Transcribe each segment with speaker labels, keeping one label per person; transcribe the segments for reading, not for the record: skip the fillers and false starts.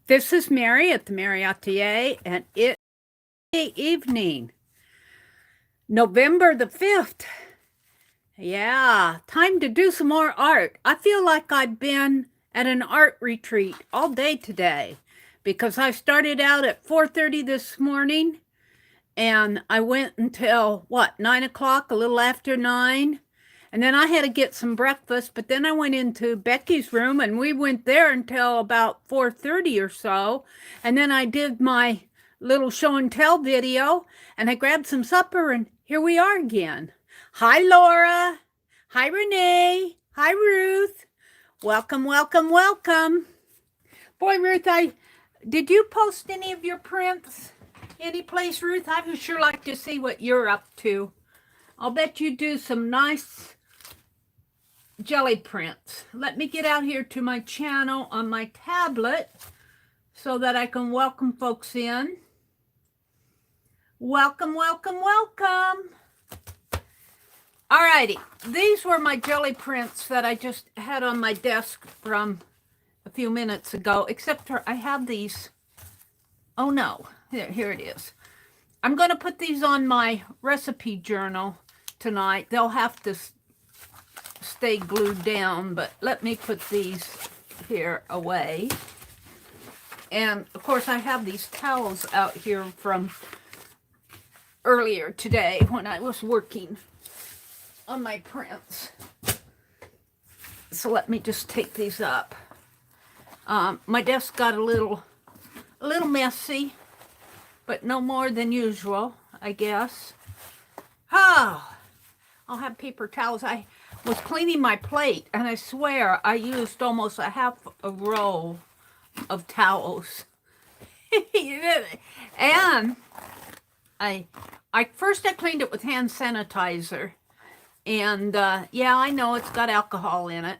Speaker 1: This is Mary at the.meri.atelier, and it's evening, November the 5th. Yeah, time to do some more art. I feel like I've been at an art retreat all day today because I started out at 4:30 this morning and I went until 9 o'clock, a little after 9. And then I had to get some breakfast, but then I went into Becky's room and we went there until about 4:30 or so. And then I did my little show and tell video and I grabbed some supper and here we are again. Hi, Laura. Hi, Renee. Hi, Ruth. Welcome, welcome, welcome. Boy, Ruth, did you post any of your prints any place, Ruth? I would sure like to see what you're up to. I'll bet you do some nice jelly prints. Let me get out here to my channel on my tablet so that I can welcome folks in. Welcome, welcome, welcome. Alrighty, these were my jelly prints that I just had on my desk from a few minutes ago, except for I have these. Oh no, here it is. I'm going to put these on my recipe journal tonight. They'll have to stay glued down, but let me put these here away. And of course I have these towels out here from earlier today when I was working on my prints. So let me just take these up. My desk got a little messy, but no more than usual, I guess. Oh, I'll have paper towels. I was cleaning my plate, and I swear I used almost a half a roll of towels. And I first cleaned it with hand sanitizer, and yeah, I know it's got alcohol in it,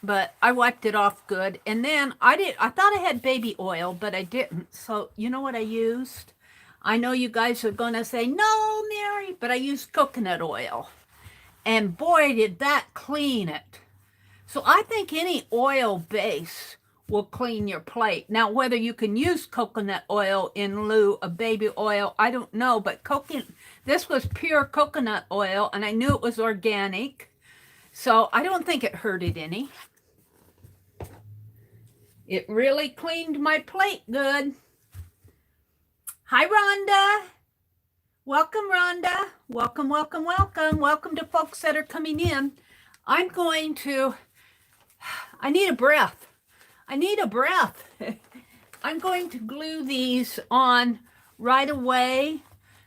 Speaker 1: but I wiped it off good. And then I thought I had baby oil, but I didn't. So you know what I used? I know you guys are going to say, no, Mary, but I used coconut oil. And boy, did that clean it. So I think any oil base will clean your plate. Now, whether you can use coconut oil in lieu of baby oil, I don't know. But this was pure coconut oil, and I knew it was organic. So I don't think it hurted any. It really cleaned my plate good. Hi, Rhonda. Welcome, Rhonda. Welcome, welcome, welcome. Welcome to folks that are coming in. I need a breath. I need a breath. I'm going to glue these on right away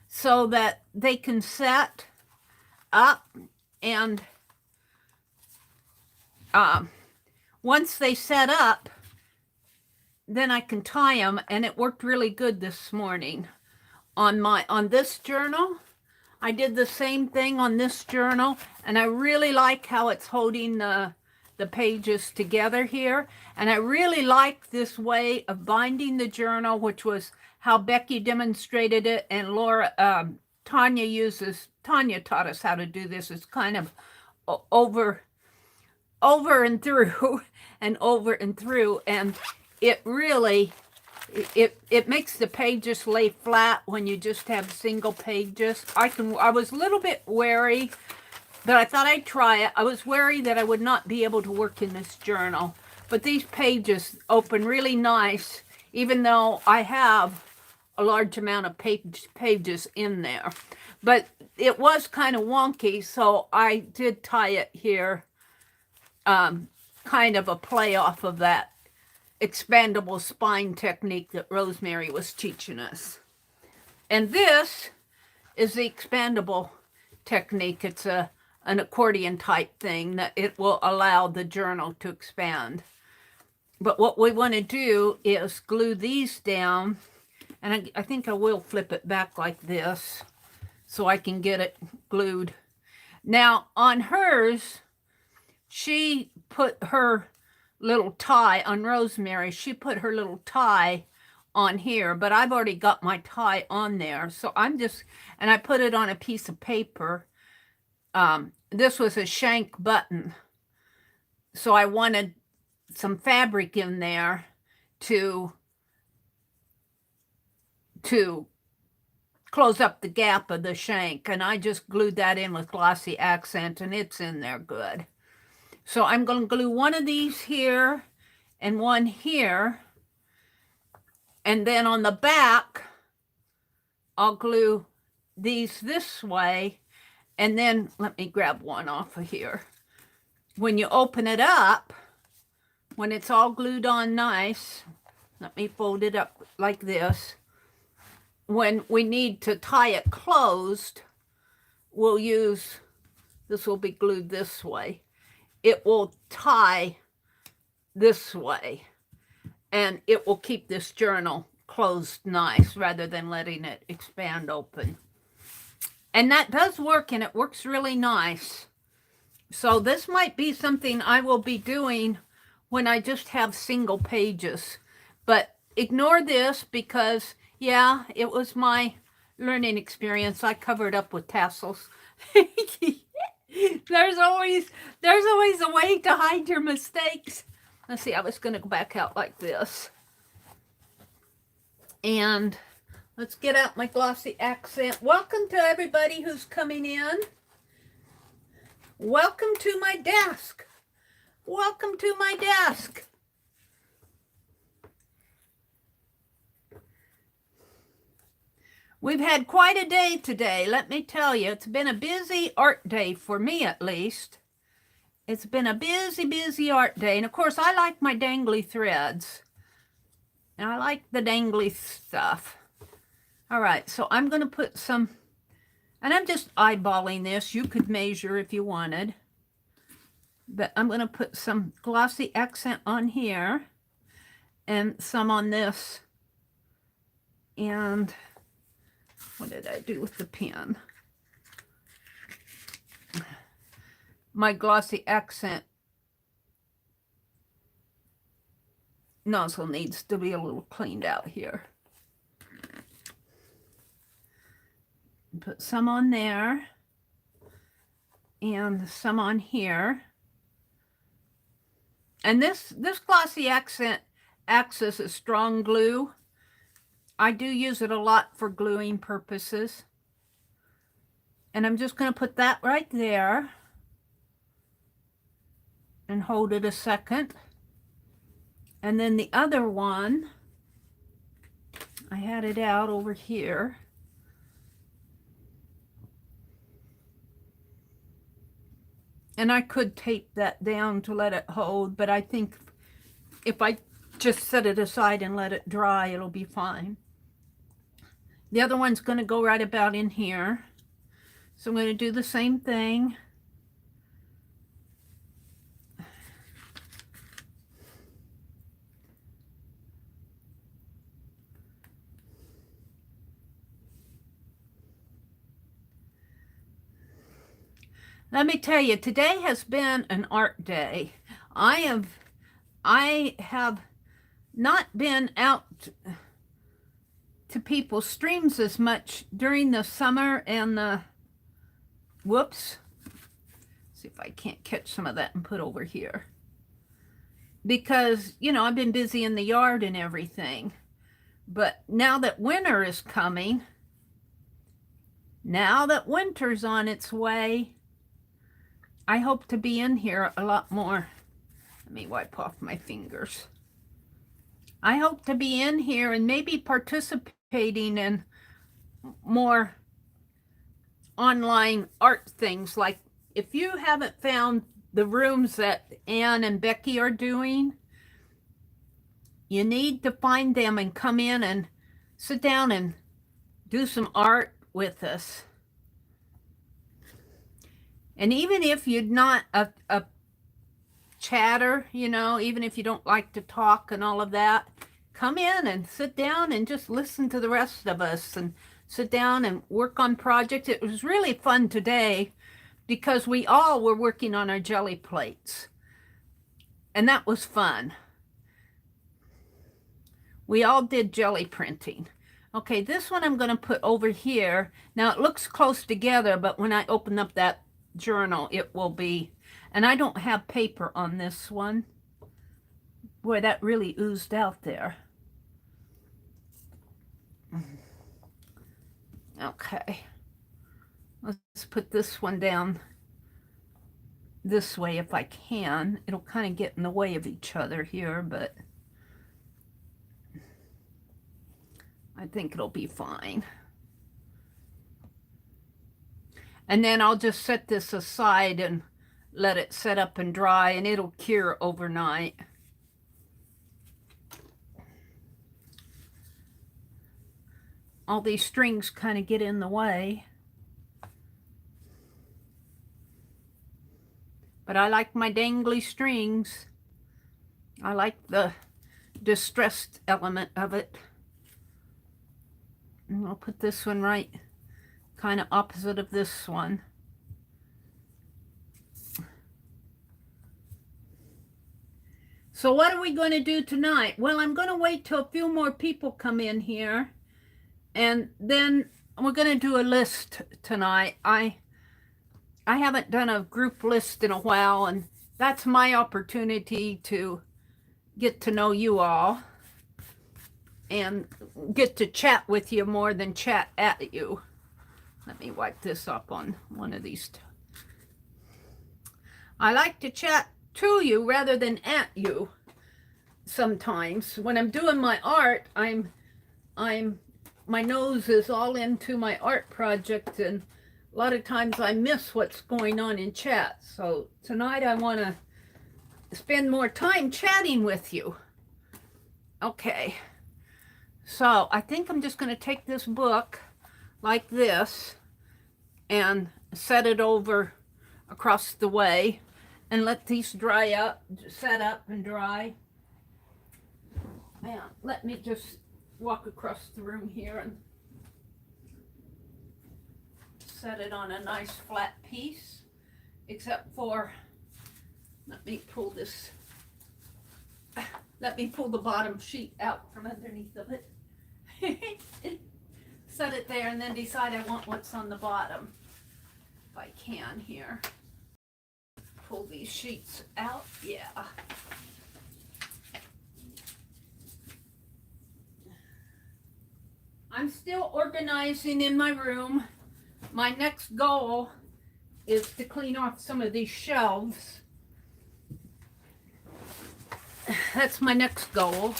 Speaker 1: so that they can set up. And once they set up, then I can tie them. And it worked really good this morning. On this journal, I did the same thing on this journal, and I really like how it's holding the pages together here. And I really like this way of binding the journal, which was how Becky demonstrated it, and Tanya taught us how to do this. It's kind of over and through and over and through, and it really it makes the pages lay flat when you just have single pages. I was a little bit wary, but I thought I'd try it. I was wary that I would not be able to work in this journal, but these pages open really nice, even though I have a large amount of pages in there. But it was kind of wonky, so I did tie it here, kind of a play off of that expandable spine technique that Rosemary was teaching us. And this is the expandable technique. It's an accordion type thing that it will allow the journal to expand. But what we want to do is glue these down, and I think I will flip it back like this so I can get it glued. Now on hers, she put her little tie on Rosemary. She put her little tie on here, but I've already got my tie on there. So and I put it on a piece of paper. This was a shank button. So I wanted some fabric in there to close up the gap of the shank, and I just glued that in with glossy accent, and it's in there good. So I'm going to glue one of these here and one here, and then on the back I'll glue these this way, and then let me grab one off of here. When you open it up, when it's all glued on nice, let me fold it up like this. When we need to tie it closed, we'll use, this will be glued this way. It will tie this way, and it will keep this journal closed nice rather than letting it expand open. And that does work, and it works really nice. So this might be something I will be doing when I just have single pages. But ignore this because, yeah, it was my learning experience. I covered up with tassels. There's always a way to hide your mistakes. Let's see, I was going to go back out like this. And let's get out my glossy accent. Welcome to everybody who's coming in. Welcome to my desk. Welcome to my desk. We've had quite a day today, let me tell you. It's been a busy art day, for me at least. It's been a busy, busy art day. And of course, I like my dangly threads. And I like the dangly stuff. All right, so I'm going to put some, and I'm just eyeballing this. You could measure if you wanted. But I'm going to put some glossy accent on here and some on this. And what did I do with the pen? My glossy accent nozzle needs to be a little cleaned out here. Put some on there and some on here. And this glossy accent acts as a strong glue. I do use it a lot for gluing purposes. And I'm just going to put that right there and hold it a second. And then the other one, I had it out over here. And I could tape that down to let it hold, but I think if I just set it aside and let it dry, it'll be fine. The other one's going to go right about in here. So I'm going to do the same thing. Let me tell you, today has been an art day. I have not been out to people's streams as much during the summer and the, whoops. See if I can't catch some of that and put over here. Because, you know, I've been busy in the yard and everything. But now that winter is coming, now that winter's on its way, I hope to be in here a lot more. Let me wipe off my fingers. I hope to be in here and maybe participating in more online art things. Like if you haven't found the rooms that Anne and Becky are doing, you need to find them and come in and sit down and do some art with us. And even if you're not a chatter, you know, even if you don't like to talk and all of that, come in and sit down and just listen to the rest of us and sit down and work on projects. It was really fun today because we all were working on our jelly plates. And that was fun. We all did jelly printing. Okay, this one I'm going to put over here. Now it looks close together, but when I open up that journal, it will be, and I don't have paper on this one. Boy, that really oozed out there. Okay. Let's put this one down this way if I can. It'll kind of get in the way of each other here, but I think it'll be fine. And then I'll just set this aside and let it set up and dry, and it'll cure overnight. All these strings kind of get in the way. But I like my dangly strings. I like the distressed element of it. And I'll put this one right kind of opposite of this one. So what are we going to do tonight? Well, I'm going to wait till a few more people come in here, and then we're going to do a list tonight. I haven't done a group list in a while, and that's my opportunity to get to know you all and get to chat with you more than chat at you. Let me wipe this up on one of these. I like to chat to you rather than at you. Sometimes when I'm doing my art, my nose is all into my art project, and a lot of times I miss what's going on in chat. So tonight I want to spend more time chatting with you. Okay. So I think I'm just going to take this book like this and set it over across the way and let these dry up, set up and dry. And let me just walk across the room here and set it on a nice flat piece, except for, let me pull the bottom sheet out from underneath of it. Set it there and then decide I want what's on the bottom. If I can here. Pull these sheets out. Yeah. I'm still organizing in my room. My next goal is to clean off some of these shelves. That's my next goal.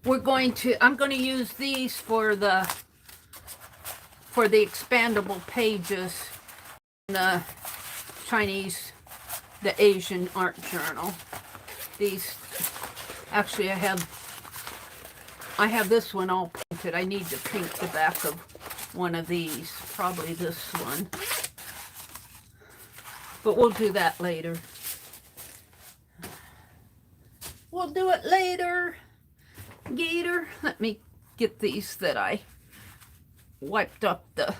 Speaker 1: I'm going to use these for the expandable pages in the Chinese, the Asian art journal. These, actually I have this one all painted. I need to paint the back of one of these, probably this one. But we'll do that later. We'll do it later. Gator. Let me get these that I wiped up the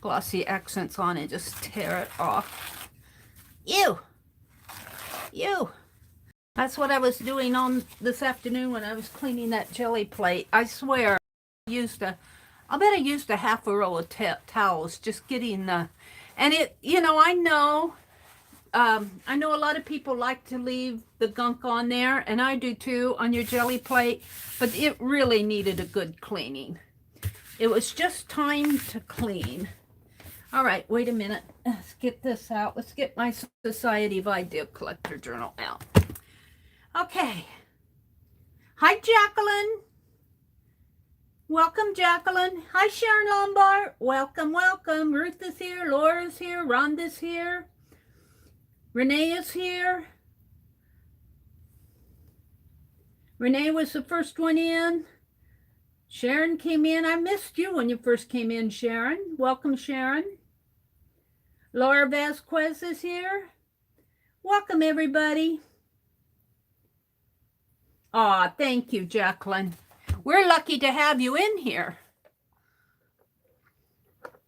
Speaker 1: glossy accents on and just tear it off. Ew! Ew! That's what I was doing on this afternoon when I was cleaning that jelly plate. I swear, I bet I used a half a roll of towels just getting the, and it, I know a lot of people like to leave the gunk on there, and I do too, on your jelly plate, but it really needed a good cleaning. It was just time to clean. All right, wait a minute. Let's get this out. Let's get my Society of Idea Collector journal out. Okay. Hi, Jacqueline. Welcome, Jacqueline. Hi, Sharon Lombard. Welcome, welcome. Ruth is here. Laura's here. Rhonda's here. Renee is here. Renee was the first one in. Sharon came in. I missed you when you first came in, Sharon. Welcome, Sharon. Laura Vasquez is here. Welcome, everybody. Aw, thank you, Jacqueline. We're lucky to have you in here.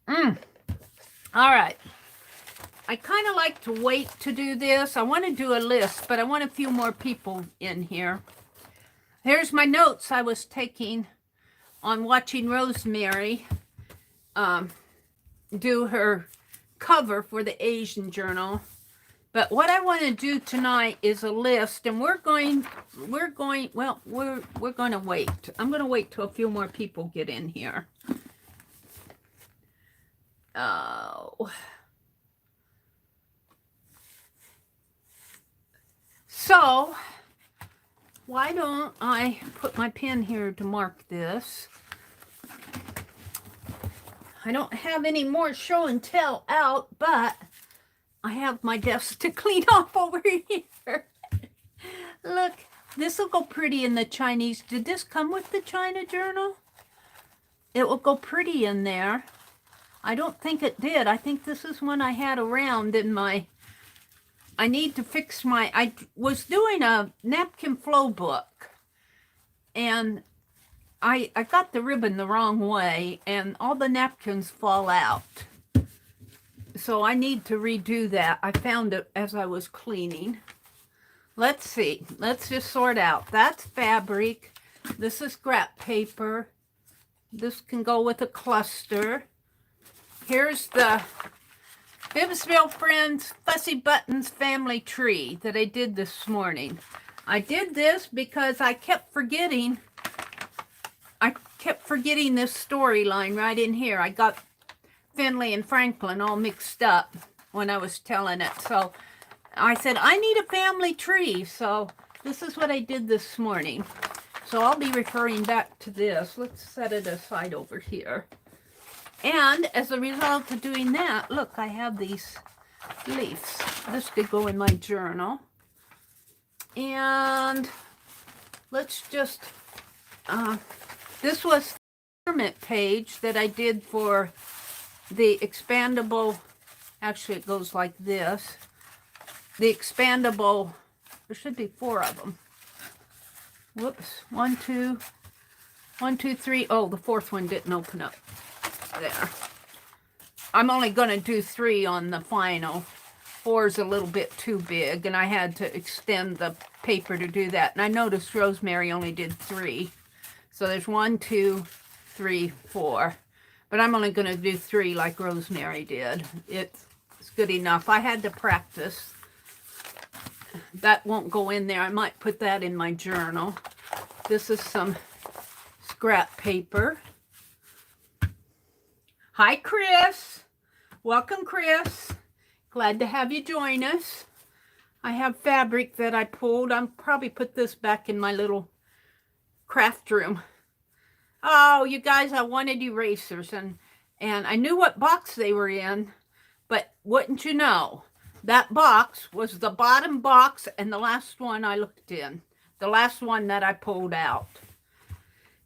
Speaker 1: All right. I kind of like to wait to do this. I want to do a list, but I want a few more people in here. Here's my notes I was taking on watching Rosemary do her cover for the Asian journal. But what I want to do tonight is a list, and we're going to wait. I'm going to wait till a few more people get in here. Oh. So, why don't I put my pen here to mark this? I don't have any more show and tell out, but I have my desk to clean off over here. Look, this will go pretty in the Chinese. Did this come with the China journal? It will go pretty in there. I don't think it did. I think this is one I had around in my... I need to fix my... I was doing a napkin flow book, and I got the ribbon the wrong way, and all the napkins fall out. So I need to redo that. I found it as I was cleaning. Let's see. Let's just sort out. That's fabric. This is scrap paper. This can go with a cluster. Here's the Bibbsville Friends Fussy Buttons family tree that I did this morning. I did this because I kept forgetting this storyline right in here. I got Finley and Franklin all mixed up when I was telling it. So I said, I need a family tree. So this is what I did this morning. So I'll be referring back to this. Let's set it aside over here. And as a result of doing that, look, I have these leaves. This could go in my journal. And let's just, this was the experiment page that I did for the expandable, actually it goes like this. The expandable, there should be 4 of them. Whoops, 1, 2, 3. Oh, the 4th one didn't open up. There. I'm only going to do 3 on the final. 4 is a little bit too big, and I had to extend the paper to do that. And I noticed Rosemary only did 3. So there's 1, 2, 3, 4. But I'm only going to do 3 like Rosemary did. It's good enough. I had to practice. That won't go in there. I might put that in my journal. This is some scrap paper. Hi, Chris. Welcome, Chris. Glad to have you join us. I have fabric that I pulled. I'll probably put this back in my little craft room. Oh, you guys, I wanted erasers, and I knew what box they were in, but wouldn't you know, that box was the bottom box and the last one I looked in, the last one that I pulled out.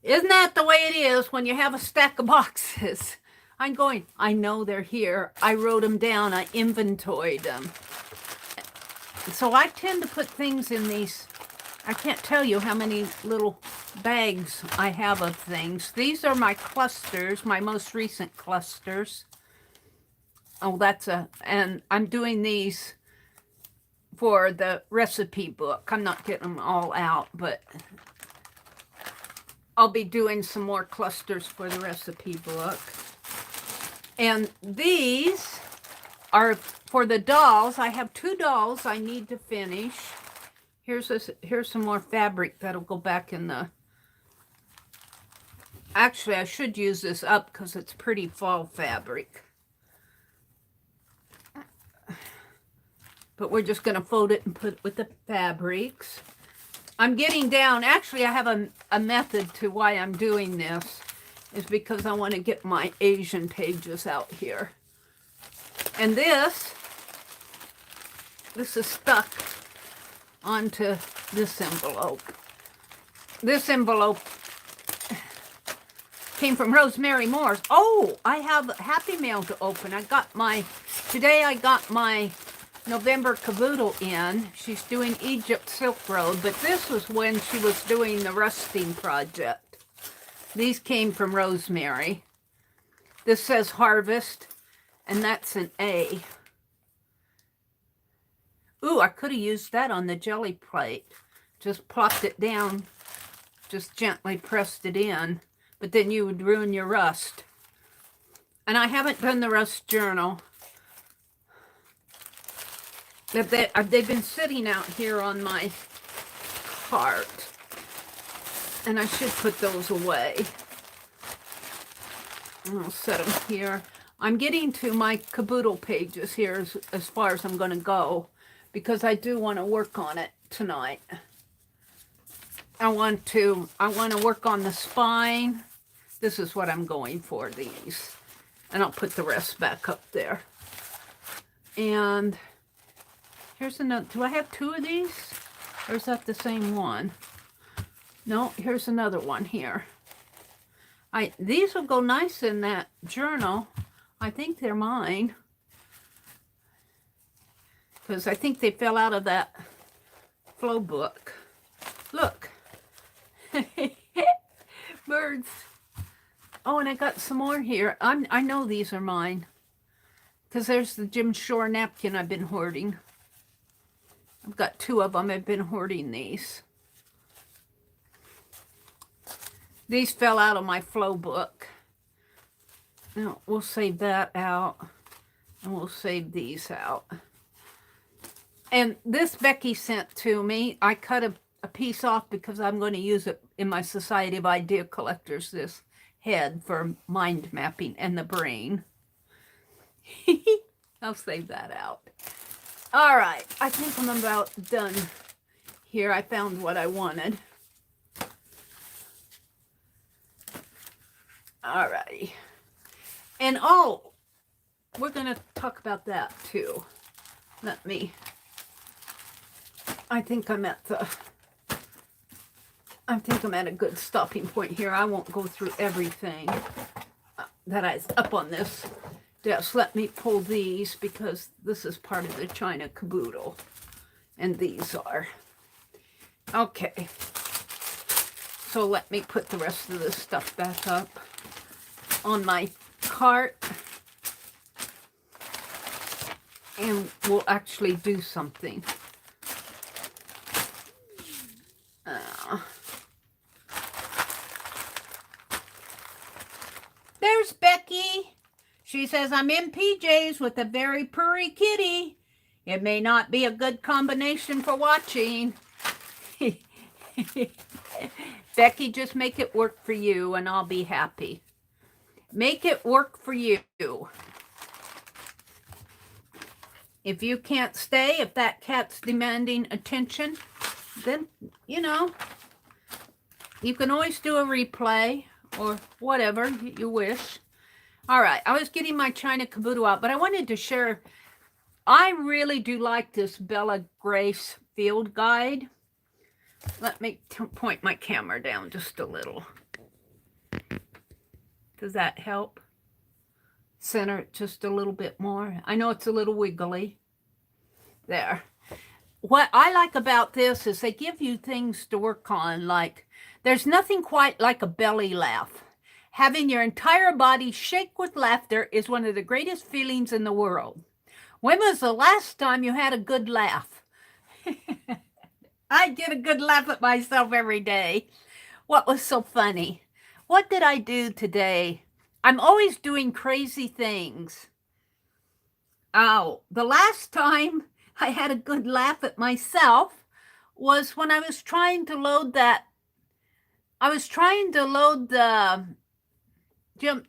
Speaker 1: Isn't that the way it is when you have a stack of boxes? I'm going, I know they're here. I wrote them down. I inventoried them. So I tend to put things in these. I can't tell you how many little bags I have of things. These are my clusters, my most recent clusters. Oh, and I'm doing these for the recipe book. I'm not getting them all out, but I'll be doing some more clusters for the recipe book. And these are for the dolls. I have 2 dolls I need to finish. Here's some more fabric that'll go back in the... Actually, I should use this up because it's pretty fall fabric. But we're just going to fold it and put it with the fabrics. I'm getting down. Actually, I have a method to why I'm doing this. Is because I want to get my Asian pages out here. And this is stuck onto this envelope. This envelope came from Rosemary Moore's. Oh, I have Happy Mail to open. Today I got my November caboodle in. She's doing Egypt Silk Road, but this was when she was doing the rusting project. These came from Rosemary. This says Harvest, and that's an A. Ooh, I could have used that on the jelly plate. Just plopped it down, just gently pressed it in, but then you would ruin your rust. And I haven't done the rust journal. They've been sitting out here on my cart, and I should put those away. I'll set them here. I'm getting to my caboodle pages here as far as I'm going to go, because I do want to work on it tonight. I want to work on the spine. This is what I'm going for, these. And I'll put the rest back up there. And here's another. Do I have two of these? Or is that the same one? No, here's another one here. These will go nice in that journal. I think they're mine, because I think they fell out of that flow book. Look. Birds. Oh, and I got some more here. I know these are mine, because there's the Jim Shore napkin I've been hoarding. I've got two of them. I've been hoarding these. These fell out of my flow book. Now, we'll save that out, and we'll save these out. And this Becky sent to me. I cut a piece off because I'm going to use it in my Society of Idea Collectors, this head for mind mapping and the brain. I'll save that out. All right, I think I'm about done here. I found what I wanted. All righty. And oh, we're going to talk about that too. I think I'm at a good stopping point here. I won't go through everything that is up on this desk. Let me pull these, because this is part of the China caboodle. And these are. Okay. So let me put the rest of this stuff back up on my cart. And we'll actually do something. There's Becky. She says, I'm in PJs with a very purry kitty. It may not be a good combination for watching. Becky, just make it work for you and I'll be happy. Make it work for you. If you can't stay, if that cat's demanding attention, then, you know, you can always do a replay or whatever you wish. All right, I was getting my China caboodle out, but I wanted to share, I really do like this Bella Grace field guide. Let me point my camera down just a little. Does that help? Center it just a little bit more. I know it's a little wiggly. There. What I like about this is they give you things to work on, like there's nothing quite like a belly laugh. Having your entire body shake with laughter is one of the greatest feelings in the world. When was the last time you had a good laugh? I get a good laugh at myself every day. What was so funny? What did I do today? I'm always doing crazy things. Oh, the last time I had a good laugh at myself was when I was trying to load the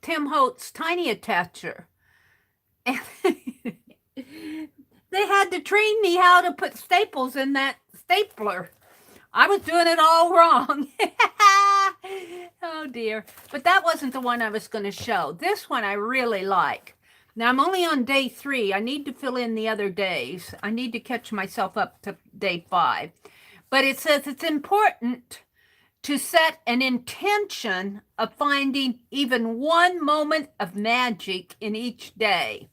Speaker 1: Tim Holtz tiny attacher. And they had to train me how to put staples in that stapler. I was doing it all wrong. Oh dear. But that wasn't the one I was going to show. This one I really like. Now I'm only on day 3. I need to fill in the other days. I need to catch myself up to day 5. But it says it's important to set an intention of finding even one moment of magic in each day.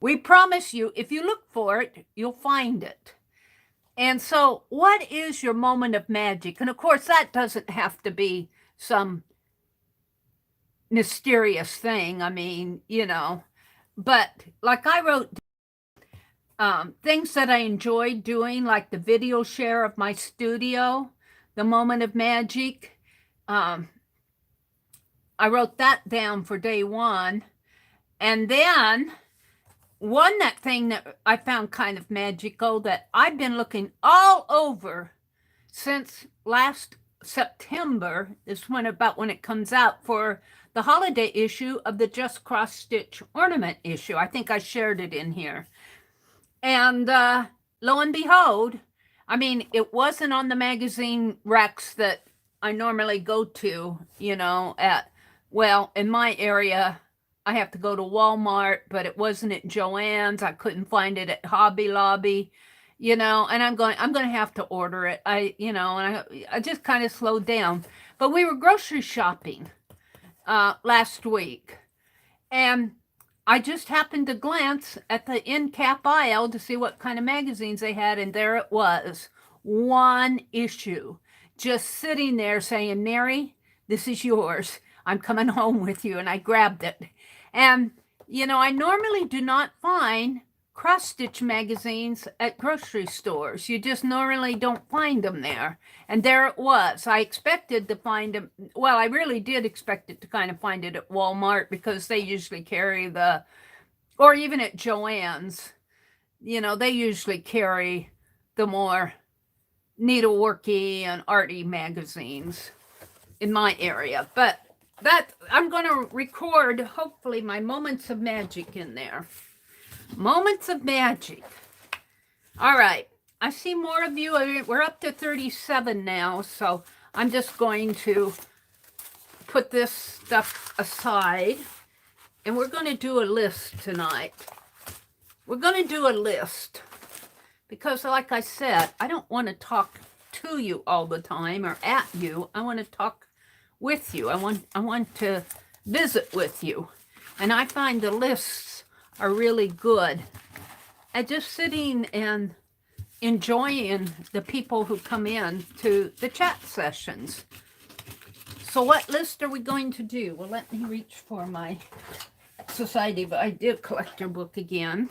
Speaker 1: We promise you, if you look for it, you'll find it. And so what is your moment of magic? And of course, that doesn't have to be some mysterious thing. I mean, you know, but like I wrote things that I enjoyed doing, like the video share of my studio, the moment of magic. I wrote that down for day 1. And then that thing that I found kind of magical that I've been looking all over since last September is when it comes out for the holiday issue of the Just Cross Stitch ornament issue. I think I shared it in here. And lo and behold, I mean, it wasn't on the magazine racks that I normally go to, in my area, I have to go to Walmart, but it wasn't at Joann's. I couldn't find it at Hobby Lobby, and I'm going to have to order it. I just kind of slowed down. But we were grocery shopping last week, and I just happened to glance at the end cap aisle to see what kind of magazines they had, and there it was, one issue, just sitting there saying, Mary, this is yours. I'm coming home with you. And I grabbed it. And, I normally do not find cross-stitch magazines at grocery stores. You just normally don't find them there. And there it was. I expected to find them. Well, I really did expect it to kind of find it at Walmart because they usually carry or even at Joann's, they usually carry the more needleworky and arty magazines in my area. But I'm going to record, hopefully, my moments of magic in there. Moments of magic. All right. I see more of you. We're up to 37 now, so I'm just going to put this stuff aside, and we're going to do a list tonight. We're going to do a list because, like I said, I don't want to talk to you all the time or at you. I want to talk with you. I want to visit with you. And I find the lists are really good at just sitting and enjoying the people who come in to the chat sessions. So what list are we going to do? Well, let me reach for my Society of Idea Collector book again.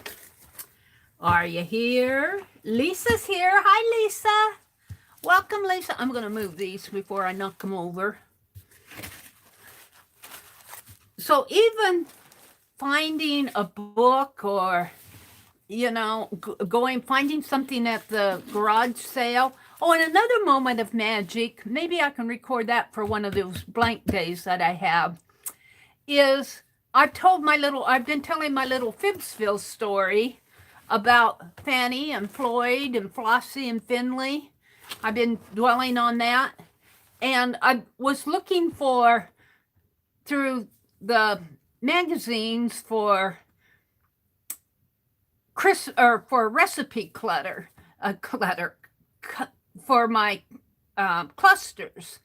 Speaker 1: Are you here? Lisa's here. Hi, Lisa. Welcome, Lisa. I'm going to move these before I knock them over. So even finding a book or, finding something at the garage sale. Oh, and another moment of magic, maybe I can record that for one of those blank days that I have, is I've been telling my little Fibsville story about Fanny and Floyd and Flossie and Finley. I've been dwelling on that. And I was looking through the magazines for recipe clutter for my clusters,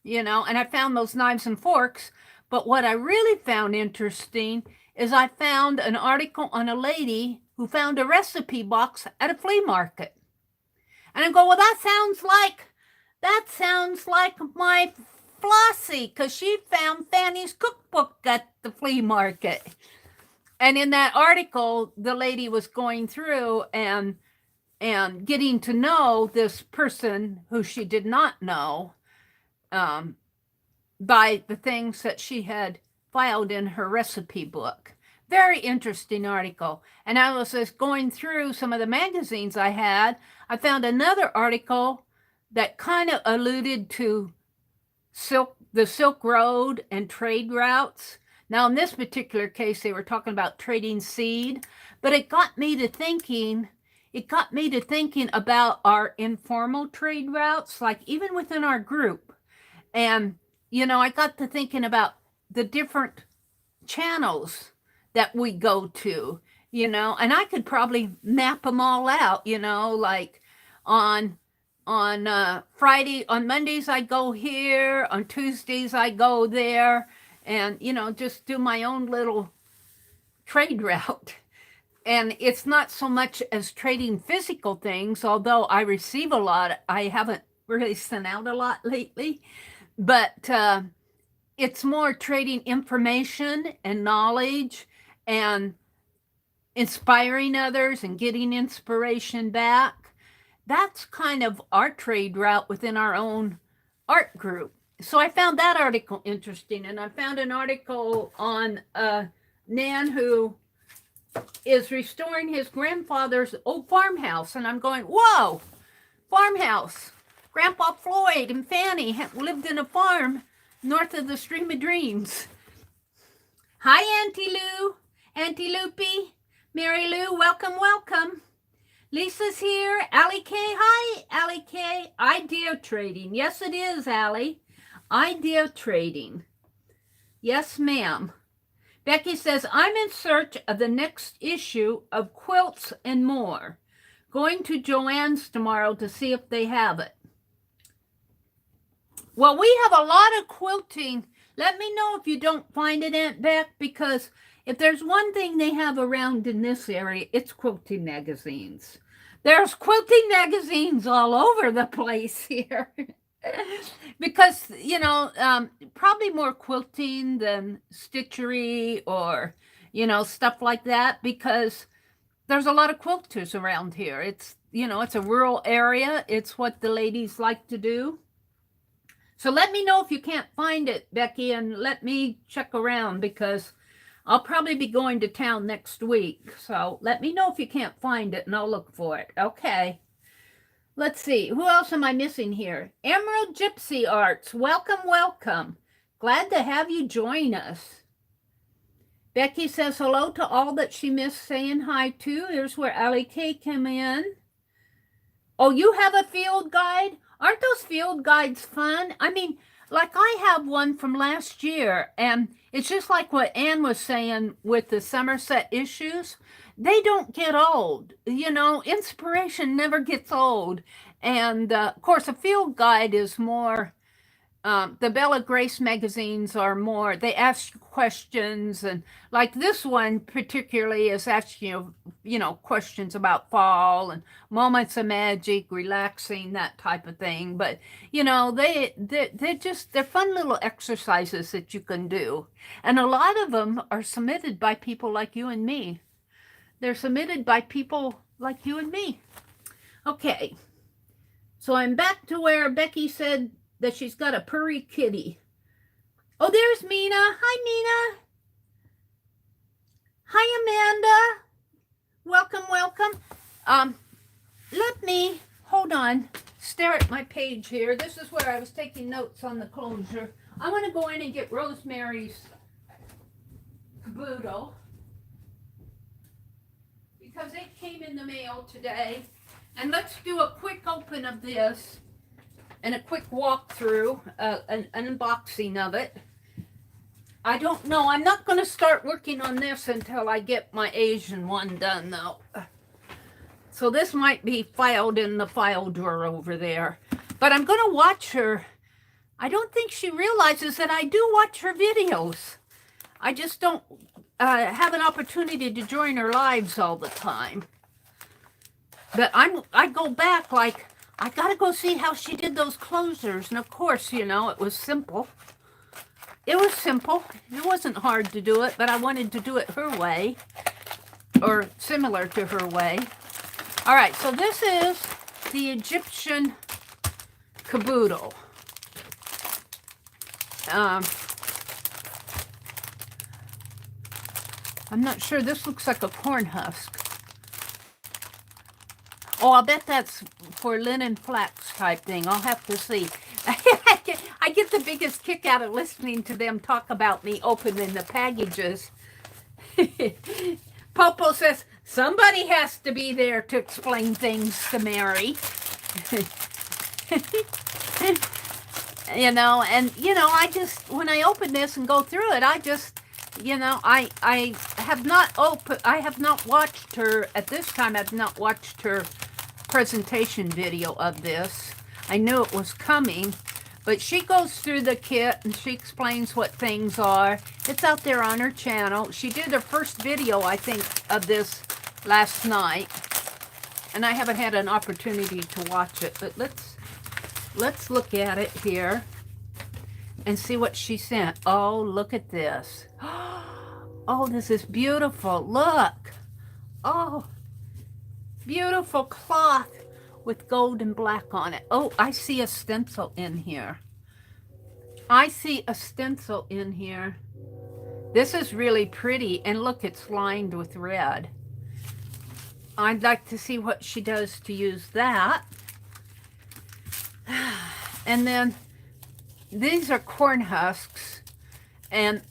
Speaker 1: and I found those knives and forks. But what I really found interesting is I found an article on a lady who found a recipe box at a flea market. And I go, well, that sounds like my Flossie, because she found Fanny's cookbook at the flea market. And in that article, the lady was going through and getting to know this person who she did not know by the things that she had filed in her recipe book. Very interesting article. And I was just going through some of the magazines I had. I found another article that kind of alluded to the Silk Road and trade routes. Now, in this particular case, they were talking about trading seed, but it got me to thinking about our informal trade routes, like even within our group. And, I got to thinking about the different channels that we go to, and I could probably map them all out, like on Friday, on Mondays I go here, on Tuesdays I go there, and, just do my own little trade route. And it's not so much as trading physical things, although I receive a lot. I haven't really sent out a lot lately, but it's more trading information and knowledge and inspiring others and getting inspiration back. That's kind of our trade route within our own art group. So I found that article interesting, and I found an article on Nan who is restoring his grandfather's old farmhouse. And I'm going, whoa, farmhouse. Grandpa Floyd and Fanny lived in a farm north of the Stream of Dreams. Hi, Auntie Lou, Auntie Loopy, Mary Lou, welcome, welcome. Lisa's here. Allie K, hi, Allie K. Idea trading. Yes, it is, Allie. Idea trading. Yes, ma'am. Becky says, I'm in search of the next issue of Quilts and More. Going to Joann's tomorrow to see if they have it. Well, we have a lot of quilting. Let me know if you don't find it, Aunt Beck, because if there's one thing they have around in this area, it's quilting magazines. There's quilting magazines all over the place here. Because, you know, probably more quilting than stitchery or, you know, stuff like that, because there's a lot of quilters around here. It's, you know, it's a rural area. It's what the ladies like to do. So let me know if you can't find it, Becky, and let me check around, because I'll probably be going to town next week. So let me know if you can't find it and I'll look for it. Okay. Let's see. Who else am I missing here? Emerald Gypsy Arts. Welcome, welcome. Glad to have you join us. Becky says hello to all that she missed saying hi to. Here's where Allie K came in. Oh, you have a field guide? Aren't those field guides fun? I mean, like I have one from last year, and it's just like what Anne was saying with the Somerset issues. They don't get old. You know, inspiration never gets old. And of course, a field guide is more, the Bella Grace magazines are more, they ask you questions. And like this one particularly is asking you know, questions about fall and moments of magic, relaxing, that type of thing. But, you know, they're fun little exercises that you can do. And a lot of them are submitted by people like you and me. They're submitted by people like you and me. Okay, so I'm back to where Becky said that she's got a purry kitty. Oh, there's Mina. Hi, Mina. Hi, Amanda. Welcome, welcome. Let me, hold on, stare at my page here. This is where I was taking notes on the closure. I want to go in and get Rosemary's caboodle, because it came in the mail today. And let's do a quick open of this and a quick walkthrough, an unboxing of it. I don't know. I'm not going to start working on this until I get my Asian one done, though. So this might be filed in the file drawer over there. But I'm going to watch her. I don't think she realizes that I do watch her videos. I just don't have an opportunity to join her lives all the time. But I go back, like, I got to go see how she did those closures. And of course, you know, it was simple. It was simple. It wasn't hard to do it, but I wanted to do it her way, or similar to her way. All right, so this is the Egyptian caboodle. I'm not sure. This looks like a corn husk. Oh, I'll bet that's for linen flax type thing. I'll have to see. I get the biggest kick out of listening to them talk about me opening the packages. Popo says, somebody has to be there to explain things to Mary. You know, and, you know, I just, when I open this and go through it, I just, you know, I have not watched her, at this time, I've not watched her presentation video of this. I knew it was coming, but she goes through the kit and she explains what things are. It's out there on her channel. She did her first video, I think, of this last night, and I haven't had an opportunity to watch it, but let's look at it here and see what she sent. Oh, look at this. Oh, this is beautiful. Look. Oh, beautiful cloth with gold and black on it. Oh, I see a stencil in here. I see a stencil in here. This is really pretty, and look, it's lined with red. I'd like to see what she does to use that. And then these are corn husks, and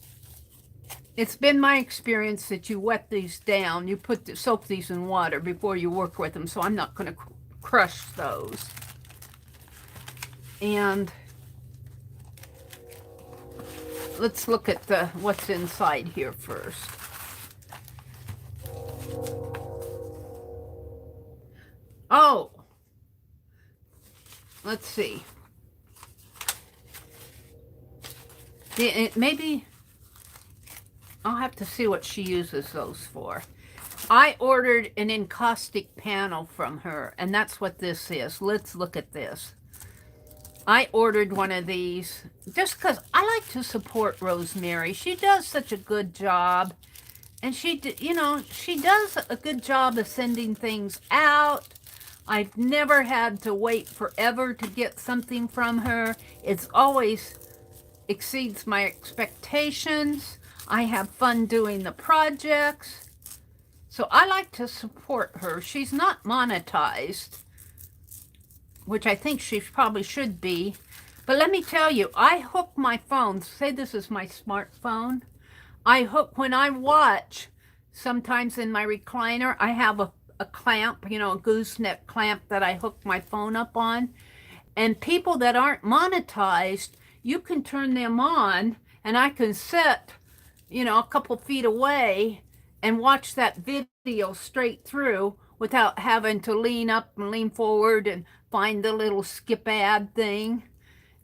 Speaker 1: it's been my experience that you wet these down. You soak these in water before you work with them, so I'm not going to crush those. And let's look at what's inside here first. Oh, let's see. Maybe I'll have to see what she uses those for. I ordered an encaustic panel from her, and that's what this is. Let's look at this. I ordered one of these just because I like to support Rosemary. She does such a good job. And she does a good job of sending things out. I've never had to wait forever to get something from her. It's always exceeds my expectations. I have fun doing the projects. So I like to support her. She's not monetized, which I think she probably should be. But let me tell you, I hook my phone. Say this is my smartphone. I hook, when I watch, sometimes in my recliner, I have a clamp, a gooseneck clamp that I hook my phone up on. And people that aren't monetized, you can turn them on, and I can sit, a couple feet away and watch that video straight through without having to lean up and lean forward and find the little skip ad thing.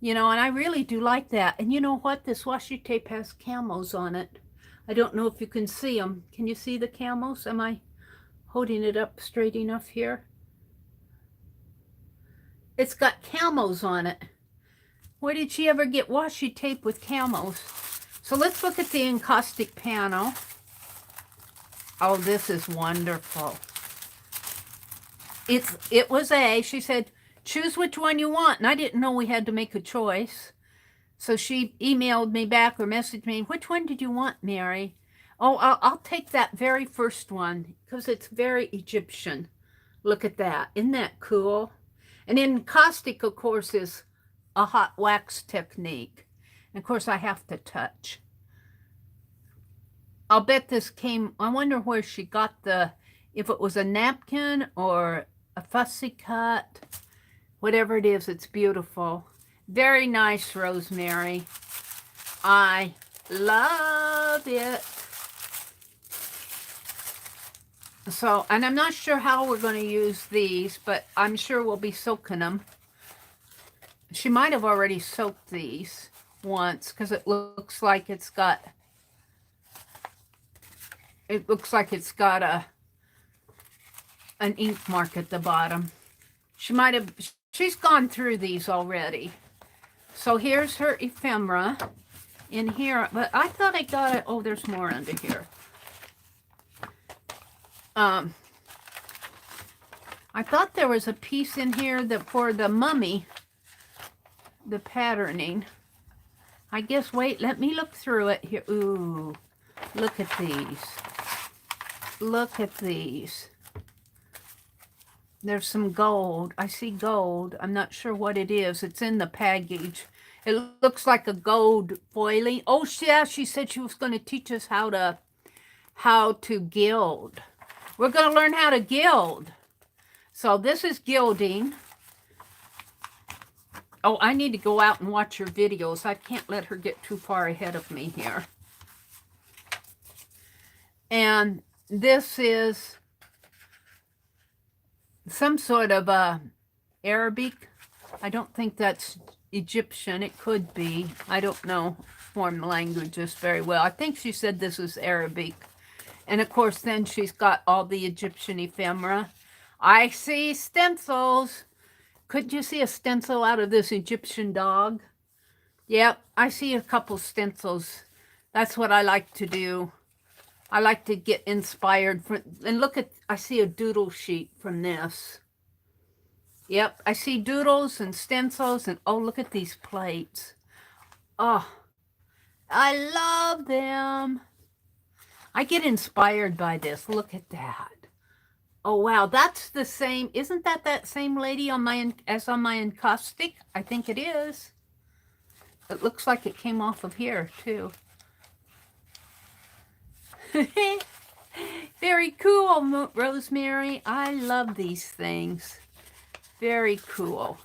Speaker 1: And I really do like that. And you know what? This washi tape has camos on it. I don't know if you can see them. Can you see the camos? Am I holding it up straight enough here? It's got camos on it. Where did she ever get washi tape with camos? So let's look at the encaustic panel. Oh, this is wonderful. It was she said, choose which one you want. And I didn't know we had to make a choice. So she emailed me back or messaged me, which one did you want, Mary? Oh, I'll take that very first one because it's very Egyptian. Look at that. Isn't that cool? And encaustic, of course, is a hot wax technique. And of course, I have to touch. I'll bet this I wonder where she got if it was a napkin or a fussy cut. Whatever it is, it's beautiful. Very nice, Rosemary. I love it. So, and I'm not sure how we're going to use these, but I'm sure we'll be soaking them. She might have already soaked these once because it looks like it's got an ink mark at the bottom. She's gone through these already. So here's her ephemera in here, but I thought I got it. Oh, there's more under here. I thought there was a piece in here for the mummy, the patterning. I guess, wait, let me look through it here. Ooh, look at these. Look at these. There's some gold. I see gold. I'm not sure what it is. It's in the package. It looks like a gold foiling. Oh, yeah, she said she was going to teach us how to gild. We're going to learn how to gild. So this is gilding. Oh, I need to go out and watch her videos. I can't let her get too far ahead of me here. And this is some sort of Arabic. I don't think that's Egyptian. It could be. I don't know foreign languages very well. I think she said this is Arabic. And of course, then she's got all the Egyptian ephemera. I see stencils. Could you see a stencil out of this Egyptian dog? Yep, I see a couple stencils. That's what I like to do. I like to get inspired and look at, I see a doodle sheet from this. Yep, I see doodles and stencils, and oh, look at these plates. Oh, I love them. I get inspired by this. Look at that. Oh, wow. That's the same. Isn't that same lady on my as on my encaustic? I think it is. It looks like it came off of here, too. Very cool, Rosemary. I love these things. Very cool.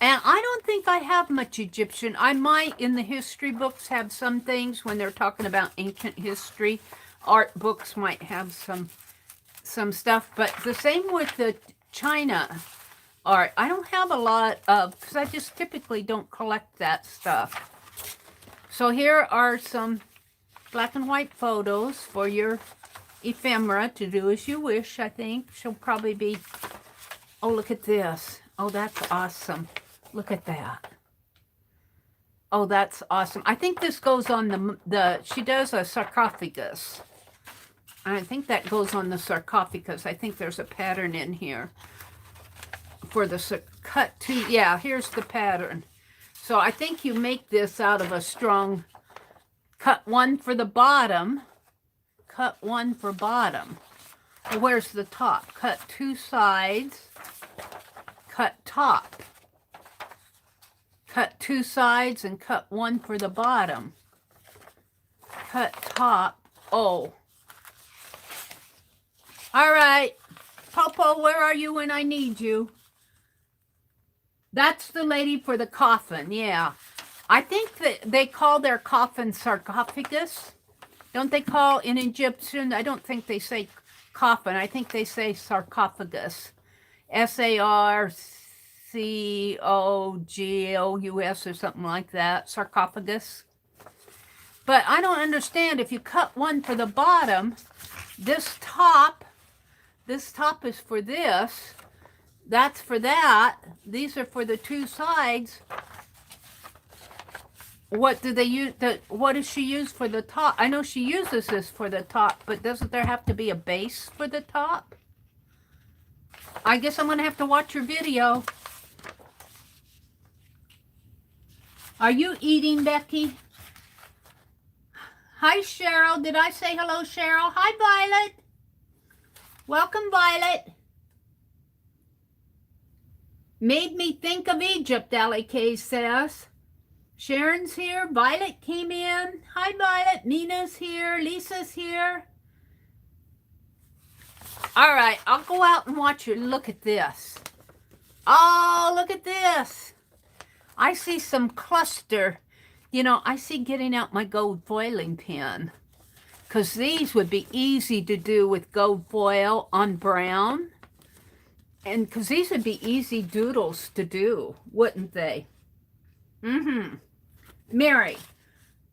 Speaker 1: And I don't think I have much Egyptian. I might, in the history books, have some things when they're talking about ancient history. Art books might have some stuff. But the same with the China art. I don't have a lot of, because I just typically don't collect that stuff. So here are some black and white photos for your ephemera to do as you wish, I think. She'll probably be, oh, look at this. Oh, that's awesome. Look at that. Oh, that's awesome. I think this goes on she does a sarcophagus. I think that goes on the sarcophagus. I think there's a pattern in here for the cut to, yeah, here's the pattern. So I think you make this out of a strong, cut one for the bottom, cut one for bottom. Well, where's the top? Cut two sides, cut top. Cut two sides and cut one for the bottom. Cut top. Oh. All right. Popo, where are you when I need you? That's the lady for the coffin, yeah. I think that they call their coffin sarcophagus. Don't they call in Egyptian? I don't think they say coffin. I think they say sarcophagus. Sarcogous or something like that. Sarcophagus. But I don't understand. If you cut one for the bottom, this top is for this. That's for that. These are for the two sides. What do they use? What does she use for the top? I know she uses this for the top, but doesn't there have to be a base for the top? I guess I'm going to have to watch your video. Are you eating, Becky? Hi, Cheryl. Did I say hello, Cheryl? Hi, Violet. Welcome, Violet. Made me think of Egypt, Allie says. Sharon's here. Violet came in. Hi, Violet. Nina's here. Lisa's here. All right, I'll go out and watch you. Look at this. Oh, look at this. I see some cluster. You know, I see getting out my gold foiling pen, because these would be easy to do with gold foil on brown. And because these would be easy doodles to do, wouldn't they? Mary,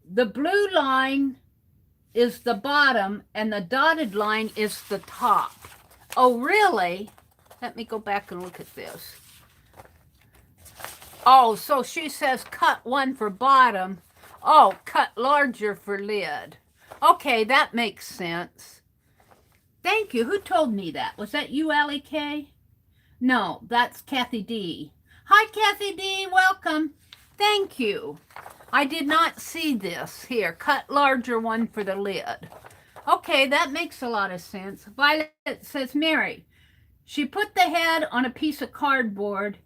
Speaker 1: the blue line is the bottom and the dotted line is the top. Oh, really? Let me go back and look at this. Oh, so she says cut one for bottom. Oh, cut larger for lid. Okay, that makes sense. Thank you. Who told me that? Was that you, Allie K? No, that's Kathy D. Hi, Kathy D. Welcome. Thank you. I did not see this. Here, cut larger one for the lid. Okay, that makes a lot of sense. Violet says, Mary, she put the head on a piece of cardboard,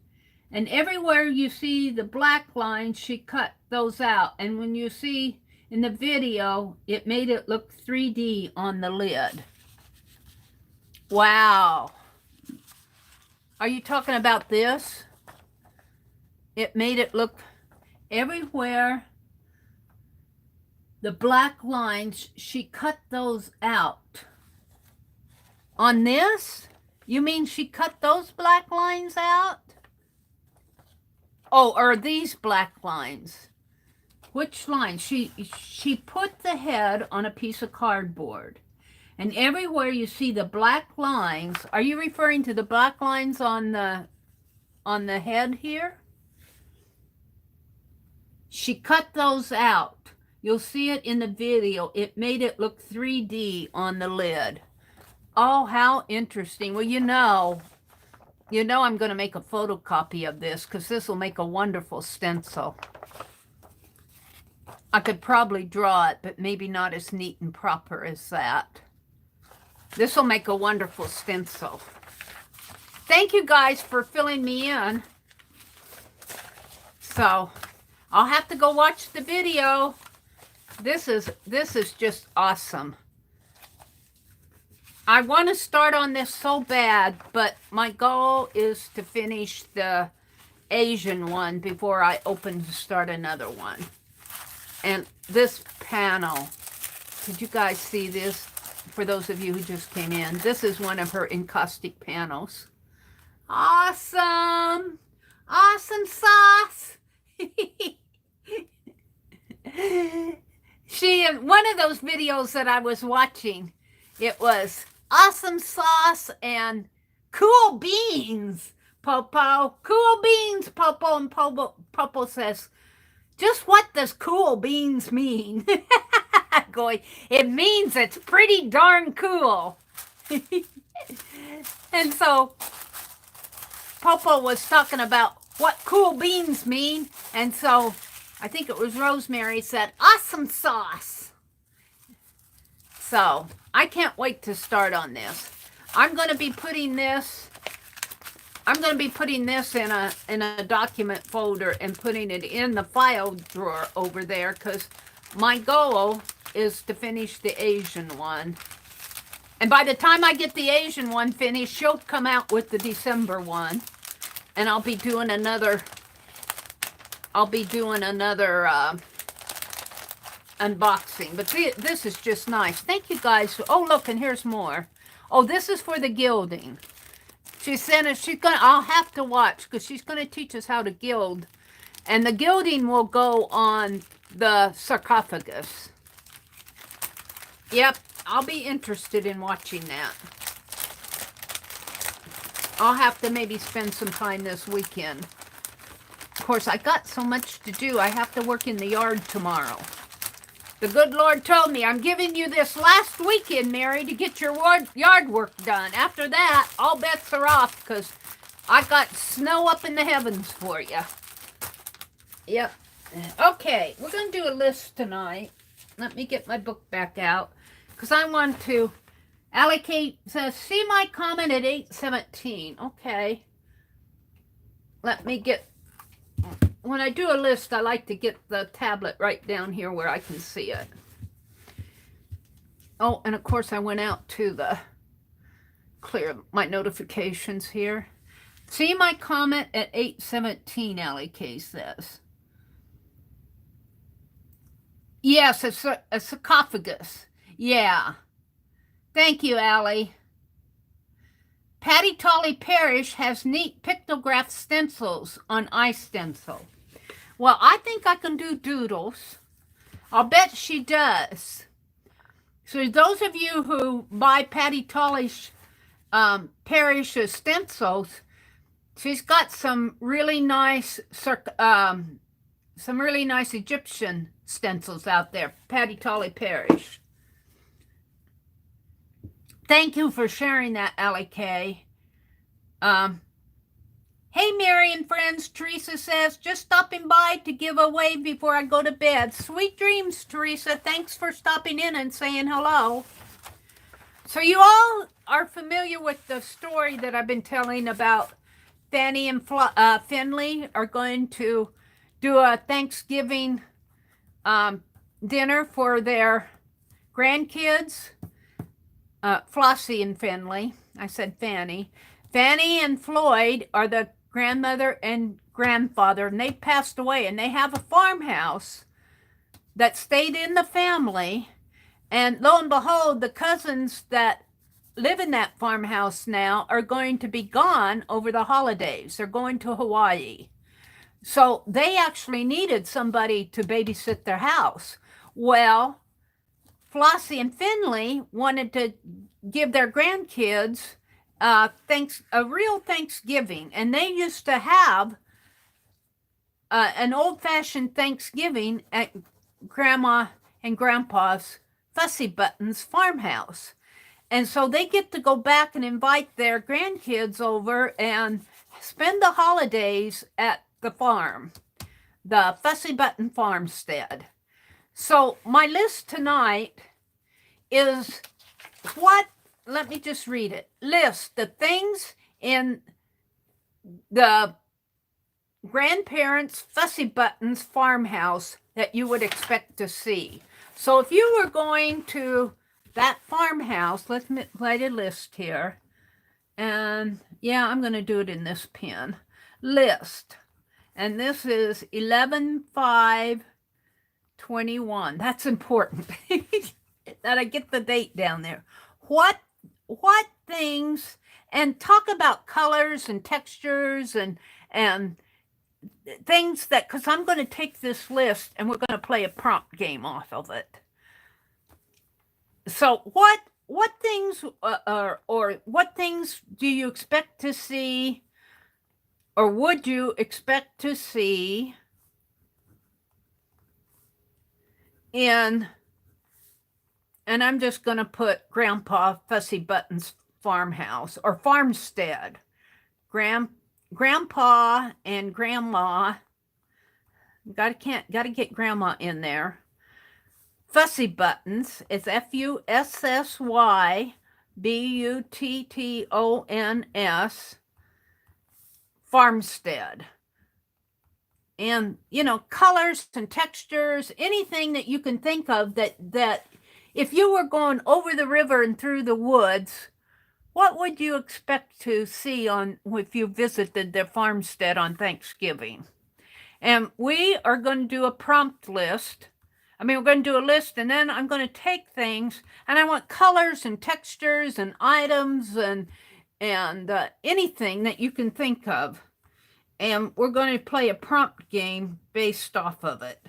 Speaker 1: and everywhere you see the black lines, she cut those out. And when you see in the video, it made it look 3D on the lid. Wow. Are you talking about this? It made it look everywhere. The black lines, she cut those out. On this? You mean she cut those black lines out? Oh, or these black lines? Which line? She put the head on a piece of cardboard. And everywhere you see the black lines, are you referring to the black lines on the head here? She cut those out. You'll see it in the video. It made it look 3D on the lid. Oh, how interesting. Well, you know I'm going to make a photocopy of this because this will make a wonderful stencil. I could probably draw it, but maybe not as neat and proper as that. This will make a wonderful stencil. Thank you guys for filling me in. So I'll have to go watch the video. This is just awesome. I want to start on this so bad, but my goal is to finish the Asian one before I open to start another one. And this panel, did you guys see this? For those of you who just came in, this is one of her encaustic panels. Awesome! Awesome sauce! She, in one of those videos that I was watching, it was awesome sauce and cool beans, Popo. Cool beans, Popo. And Popo says, just what does cool beans mean? Going, it means it's pretty darn cool. And so Popo was talking about what cool beans mean. And so I think it was Rosemary said, awesome sauce. So I can't wait to start on this. I'm going to be putting this in a document folder and putting it in the file drawer over there, because my goal is to finish the Asian one. And by the time I get the Asian one finished, she'll come out with the December one. And I'll be doing another unboxing. But this is just nice. Thank you guys. Oh, look, and here's more. Oh, this is for the gilding. She sent us, I'll have to watch, because she's going to teach us how to gild. And the gilding will go on the sarcophagus. Yep, I'll be interested in watching that. I'll have to maybe spend some time this weekend. Of course, I got so much to do. I have to work in the yard tomorrow. The good Lord told me, I'm giving you this last weekend, Mary, to get your yard work done. After that, all bets are off, because I got snow up in the heavens for you. Yep. Okay, we're going to do a list tonight. Let me get my book back out, because I want to allocate. Says, see my comment at 8:17. Okay. Let me get, when I do a list, I like to get the tablet right down here where I can see it. Oh, and of course I went out to the clear my notifications here. See my comment at 8:17, Allie K says. Yes, it's a sarcophagus. Yeah. Thank you, Allie. Patty Tolley Parrish has neat pictograph stencils on iStencil. Well, I think I can do doodles. I'll bet she does. So those of you who buy Patty Tolley Parrish's stencils, she's got some really nice Egyptian stencils out there. Patty Tolley Parrish. Thank you for sharing that, Allie K. Hey, Mary and friends, Teresa says, just stopping by to give a wave before I go to bed. Sweet dreams, Teresa. Thanks for stopping in and saying hello. So you all are familiar with the story that I've been telling about Fanny and Finley are going to do a Thanksgiving dinner for their grandkids. Flossie and Finley. I said Fanny. Fanny and Floyd are the grandmother and grandfather, and they passed away, and they have a farmhouse that stayed in the family. And lo and behold, the cousins that live in that farmhouse now are going to be gone over the holidays. They're going to Hawaii. So they actually needed somebody to babysit their house. Well, Flossie and Finley wanted to give their grandkids a real Thanksgiving, and they used to have an old-fashioned Thanksgiving at Grandma and Grandpa's Fussy Buttons farmhouse. And so they get to go back and invite their grandkids over and spend the holidays at the farm, the Fussy Button Farmstead. So my list tonight is let me just read it. List the things in the grandparents' fussy buttons farmhouse that you would expect to see. So if you were going to that farmhouse, let's write a list here. And yeah, I'm going to do it in this pen. List. And this is 11/5/21. That's important that I get the date down there. What things, and talk about colors and textures and things that, because I'm going to take this list and we're going to play a prompt game off of it. So what things or what things do you expect to see, or would you expect to see in, and I'm just going to put Grandpa Fussy Buttons farmhouse or farmstead. Grandpa and Grandma, gotta get Grandma in there. Fussy Buttons, it's FUSSYBUTTONS, farmstead. And, colors and textures, anything that you can think of that if you were going over the river and through the woods, what would you expect to see if you visited their farmstead on Thanksgiving? And we are going to do a prompt list. We're going to do a list, and then I'm going to take things, and I want colors and textures and items and anything that you can think of. And we're going to play a prompt game based off of it.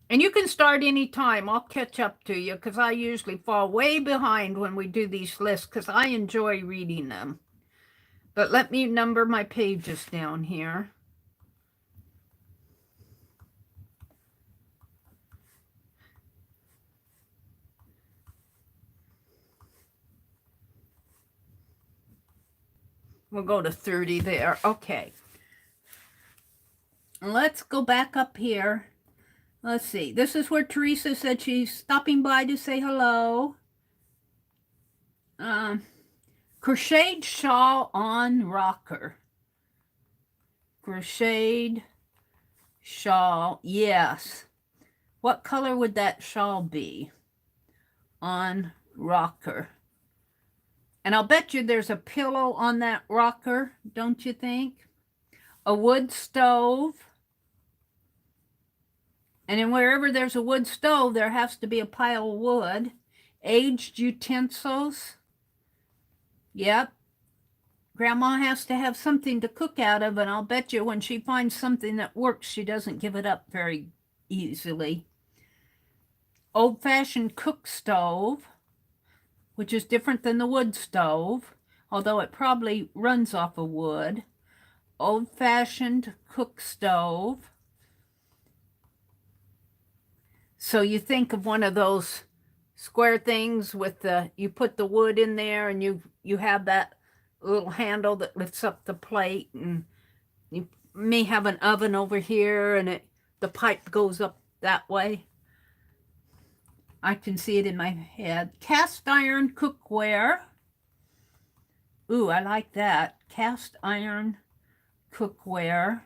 Speaker 1: And you can start anytime. I'll catch up to you because I usually fall way behind when we do these lists because I enjoy reading them. But let me number my pages down here. We'll go to 30 there. Okay. Let's go back up here. Let's see. This is where Teresa said she's stopping by to say hello. Crocheted shawl on rocker. Crocheted shawl. Yes. What color would that shawl be? On rocker. And I'll bet you there's a pillow on that rocker, don't you think? A wood stove. And then wherever there's a wood stove, there has to be a pile of wood. Aged utensils. Yep. Grandma has to have something to cook out of, and I'll bet you when she finds something that works, she doesn't give it up very easily. Old-fashioned cook stove, which is different than the wood stove, although it probably runs off of wood. Old-fashioned cook stove. So you think of one of those square things with you put the wood in there and you have that little handle that lifts up the plate, and you may have an oven over here and the pipe goes up that way. I can see it in my head. Cast iron cookware. Ooh, I like that. Cast iron cookware.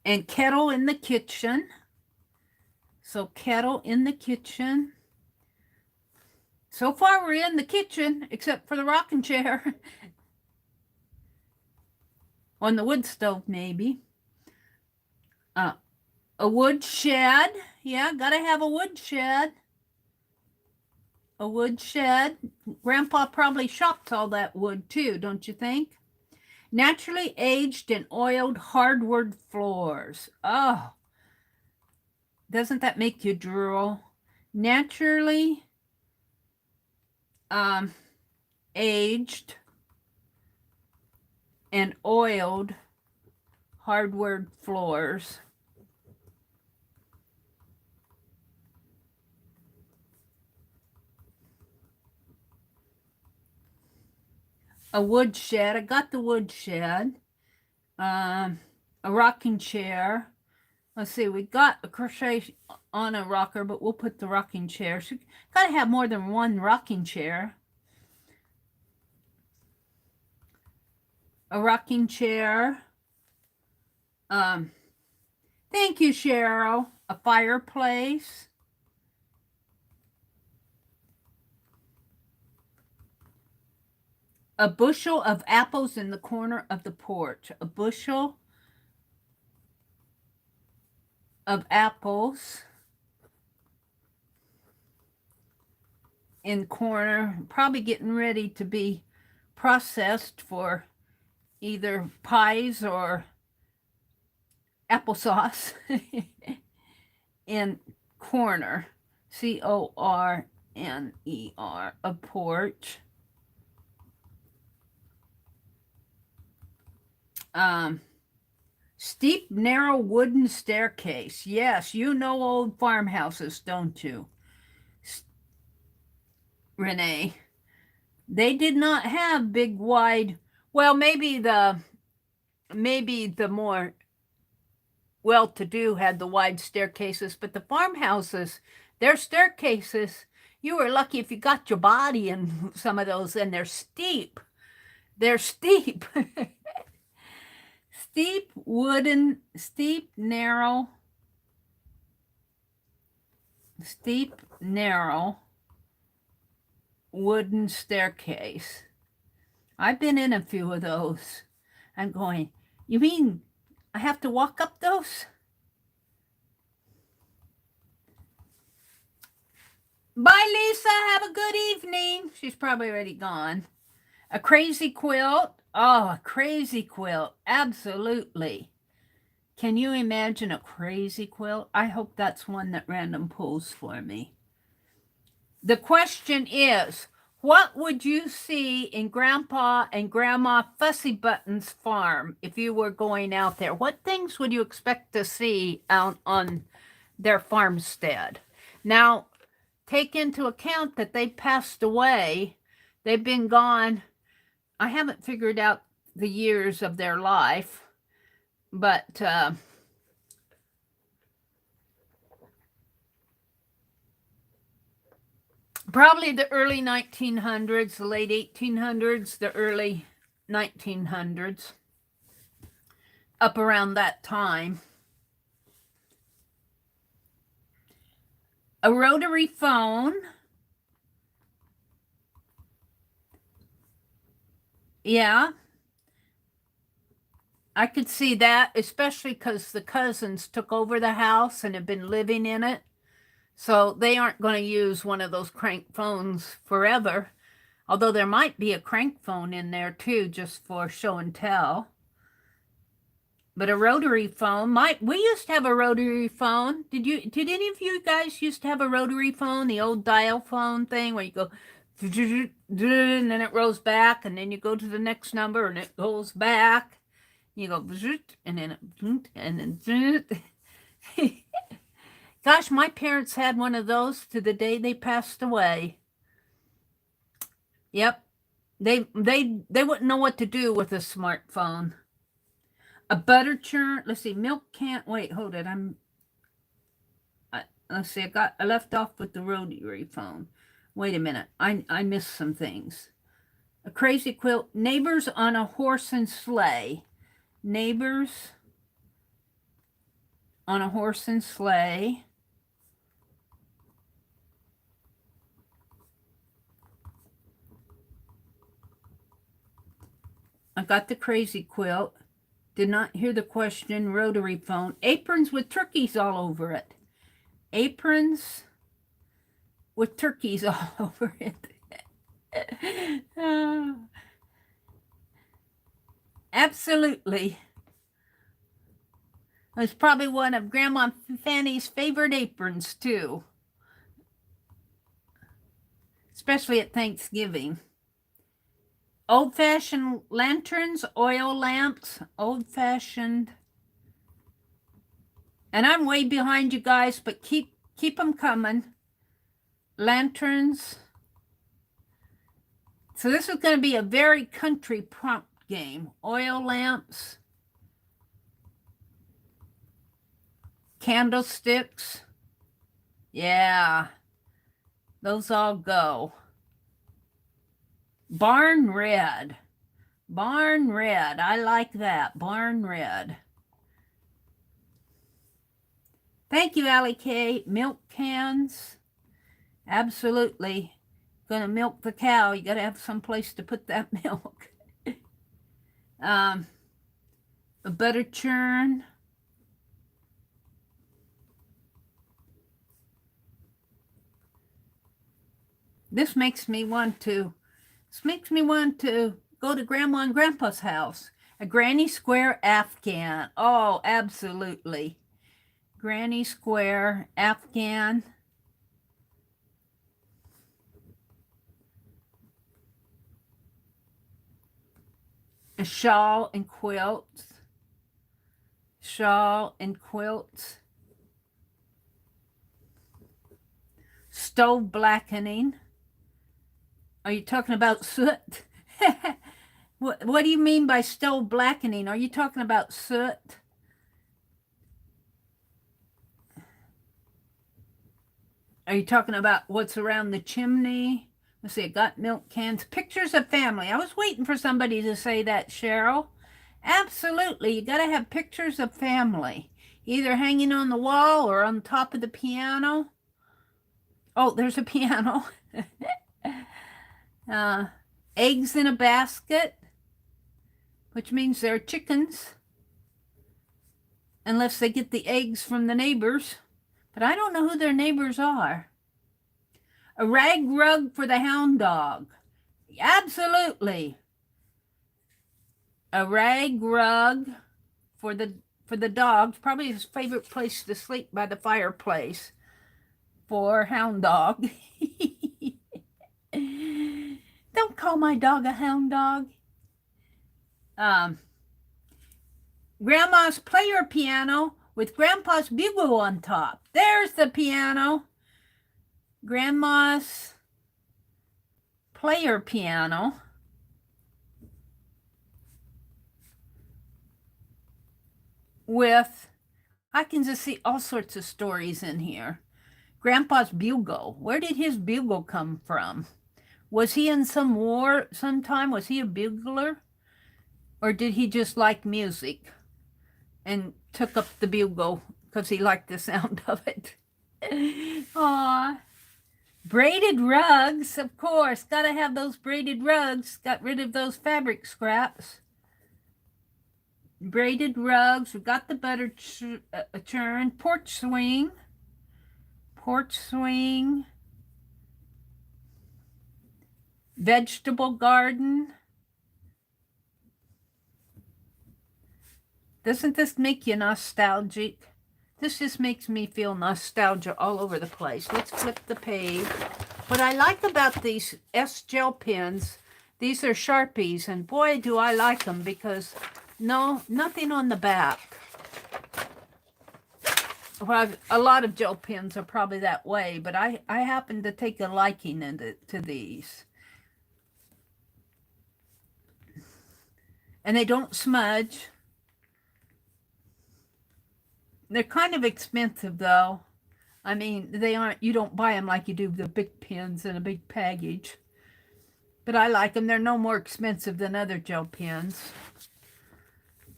Speaker 1: And kettle in the kitchen. So kettle in the kitchen. So far we're in the kitchen, except for the rocking chair. On the wood stove, maybe. A wood shed. Yeah, gotta have a wood shed. A wood shed. Grandpa probably chopped all that wood too, don't you think? Naturally aged and oiled hardwood floors. Oh, doesn't that make you drool? Naturally aged and oiled hardwood floors. a wood shed. I got the wood shed. A rocking chair. Let's see, we got a crochet on a rocker, but we'll put the rocking chair. So you gotta have more than one rocking chair. A rocking chair. Thank you, Cheryl. A fireplace. A bushel of apples in the corner of the porch. A bushel of apples in corner, probably getting ready to be processed for either pies or applesauce. In corner, corner, a porch. Steep, narrow wooden staircase. Yes, you know old farmhouses, don't you, Renee? They did not have big, wide. Well, maybe the more well-to-do had the wide staircases, but the farmhouses, their staircases, you were lucky if you got your body in some of those, and they're steep. They're steep. Steep, wooden, steep, narrow wooden staircase. I've been in a few of those. I'm going, you mean I have to walk up those? Bye, Lisa. Have a good evening. She's probably already gone. A crazy quilt. Oh, a crazy quilt. Absolutely. Can you imagine a crazy quilt? I hope that's one that random pulls for me. The question is, what would you see in Grandpa and Grandma Fussy Button's farm if you were going out there? What things would you expect to see out on their farmstead? Now, take into account that they passed away. They've been gone. I haven't figured out the years of their life, but probably the early 1900s, the late 1800s, the early 1900s, up around that time. A rotary phone. Yeah, I could see that, especially because the cousins took over the house and have been living in it. So they aren't going to use one of those crank phones forever. Although there might be a crank phone in there too, just for show and tell. But a rotary phone we used to have a rotary phone. Did any of you guys used to have a rotary phone, the old dial phone thing where you go and then it rolls back, and then you go to the next number and it goes back. You go and then and then gosh, my parents had one of those to the day they passed away. Yep. They wouldn't know what to do with a smartphone. A butter churn. Let's see. Milk can't wait. Hold it. Let's see. I left off with the rotary phone. Wait a minute. I missed some things. A crazy quilt. Neighbors on a horse and sleigh. Neighbors on a horse and sleigh. I got the crazy quilt. Did not hear the question. Rotary phone. Aprons with turkeys all over it. Aprons with turkeys all over it. Absolutely. It was probably one of Grandma Fanny's favorite aprons, too. Especially at Thanksgiving. Old-fashioned lanterns, oil lamps, old-fashioned. And I'm way behind you guys, but keep them coming. Lanterns. So this is going to be a very country prompt game. Oil lamps, candlesticks. Yeah, those all go. Barn red. Barn red. I like that. Barn red. Thank you, Allie K. Milk cans. Absolutely. Gonna milk the cow. You gotta have some place to put that milk. A butter churn. This makes me want to go to Grandma and Grandpa's house. A granny square Afghan. Oh, absolutely. Granny square Afghan. A shawl and quilts. Shawl and quilts. Stove blackening. Are you talking about soot? What do you mean by stove blackening? Are you talking about soot? Are you talking about what's around the chimney? Let's see, I got milk cans. Pictures of family. I was waiting for somebody to say that, Cheryl. Absolutely. You got to have pictures of family, either hanging on the wall or on top of the piano. Oh, there's a piano. Eggs in a basket, which means they're chickens, unless they get the eggs from the neighbors. But I don't know who their neighbors are. A rag rug for the hound dog. Absolutely. A rag rug for the dog. Probably his favorite place to sleep, by the fireplace, for hound dog. Don't call my dog a hound dog. Grandma's player piano with Grandpa's bugle on top. There's the piano. Grandma's player piano. With, I can just see all sorts of stories in here. Grandpa's bugle. Where did his bugle come from? Was he in some war sometime? Was he a bugler? Or did he just like music and took up the bugle because he liked the sound of it? Aw. Braided rugs, of course. Got to have those braided rugs. Got rid of those fabric scraps. Braided rugs. We got the butter churn. Porch swing. Porch swing. Vegetable garden. Doesn't this make you nostalgic? This just makes me feel nostalgia all over the place. Let's flip the page. What I like about these S gel pens, these are Sharpies, and boy, do I like them, because no, nothing on the back. Well, a lot of gel pens are probably that way, but I happen to take a liking to these. And they don't smudge. They're kind of expensive, though. I mean, they aren't, you don't buy them like you do the big pens in a big package. But I like them. They're no more expensive than other gel pens.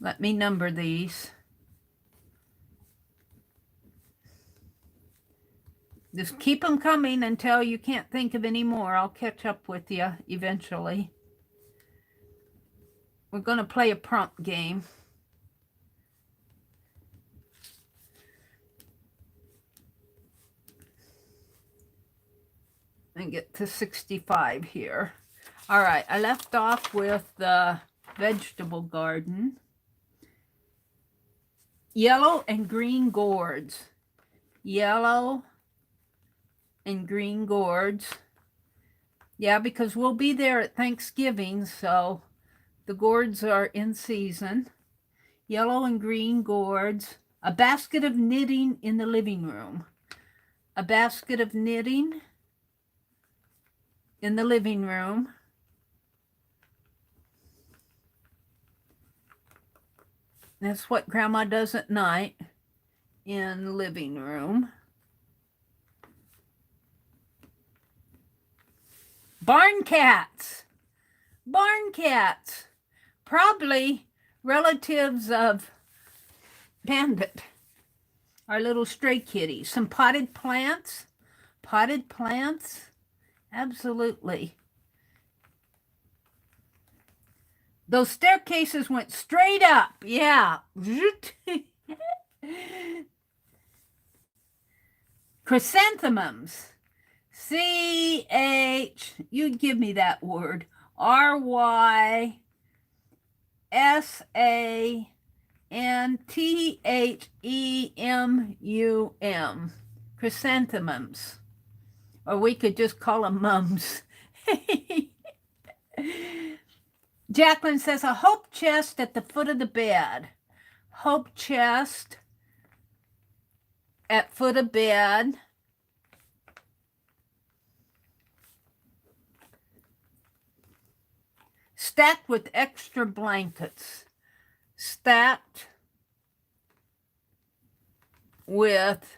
Speaker 1: Let me number these. Just keep them coming until you can't think of any more. I'll catch up with you eventually. We're going to play a prompt game. And get to 65 here. All right, I left off with the vegetable garden. Yellow and green gourds. Yellow and green gourds. Yeah, because we'll be there at Thanksgiving, so the gourds are in season. Yellow and green gourds. A basket of knitting in the living room. A basket of knitting in the living room. That's what Grandma does at night in the living room. Barn cats. Barn cats. Probably relatives of Bandit, our little stray kitties. Some potted plants. Potted plants. Absolutely. Those staircases went straight up. Yeah. Chrysanthemums. C-H, you'd give me that word. R-Y-S-A-N-T-H-E-M-U-M. Chrysanthemums. Or we could just call them mums. Jacqueline says, a hope chest at the foot of the bed. Hope chest at foot of bed. Stacked with extra blankets. Stacked with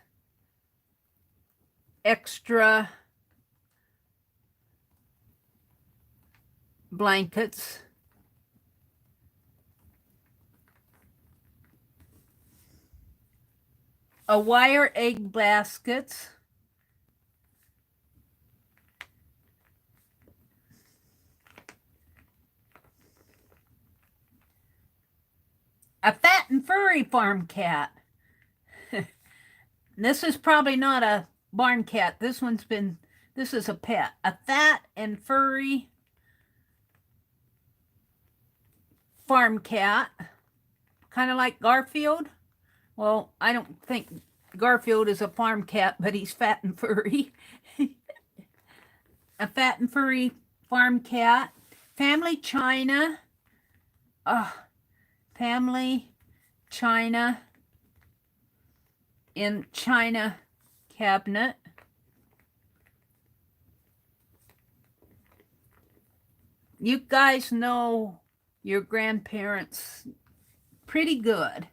Speaker 1: extra blankets. A wire egg baskets. A fat and furry farm cat. This is probably not a barn cat. This is a pet. A fat and furry farm cat. Kind of like Garfield. Well, I don't think Garfield is a farm cat, but he's fat and furry. A fat and furry farm cat. Family china. Family china in china cabinet. You guys know your grandparents pretty good.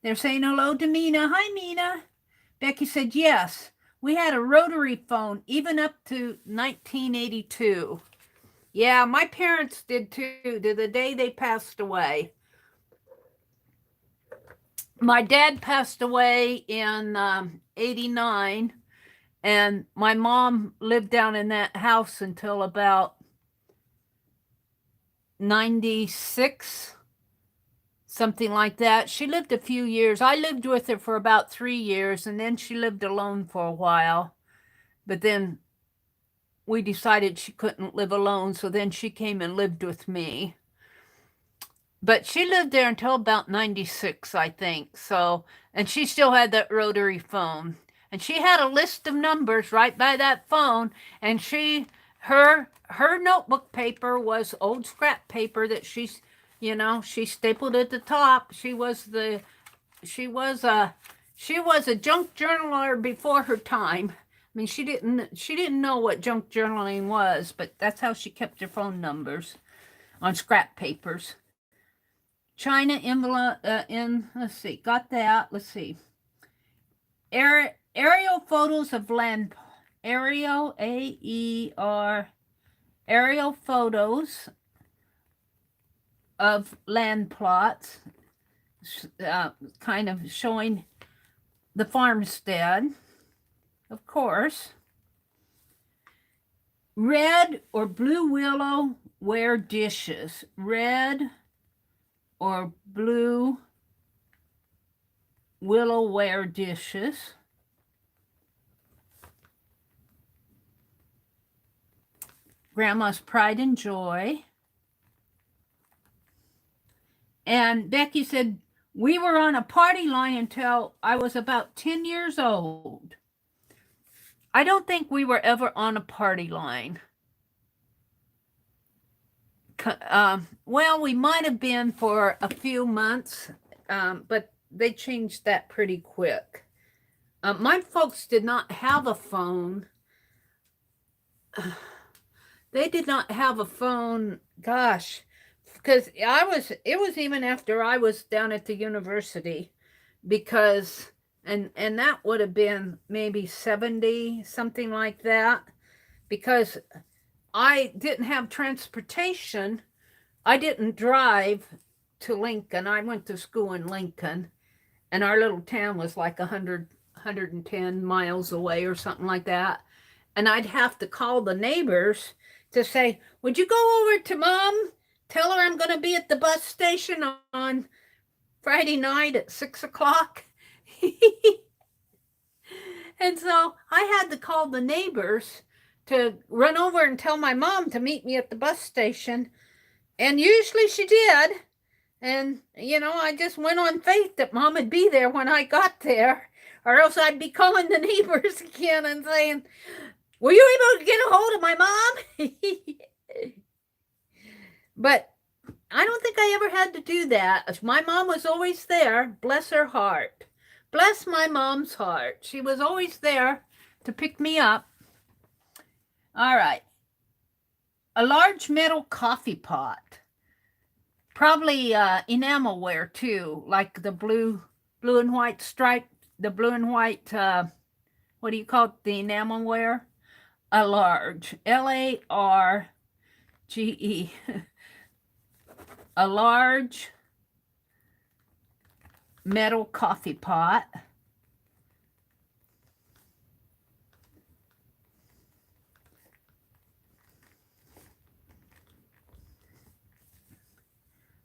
Speaker 1: They're saying hello to Mina. Hi, Mina. Becky said, yes, we had a rotary phone even up to 1982. Yeah, my parents did too, to the day they passed away. My dad passed away in 89, and my mom lived down in that house until about 96, something like that. She lived a few years. I lived with her for about 3 years, and then she lived alone for a while. But then we decided she couldn't live alone, so then she came and lived with me. But she lived there until about 96, I think. So, and she still had that rotary phone. And she had a list of numbers right by that phone. And her notebook paper was old scrap paper that she stapled at the top. She was a junk journaler before her time. I mean, she didn't know what junk journaling was, but that's how she kept her phone numbers, on scrap papers. China envelope let's see, got that. Let's see. Aerial photos of land. Aerial, A-E-R. Aerial photos of land plots, kind of showing the farmstead, of course. Red or blue willow ware dishes. Red or blue willowware dishes. Grandma's pride and joy. And Becky said, we were on a party line until I was about 10 years old. I don't think we were ever on a party line. Well, we might have been for a few months, but they changed that pretty quick. My folks did not have a phone. They did not have a phone, gosh, because it was even after I was down at the university, because and that would have been maybe 70, something like that, because I didn't have transportation. I didn't drive to Lincoln. I went to school in Lincoln, and our little town was like 110 miles away or something like that. And I'd have to call the neighbors to say, would you go over to Mom? Tell her I'm going to be at the bus station on Friday night at 6 o'clock. And so I had to call the neighbors to run over and tell my mom to meet me at the bus station. And usually she did. And, I just went on faith that Mom would be there when I got there, or else I'd be calling the neighbors again and saying, were you able to get a hold of my mom? But I don't think I ever had to do that. My mom was always there, bless her heart. Bless my mom's heart. She was always there to pick me up. All right. A large metal coffee pot. Probably enamelware too, like the blue and white stripe, the blue and white, what do you call it, the enamelware? A large, Large, a large metal coffee pot.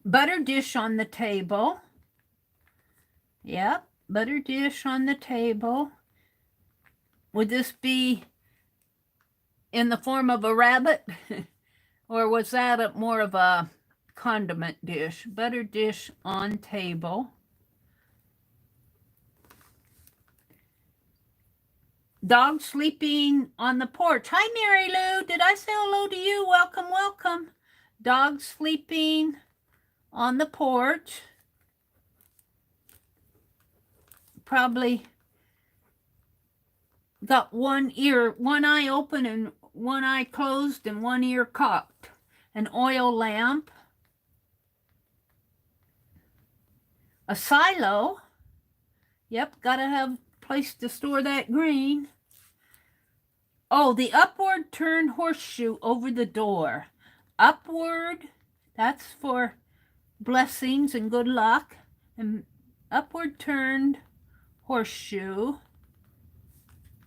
Speaker 1: Butter dish on the table. Yep, butter dish on the table. Would this be in the form of a rabbit? Or was that more of a condiment dish? Butter dish on table. Dog sleeping on the porch. Hi, Mary Lou. Did I say hello to you? Welcome, welcome. Dog sleeping on the porch. Probably got one eye open and one eye closed and one ear cocked. An oil lamp. A silo. Yep, gotta have a place to store that green. Oh, the upward turn horseshoe over the door. Upward, that's for blessings and good luck. And upward turned horseshoe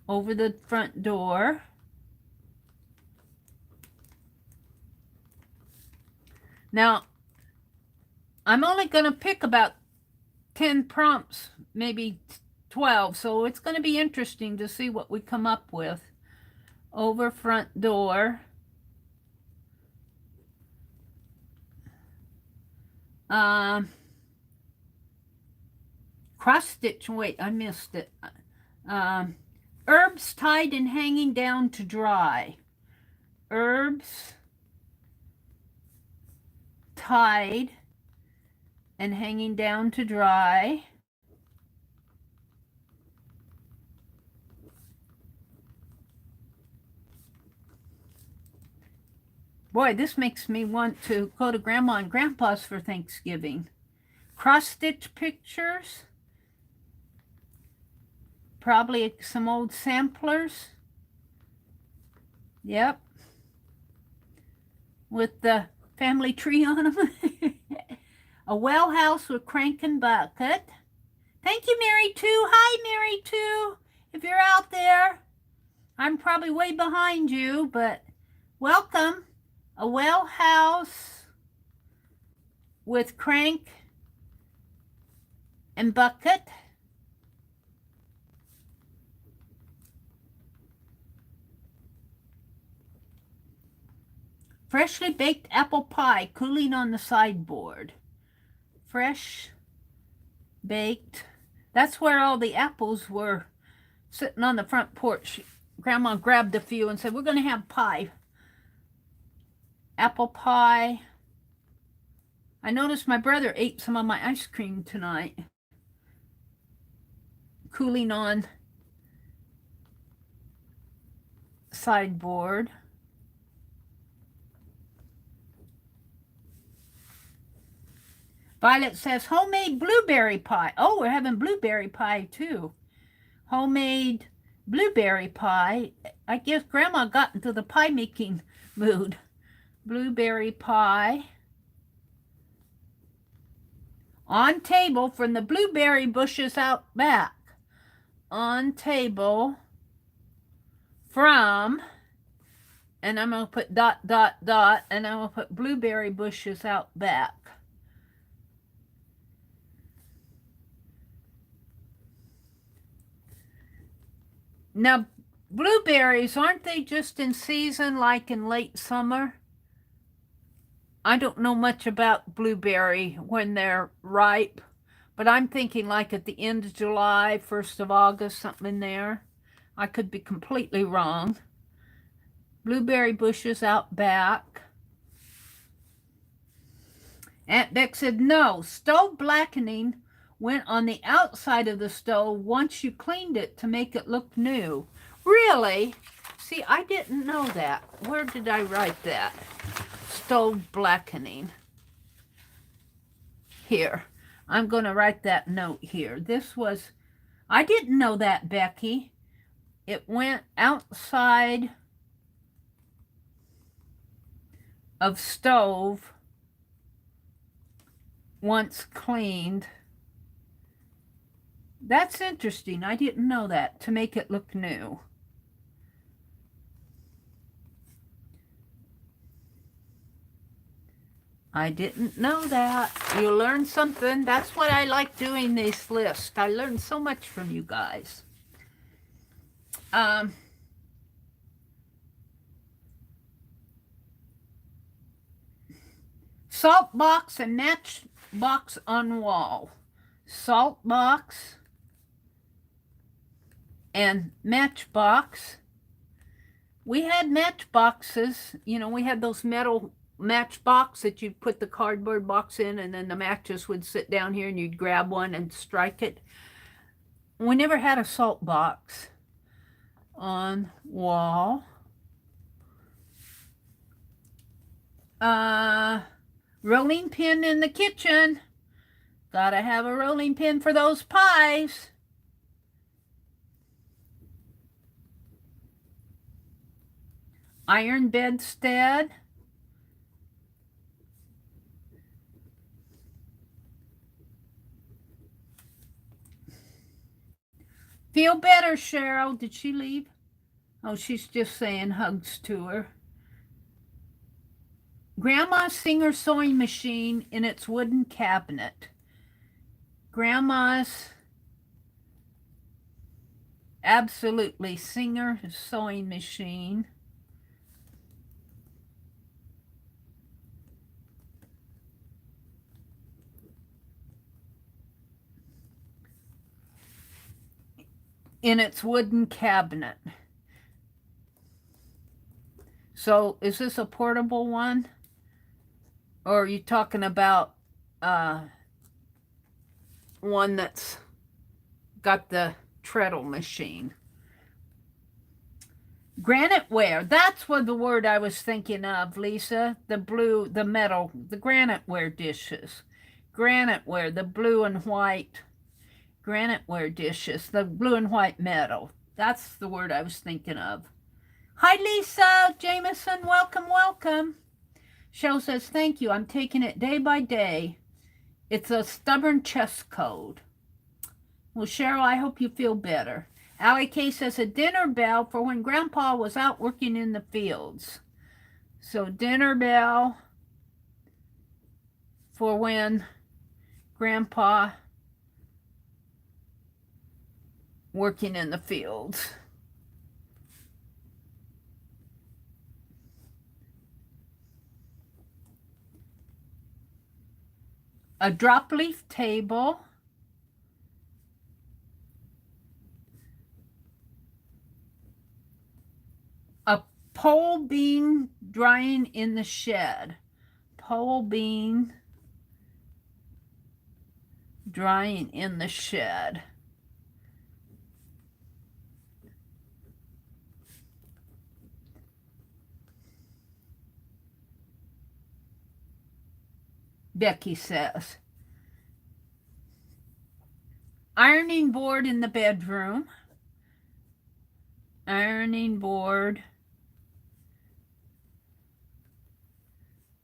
Speaker 1: over the front door. Now, I'm only going to pick about 10 prompts, maybe 12, so it's going to be interesting to see what we come up with. Over front door. Cross stitch, wait, I missed it. Herbs tied and hanging down to dry. Herbs tied and hanging down to dry. Boy, this makes me want to go to Grandma and Grandpa's for Thanksgiving. Cross-stitch pictures. Probably some old samplers. Yep. With the family tree on them. A well house with crank and bucket. Thank you, Mary 2. Hi, Mary 2. If you're out there, I'm probably way behind you, but welcome. A well house with crank and bucket. Freshly baked apple pie cooling on the sideboard. Fresh baked. That's where all the apples were sitting on the front porch. Grandma grabbed a few and said, we're going to have pie. Apple pie. I noticed my brother ate some of my ice cream tonight. Cooling on sideboard. Violet says homemade blueberry pie. Oh, we're having blueberry pie too. Homemade blueberry pie. I guess Grandma got into the pie making mood. Blueberry pie. On table from the blueberry bushes out back. On table from, and I'm going to put dot, dot, dot, and I'm going to put blueberry bushes out back. Now, blueberries, aren't they just in season like in late summer? I don't know much about blueberry when they're ripe, but I'm thinking like at the end of July, 1st of August, something in there. I could be completely wrong. Blueberry bushes out back. Aunt Beck said, no, stove blackening went on the outside of the stove once you cleaned it to make it look new. Really? See, I didn't know that. Where did I write that? Stove blackening. Here. I'm going to write that note here. This was, I didn't know that, Becky. It went outside of stove once cleaned. That's interesting. I didn't know that, to make it look new. I didn't know that. You learn something. That's what I like doing this list. I learned so much from you guys. Salt box and match box on wall. Salt box and matchbox. We had matchboxes. You know, we had those metal matchbox that you'd put the cardboard box in, and then the matches would sit down here and you'd grab one and strike it. We never had a salt box. On wall. Rolling pin in the kitchen. Gotta have a rolling pin for those pies. Iron bedstead. Feel better, Cheryl. Did she leave? Oh, she's just saying hugs to her. Grandma's Singer sewing machine in its wooden cabinet. Grandma's absolutely Singer sewing machine. In its wooden cabinet. So is this a portable one? Or are you talking about one that's got the treadle machine? Granite ware. That's what the word I was thinking of, Lisa. The blue, the metal, the granite ware dishes. Granite ware, the blue and white granite ware dishes, the blue and white metal. That's the word I was thinking of. Hi, Lisa Jameson. Welcome, welcome. Cheryl says, thank you. I'm taking it day by day. It's a stubborn chest cold. Well, Cheryl, I hope you feel better. Allie K says, a dinner bell for when Grandpa was out working in the fields. So dinner bell for when Grandpa working in the fields. A drop leaf table. A pole bean drying in the shed. Pole bean drying in the shed. Becky says. Ironing board in the bedroom. Ironing board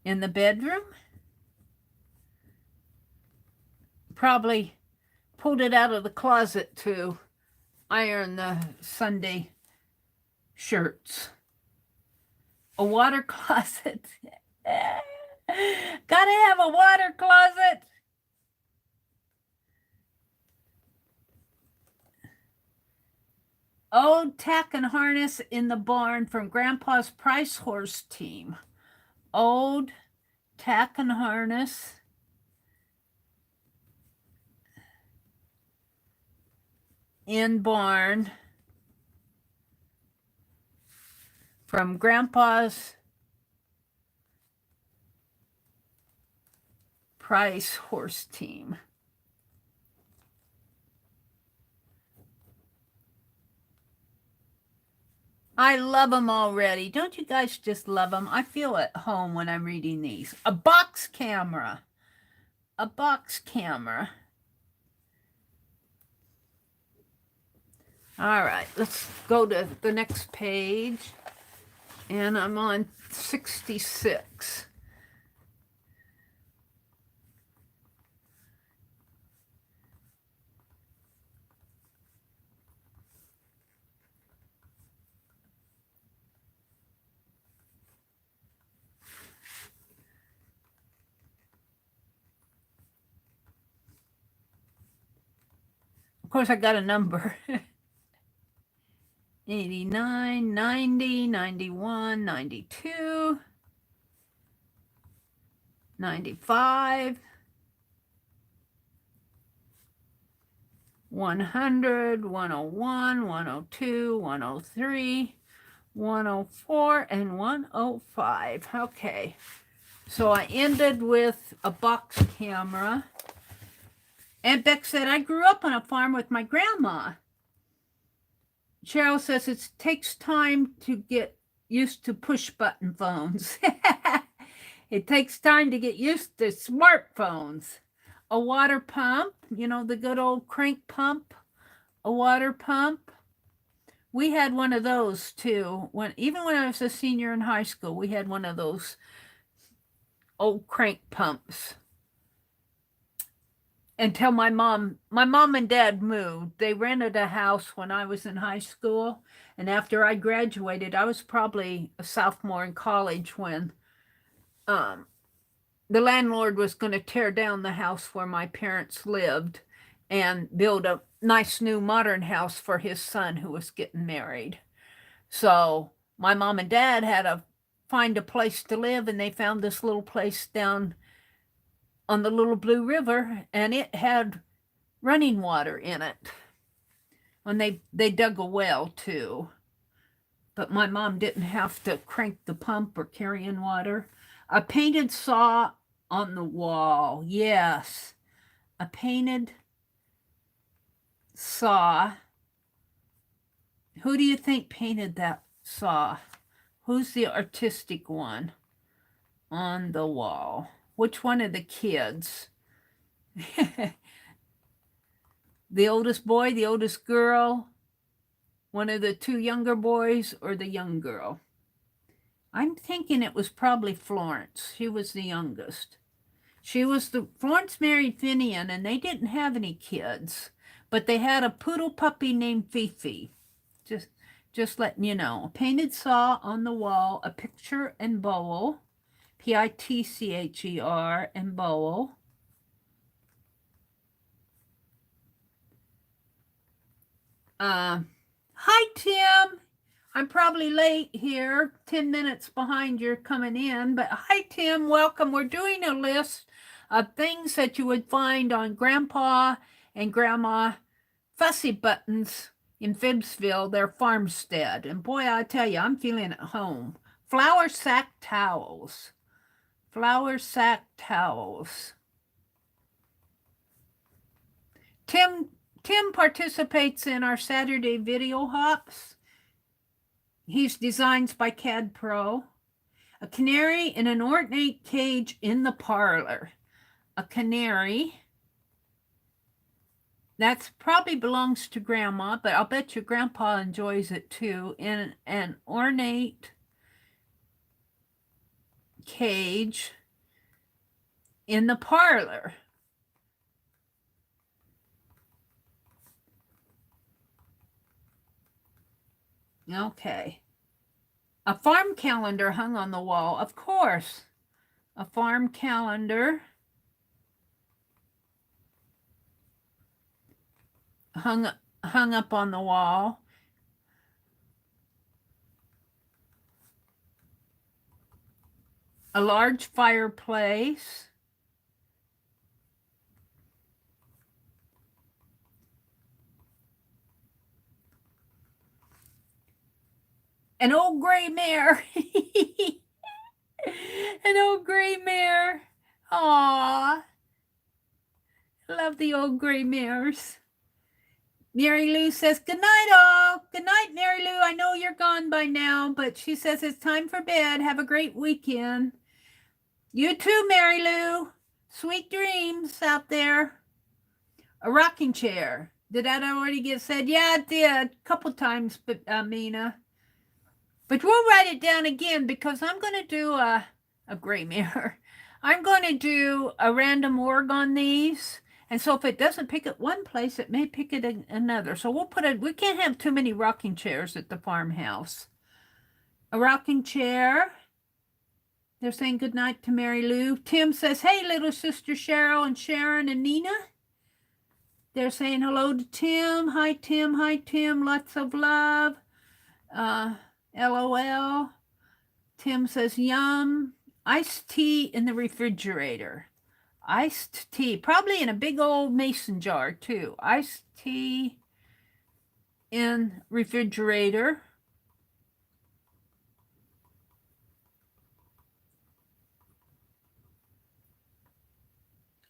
Speaker 1: in the bedroom. Probably pulled it out of the closet to iron the Sunday shirts. A water closet. Gotta have a water closet. Old tack and harness in the barn from Grandpa's Price Horse team. Old tack and harness in barn from Grandpa's Price Horse team. I love them already. Don't you guys just love them? I feel at home when I'm reading these. A box camera. A box camera. All right, let's go to the next page. And I'm on 66. Of course, I got a number. 89, 90, 91, 92, 95, 100, 101, 102, 103, 104, and 105. Okay, so I ended with a box camera. Aunt Beck said, I grew up on a farm with my grandma. Cheryl says it takes time to get used to push button phones. It takes time to get used to smartphones. A water pump, you know, the good old crank pump, a water pump. We had one of those too. Even when I was a senior in high school, we had one of those old crank pumps. Until my mom and dad moved. They rented a house when I was in high school. And after I graduated, I was probably a sophomore in college when the landlord was going to tear down the house where my parents lived and build a nice new modern house for his son who was getting married. So my mom and dad had to find a place to live, and they found this little place down on the Little Blue River, and it had running water in it. And they dug a well too. But my mom didn't have to crank the pump or carry in water. A painted saw on the wall. Yes. A painted saw. Who do you think painted that saw? Who's the artistic one on the wall? Which one of the kids? The oldest boy, the oldest girl, one of the two younger boys, or the young girl? I'm thinking it was probably Florence. She was the youngest. Florence married Finian, and they didn't have any kids, but they had a poodle puppy named Fifi. Just letting you know. A painted saw on the wall, a picture and bowl, Pitcher and bowl. Hi, Tim. I'm probably late here, 10 minutes behind your coming in, but hi, Tim. Welcome. We're doing a list of things that you would find on Grandpa and Grandma Fussy Buttons in Phibbsville, their farmstead. And boy, I tell you, I'm feeling at home. Flour sack towels. Flour sack towels. Tim participates in our Saturday video hops. He's designs by CAD Pro. A canary in an ornate cage in the parlor. A canary That's probably belongs to Grandma, but I'll bet your Grandpa enjoys it too. In an ornate cage in the parlor. Okay. A farm calendar hung on the wall. Of course. A farm calendar hung up on the wall. A large fireplace. An old gray mare. An old gray mare. Aww. Love the old gray mares. Mary Lou says, good night, all. Good night, Mary Lou. I know you're gone by now, but she says it's time for bed. Have a great weekend. You too, Mary Lou. Sweet dreams out there. A rocking chair. Did that already get said? Yeah, it did. A couple times, but Mina. But we'll write it down again because I'm going to do a gray mirror. I'm going to do a random org on these. And so if it doesn't pick at one place, it may pick it in another. So we can't have too many rocking chairs at the farmhouse. A rocking chair. They're saying goodnight to Mary Lou. Tim says, hey, little sister Cheryl and Sharon and Nina. They're saying hello to Tim. Hi, Tim. Hi, Tim. Lots of love. LOL. Tim says, yum. Iced tea in the refrigerator. Iced tea, probably in a big old mason jar too. Iced tea in refrigerator.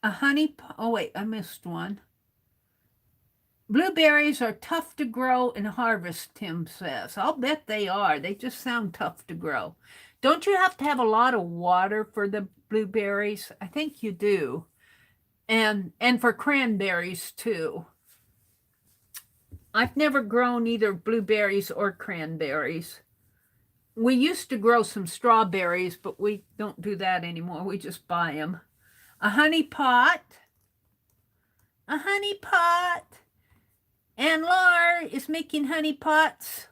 Speaker 1: A honey, oh wait, I missed one. Blueberries are tough to grow and harvest, Tim says. I'll bet they are. They just sound tough to grow. Don't you have to have a lot of water for the blueberries? I think you do. And for cranberries too. I've never grown either blueberries or cranberries. We used to grow some strawberries, but we don't do that anymore. We just buy them. A honey pot. A honey pot. And Laura is making honey pots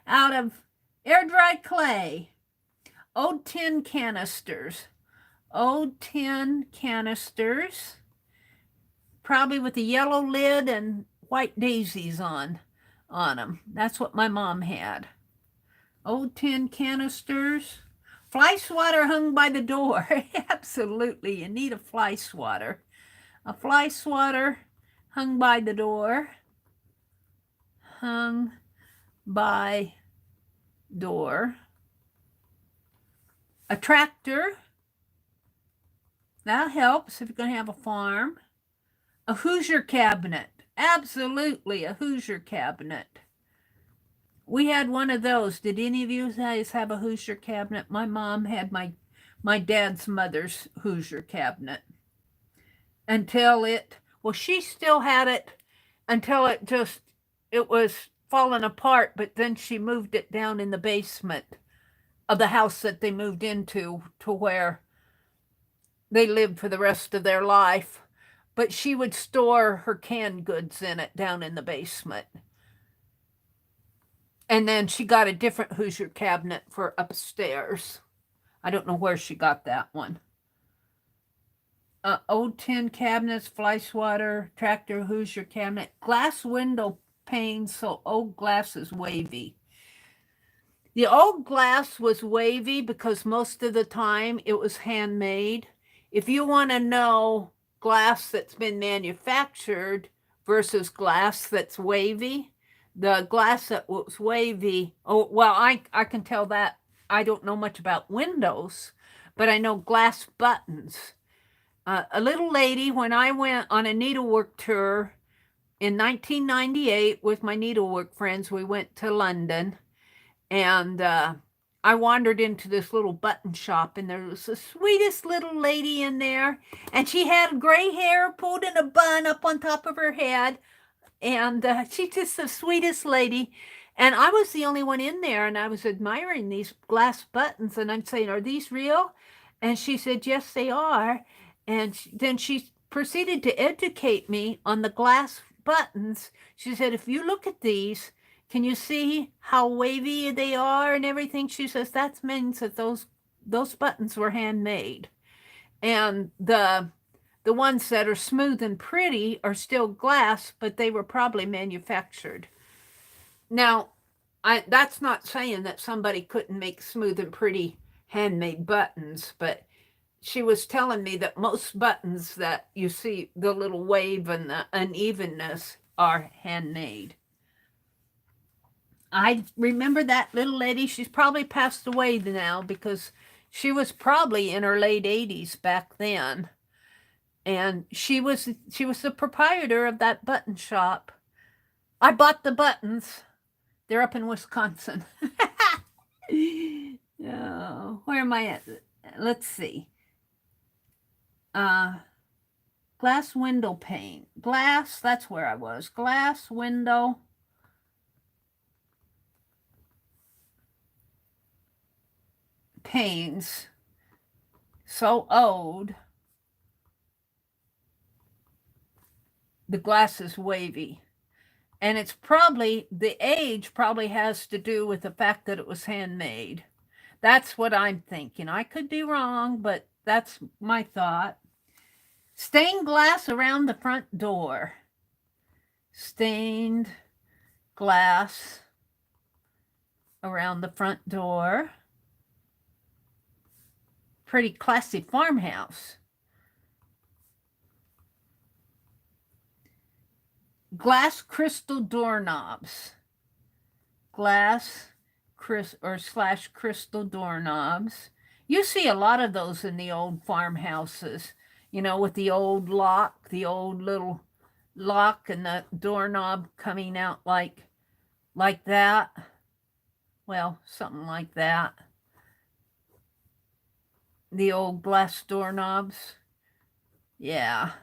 Speaker 1: out of air-dried clay. Old tin canisters. Old tin canisters. Probably with a yellow lid and white daisies on them. That's what my mom had. Old tin canisters. Fly swatter hung by the door. Absolutely, you need a fly swatter. A fly swatter hung by the door. Hung by door. A tractor. That helps if you're going to have a farm. A Hoosier cabinet. Absolutely, a Hoosier cabinet. We had one of those. Did any of you guys have a Hoosier cabinet? My mom had my dad's mother's Hoosier cabinet. Until she still had it until it was falling apart, but then she moved it down in the basement of the house that they moved into to where they lived for the rest of their life. But she would store her canned goods in it down in the basement. And then she got a different Hoosier cabinet for upstairs. I don't know where she got that one. Old tin cabinets, fly swatter, tractor, Hoosier cabinet, glass window panes, so old glass is wavy. The old glass was wavy because most of the time it was handmade. If you want to know glass that's been manufactured versus glass that's wavy, the glass that was wavy, I can tell that. I don't know much about windows, but I know glass buttons. A little lady, when I went on a needlework tour in 1998 with my needlework friends, we went to London, and I wandered into this little button shop, and there was the sweetest little lady in there, and she had gray hair pulled in a bun up on top of her head, and she's just the sweetest lady. And I was the only one in there, and I was admiring these glass buttons, and I'm saying, "Are these real?" And she said, "Yes, they are." And then she proceeded to educate me on the glass buttons. She said, "If you look at these, can you see how wavy they are and everything?" She says that means that those buttons were handmade, and the ones that are smooth and pretty are still glass, but they were probably manufactured. Now, that's not saying that somebody couldn't make smooth and pretty handmade buttons, but she was telling me that most buttons that you see, the little wave and the unevenness, are handmade. I remember that little lady. She's probably passed away now, because she was probably in her late 80s back then. And she was the proprietor of that button shop. I bought the buttons. They're up in Wisconsin. Oh, where am I at? Let's see. Glass window pane. Glass, that's where I was. Glass window. Panes. So old. The glass is wavy. And it's probably, the age probably has to do with the fact that it was handmade. That's what I'm thinking. I could be wrong, but that's my thought. Stained glass around the front door. Stained glass around the front door. Pretty classy farmhouse. Glass crystal doorknobs. Glass crystal doorknobs. You see a lot of those in the old farmhouses, with the old lock, the old little lock, and the doorknob coming out like that. Well, something like that. The old glass doorknobs. Yeah.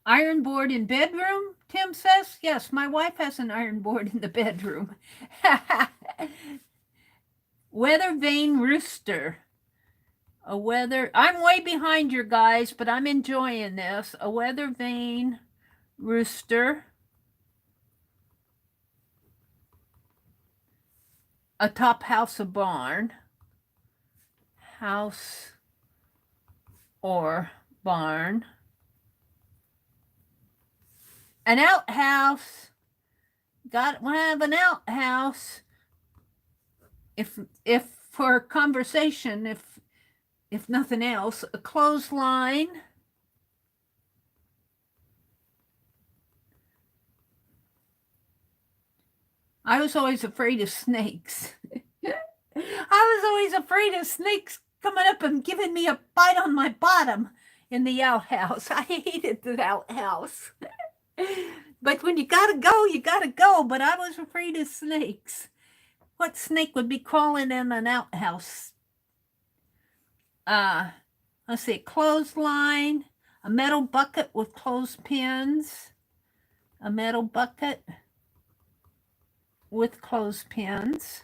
Speaker 1: Iron board in bedroom, Tim says. Yes, my wife has an iron board in the bedroom. Weather vane rooster. I'm way behind you guys, but I'm enjoying this. A weather vane rooster. A top house, a barn. House or barn. An outhouse. Got to have an outhouse. If for conversation, if nothing else, a clothesline. I was always afraid of snakes. I was always afraid of snakes coming up and giving me a bite on my bottom in the outhouse. I hated the outhouse. But when you gotta go, you gotta go. But I was afraid of snakes. What snake would be crawling in an outhouse? Let's see, clothesline, a metal bucket with clothespins, a metal bucket with clothespins,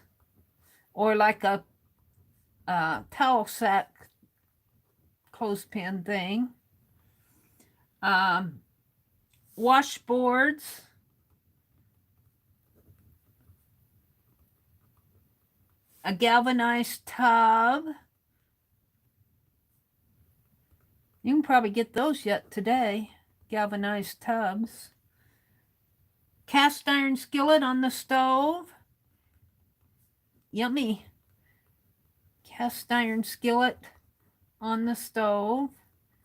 Speaker 1: or like a towel sack clothespin thing. Washboards. A galvanized tub. You can probably get those yet today. Galvanized tubs. Cast iron skillet on the stove. Yummy. Cast iron skillet on the stove.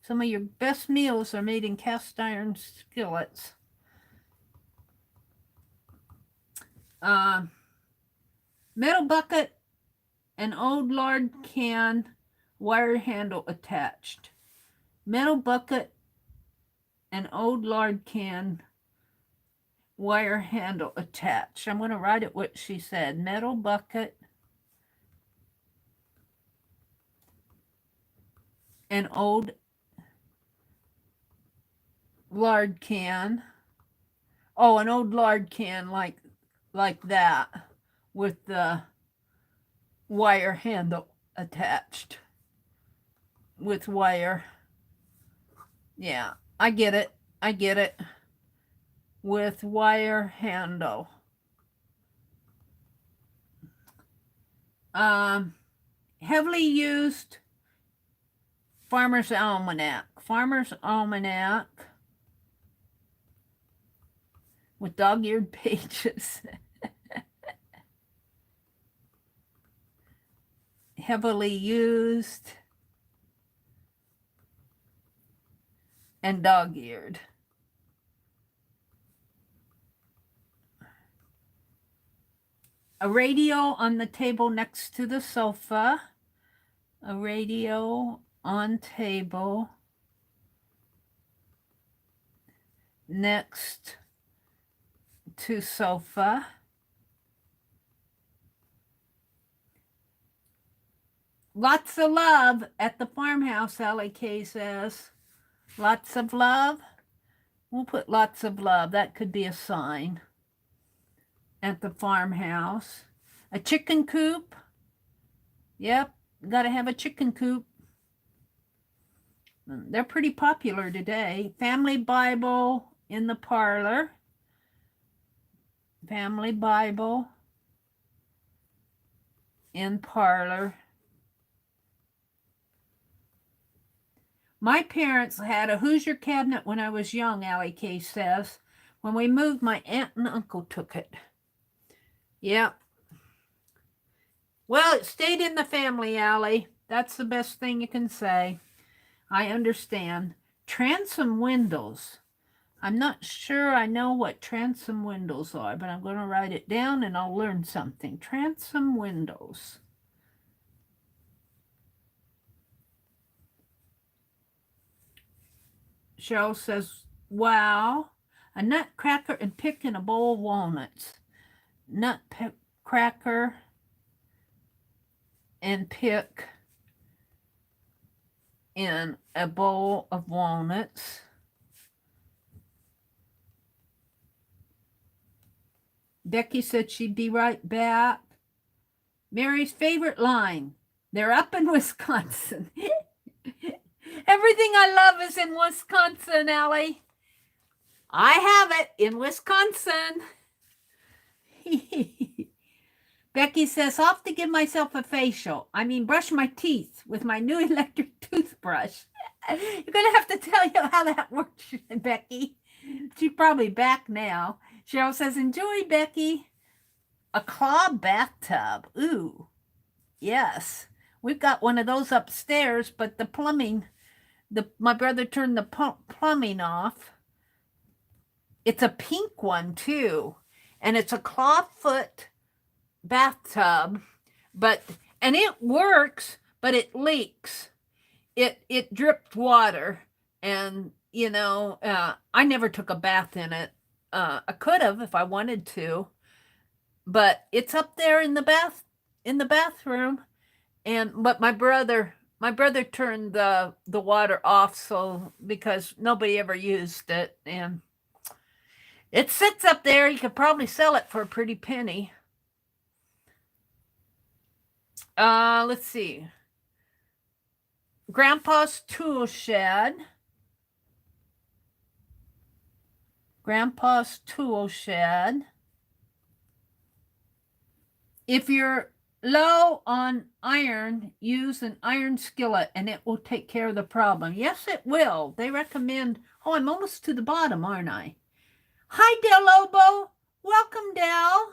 Speaker 1: Some of your best meals are made in cast iron skillets. Metal bucket, an old lard can, wire handle attached. Metal bucket, an old lard can wire handle attached. I'm going to write it what she said. Metal bucket, an old lard can. Oh, an old lard can like that with the wire handle attached. With wire. Yeah, I get it. I get it. With wire handle. Heavily used Farmer's Almanac. Farmer's Almanac with dog-eared pages. Heavily used and dog-eared. A radio on the table next to the sofa. A radio on table next to sofa. Lots of love at the farmhouse, LAK says. Lots of love. We'll put lots of love. That could be a sign. At the farmhouse. A chicken coop. Yep, got to have a chicken coop. They're pretty popular today. Family Bible in the parlor. Family Bible in parlor. My parents had a Hoosier cabinet when I was young, Allie K says. When we moved, my aunt and uncle took it. Yep. Well, it stayed in the family, Allie. That's the best thing you can say. I understand. Transom windows. I'm not sure I know what transom windows are, but I'm going to write it down and I'll learn something. Transom windows. Cheryl says, wow, a nutcracker and pick in a bowl of walnuts. Nutcracker and pick in a bowl of walnuts. Becky said she'd be right back. Mary's favorite line, they're up in Wisconsin. Everything I love is in Wisconsin, Allie. I have it in Wisconsin. Becky says, I'll have to give myself a facial. I mean, brush my teeth with my new electric toothbrush. You're going to have to tell you how that works, Becky. She's probably back now. Cheryl says, enjoy, Becky. A claw bathtub. Ooh, yes. We've got one of those upstairs, but the plumbing, my brother turned the plumbing off. It's a pink one, too. And it's a clawfoot bathtub, and it works, but it leaks. It dripped water, and I never took a bath in it. I could have if I wanted to, but it's up there in the bathroom, but my brother turned the water off, so because nobody ever used it, and it sits up there. You could probably sell it for a pretty penny. Let's see. Grandpa's tool shed. Grandpa's tool shed. If you're low on iron, use an iron skillet and it will take care of the problem. Yes, it will. They recommend. Oh, I'm almost to the bottom, aren't I? Hi, Del Lobo. Welcome, Del.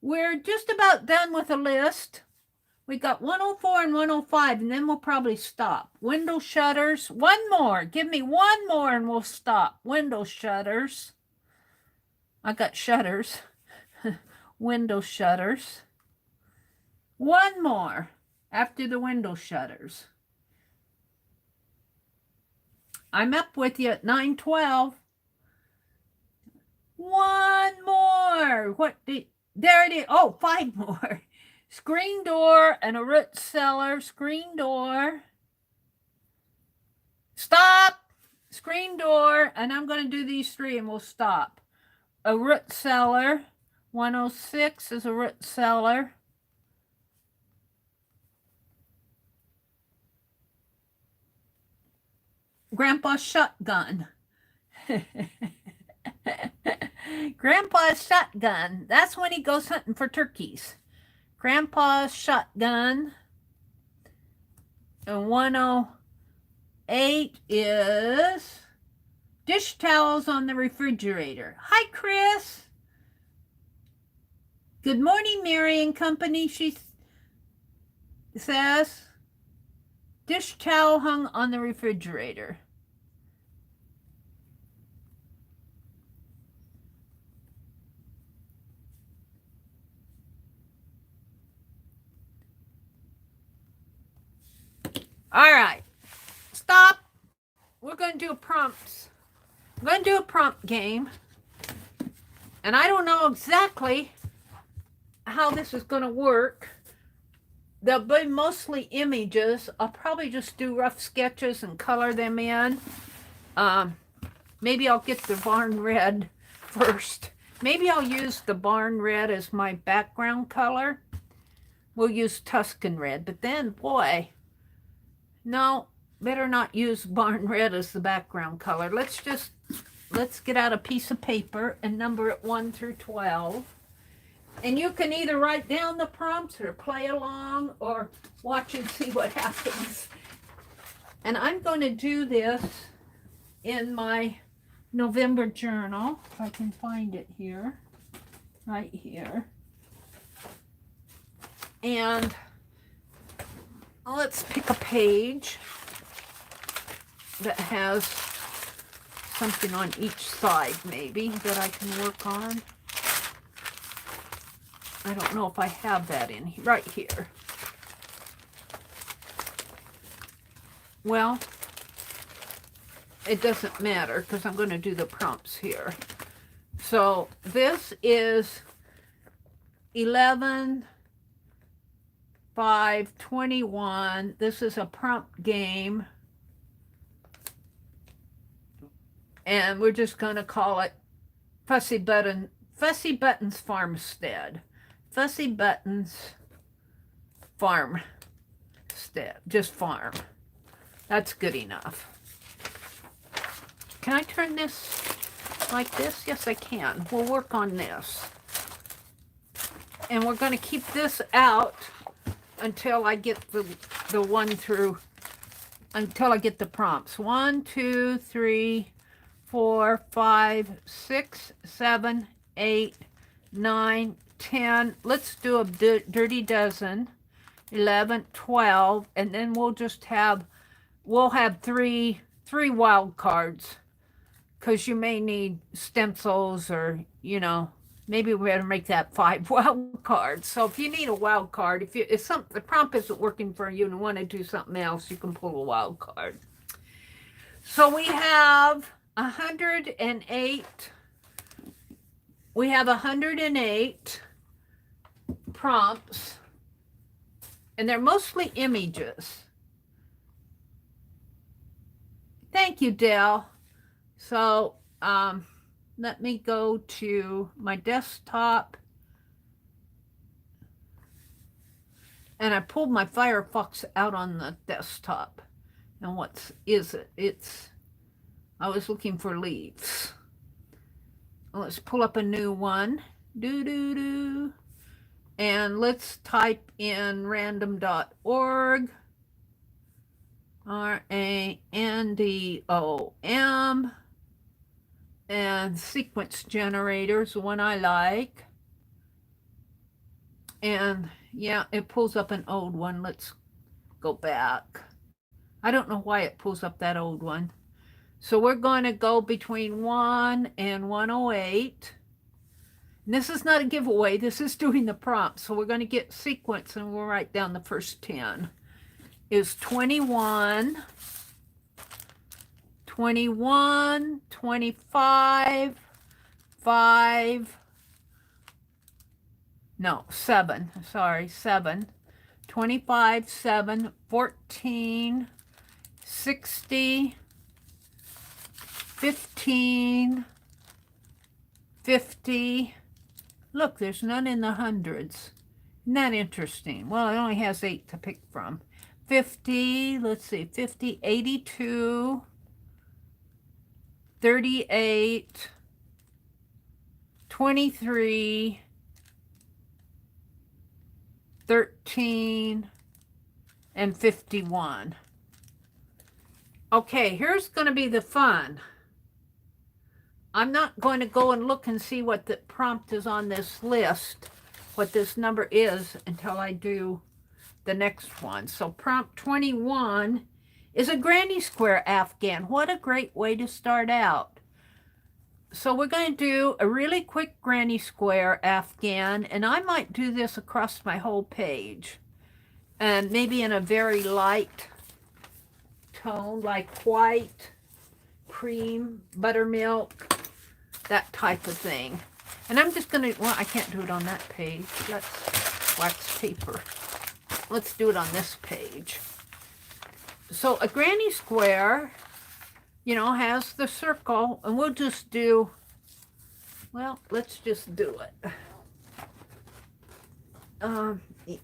Speaker 1: We're just about done with the list. We got 104 and 105, and then we'll probably stop. Window shutters. One more. Give me one more and we'll stop. Window shutters. I got shutters. Window shutters. One more after the window shutters. I'm up with you at 9:12. One more. There it is. Oh, 5 more. Screen door and a root cellar. Screen door. Stop. Screen door. And I'm going to do these 3 and we'll stop. A root cellar. 106 is a root cellar. Grandpa's shotgun. Grandpa's shotgun. That's when he goes hunting for turkeys. Grandpa's shotgun. And 108 is dish towels on the refrigerator. Hi, Chris. Good morning, Mary and Company. She says, dish towel hung on the refrigerator. All right, stop. We're going to do prompts. I'm going to do a prompt game. And I don't know exactly how this is going to work. They'll be mostly images. I'll probably just do rough sketches and color them in. Maybe I'll get the barn red first. Maybe I'll use the barn red as my background color. We'll use Tuscan red, but then, boy, no, better not use barn red as the background color. Let's get out a piece of paper and number it 1 through 12. And you can either write down the prompts or play along or watch and see what happens. And I'm going to do this in my November journal, if I can find it here, right here. And let's pick a page that has something on each side, maybe, that I can work on. I don't know if I have that in here, right here. Well, it doesn't matter because I'm going to do the prompts here. So this is 11/5/21. This is a prompt game. And we're just going to call it Fussy Buttons Farmstead. Fussy Buttons Farmstead. Just farm. That's good enough. Can I turn this like this? Yes, I can. We'll work on this. And we're going to keep this out until I get the 1 through, until I get the prompts. 1, 2, 3, 4, 5, 6, 7, 8, 9, 10. Let's do a dirty dozen. 11, 12, and then we'll have three wild cards, because you may need stencils, or maybe we better make that 5 wild cards. So if you need a wild card, if the prompt isn't working for you and want to do something else, you can pull a wild card. So we have 108. We have 108 prompts, and they're mostly images. Thank you, Dell. So let me go to my desktop, and I pulled my Firefox out on the desktop. And what is it? I was looking for leaves. Let's pull up a new one. And let's type in random.org. RANDOM. And sequence generators, one I like. And yeah, it pulls up an old one. Let's go back. I don't know why it pulls up that old one. So we're going to go between 1 and 108. And this is not a giveaway. This is doing the prompt. So we're going to get sequence, and we'll write down the first 10. Is 21, 21, 25, 25, 7, 14, 60, 15, 50. Look, there's none in the hundreds. Isn't that interesting? Well, it only has 8 to pick from. 50, let's see, 50, 82, 38, 23, 13, and 51. Okay, here's going to be the fun. I'm not going to go and look and see what the prompt is on this list, what this number is, until I do the next one. So prompt 21 is a granny square Afghan. What a great way to start out. So we're going to do a really quick granny square Afghan, and I might do this across my whole page, and maybe in a very light tone, like white, cream, buttermilk, that type of thing. And I'm just going to, well, I can't do it on that page. That's wax paper. Let's do it on this page. So a granny square, you know, has the circle, and we'll just do, well, let's just do it.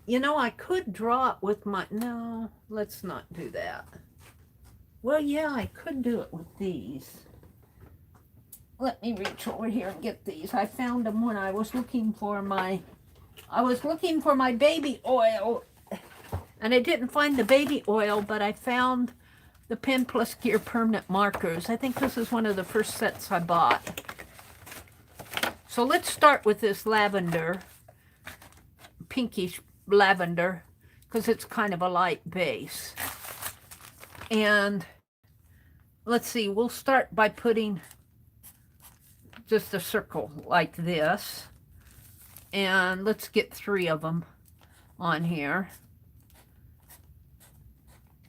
Speaker 1: You know, I could draw it with my, no, let's not do that. Well, yeah, I could do it with these. Let me reach over here and get these. I found them when I was looking for my baby oil, and I didn't find the baby oil, but I found the Pen Plus Gear permanent markers. I think this is one of the first sets I bought. So let's start with this lavender, pinkish lavender, because it's kind of a light base. And let's see, we'll start by putting just a circle like this, and let's get 3 of them on here,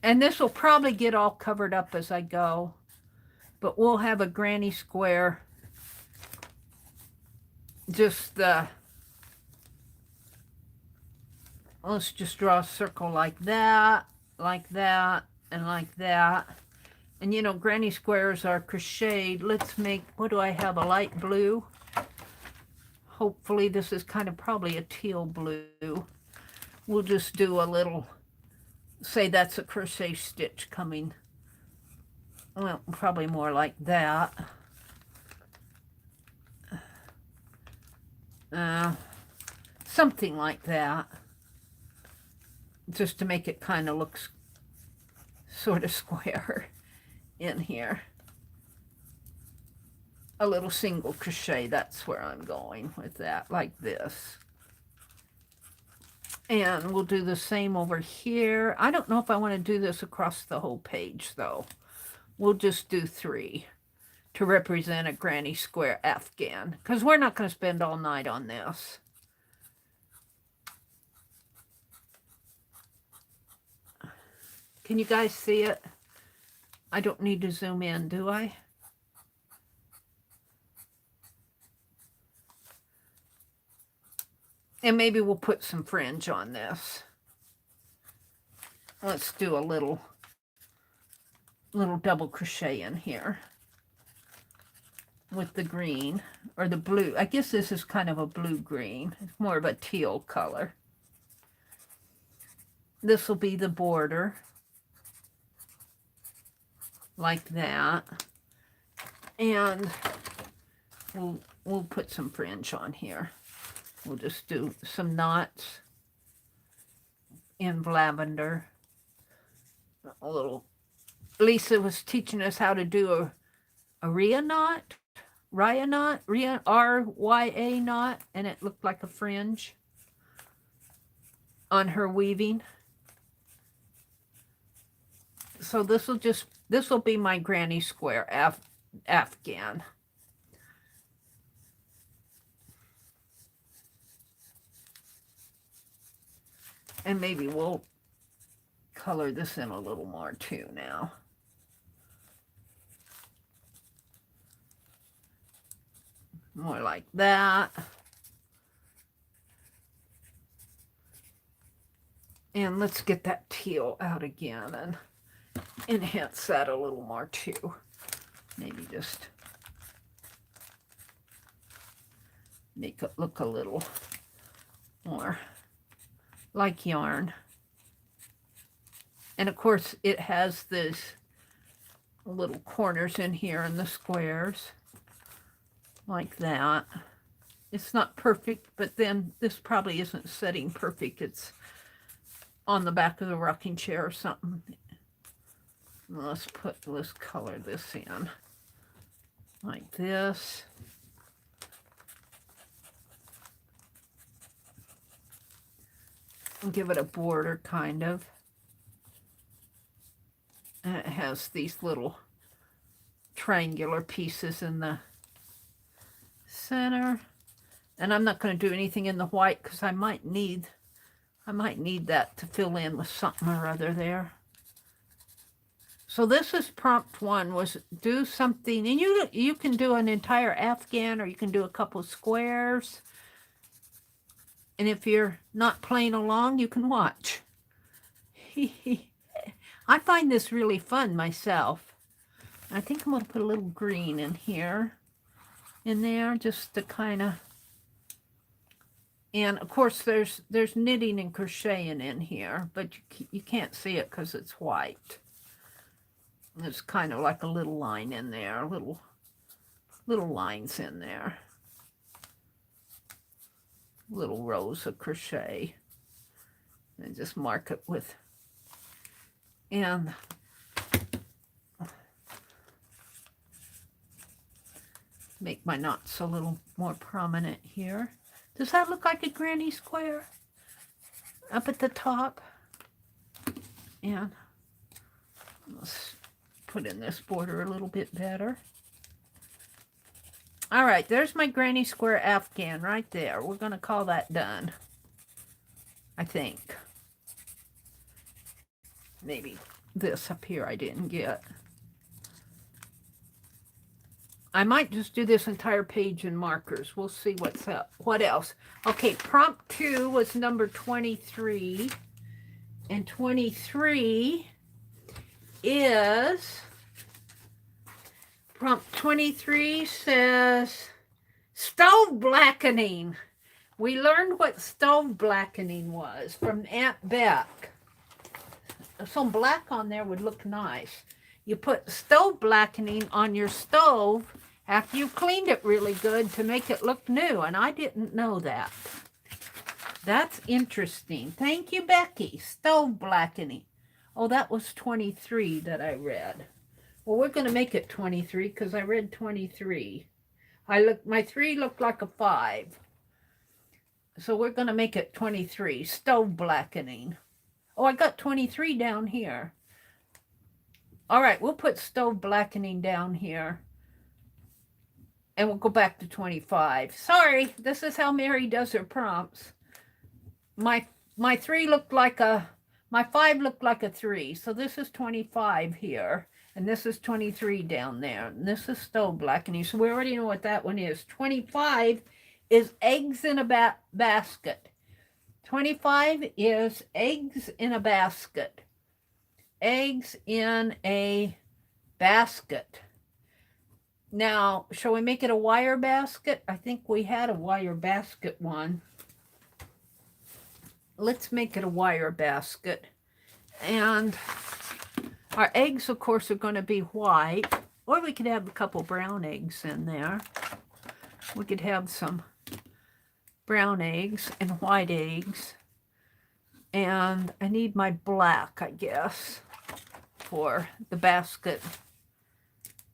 Speaker 1: and this will probably get all covered up as I go, but we'll have a granny square, just let's just draw a circle like that, and like that. And you know, granny squares are crocheted. Let's make, what do I have, a light blue? Hopefully this is kind of probably a teal blue. We'll just do a little, say that's a crochet stitch coming. Well, probably more like that. Something like that. Just to make it kind of look sort of square in here. A little single crochet, that's where I'm going with that, like this. And we'll do the same over here. I don't know if I want to do this across the whole page, though. We'll just do 3 to represent a granny square Afghan, because we're not going to spend all night on this. Can you guys see it? I don't need to zoom in, do I? And maybe we'll put some fringe on this. Let's do a little double crochet in here with the green or the blue. I guess this is kind of a blue-green. It's more of a teal color. This will be the border, like that. And we'll put some fringe on here. We'll just do some knots in lavender. A little. Lisa was teaching us how to do a Rya knot, R-Y-A knot, and it looked like a fringe on her weaving. So this will be my granny square Afghan. And maybe we'll color this in a little more too now. More like that. And let's get that teal out again and enhance that a little more too. Maybe just make it look a little more like yarn. And of course it has this little corners in here and the squares like that. It's not perfect, but then this probably isn't setting perfect. It's on the back of the rocking chair or something. Let's color this in like this. And give it a border kind of. And it has these little triangular pieces in the center. And I'm not going to do anything in the white because I might need that to fill in with something or other there. So this is prompt 1, was do something, and you can do an entire afghan or you can do a couple squares. And if you're not playing along, you can watch. I find this really fun myself. I think I'm going to put a little green in here, in there, just to kind of, and of course there's knitting and crocheting in here, but you can't see it because it's white. There's kind of like a little line in there, little lines in there. Little rows of crochet. And just mark it with, and make my knots a little more prominent here. Does that look like a granny square up at the top? And let's put in this border a little bit better. All right, there's my granny square afghan right there. We're going to call that done, I think. Maybe this up here I didn't get. I might just do this entire page in markers. We'll see what's up. What else? Okay, prompt 2 was number 23. And 23 is, prompt 23 says, stove blackening. We learned what stove blackening was from Aunt Beck. Some black on there would look nice. You put stove blackening on your stove after you've cleaned it really good to make it look new, and I didn't know that. That's interesting. Thank you, Becky. Stove blackening. Oh, that was 23 that I read. Well, we're going to make it 23 because I read 23. My 3 looked like a 5. So we're going to make it 23. Stove blackening. Oh, I got 23 down here. All right, we'll put stove blackening down here. And we'll go back to 25. Sorry, this is how Mary does her prompts. My 3 looked like my 5 looked like a 3. So this is 25 here. And this is 23 down there. And this is stove blackening. So we already know what that one is. 25 is eggs in a basket. 25 is eggs in a basket. Eggs in a basket. Now, shall we make it a wire basket? I think we had a wire basket one. Let's make it a wire basket. And our eggs, of course, are going to be white. Or we could have a couple brown eggs in there. We could have some brown eggs and white eggs. And I need my black, I guess, for the basket.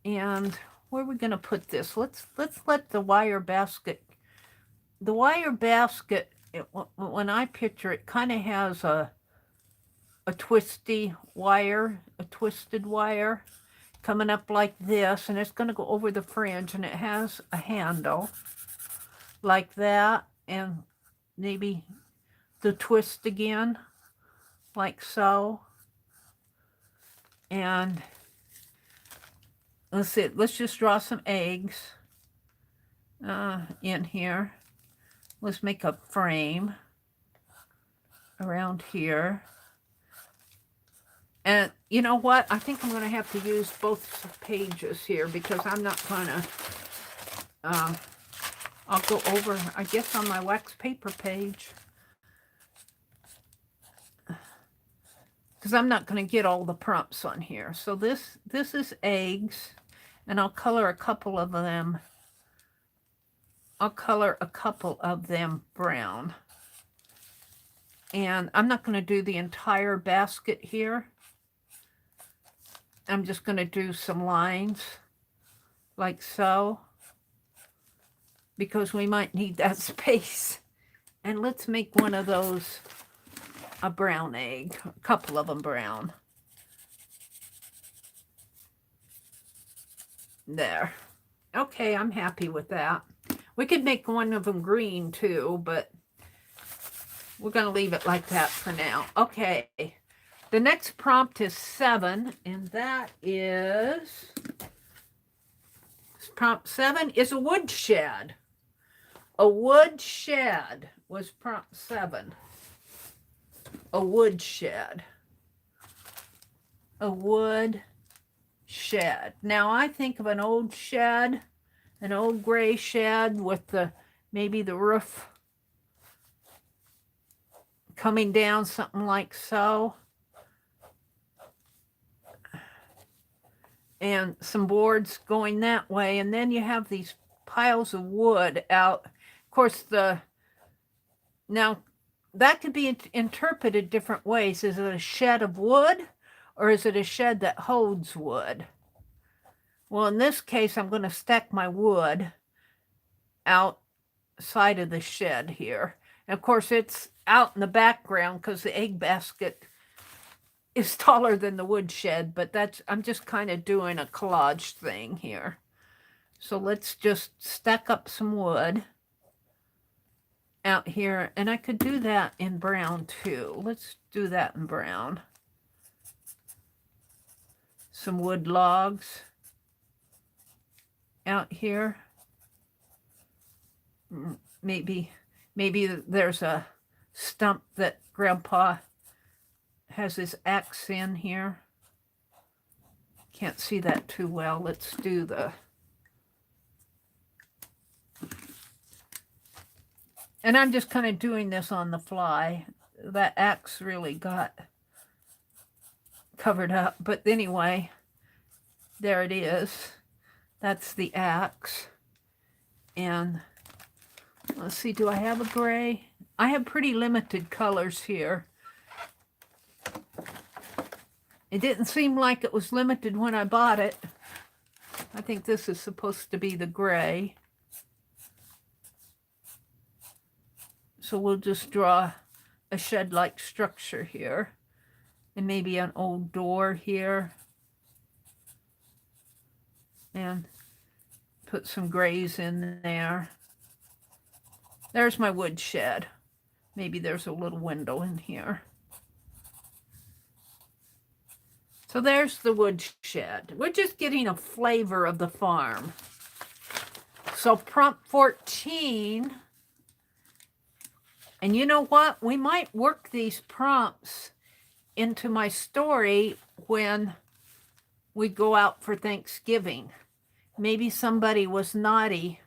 Speaker 1: And where are we going to put this? Let's let the wire basket. The wire basket, when I picture it, kind of has a twisted wire coming up like this, and it's going to go over the fringe, and it has a handle like that, and maybe the twist again, like so. And let's see, let's just draw some eggs. in here. Let's make a frame around here. And you know what? I think I'm going to have to use both pages here because I'm not going to, I'll go over, I guess, on my wax paper page. Because I'm not going to get all the prompts on here. So this is eggs, and I'll color a couple of them. I'll color a couple of them brown. And I'm not going to do the entire basket here. I'm just going to do some lines like so, because we might need that space. And let's make one of those a brown egg, a couple of them brown. There. Okay, I'm happy with that. We could make one of them green too, but we're going to leave it like that for now. Okay. The next prompt is 7, and that is, prompt 7 is a woodshed. A woodshed was prompt 7. A woodshed. A wood shed. Now I think of an old shed, an old gray shed with the maybe the roof coming down, something like so. And some boards going that way, and then you have these piles of wood out. Of course, now that could be interpreted different ways. Is it a shed of wood, or is it a shed that holds wood? Well, in this case, I'm going to stack my wood outside of the shed here. And of course, it's out in the background because the egg basket is taller than the woodshed, but I'm just kind of doing a collage thing here. So let's just stack up some wood out here, and I could do that in brown too. Let's do that in brown. Some wood logs out here. Maybe there's a stump that Grandpa has his axe in here. Can't see that too well. Let's do the... And I'm just kind of doing this on the fly. That axe really got covered up. But anyway, there it is. That's the axe. And let's see, do I have a gray? I have pretty limited colors here. It didn't seem like it was limited when I bought it. I think this is supposed to be the gray. So we'll just draw a shed-like structure here. And maybe an old door here. And put some grays in there. There's my wood shed. Maybe there's a little window in here. So there's the wood shed. We're just getting a flavor of the farm. So prompt 14, and you know what? We might work these prompts into my story when we go out for Thanksgiving. Maybe somebody was naughty.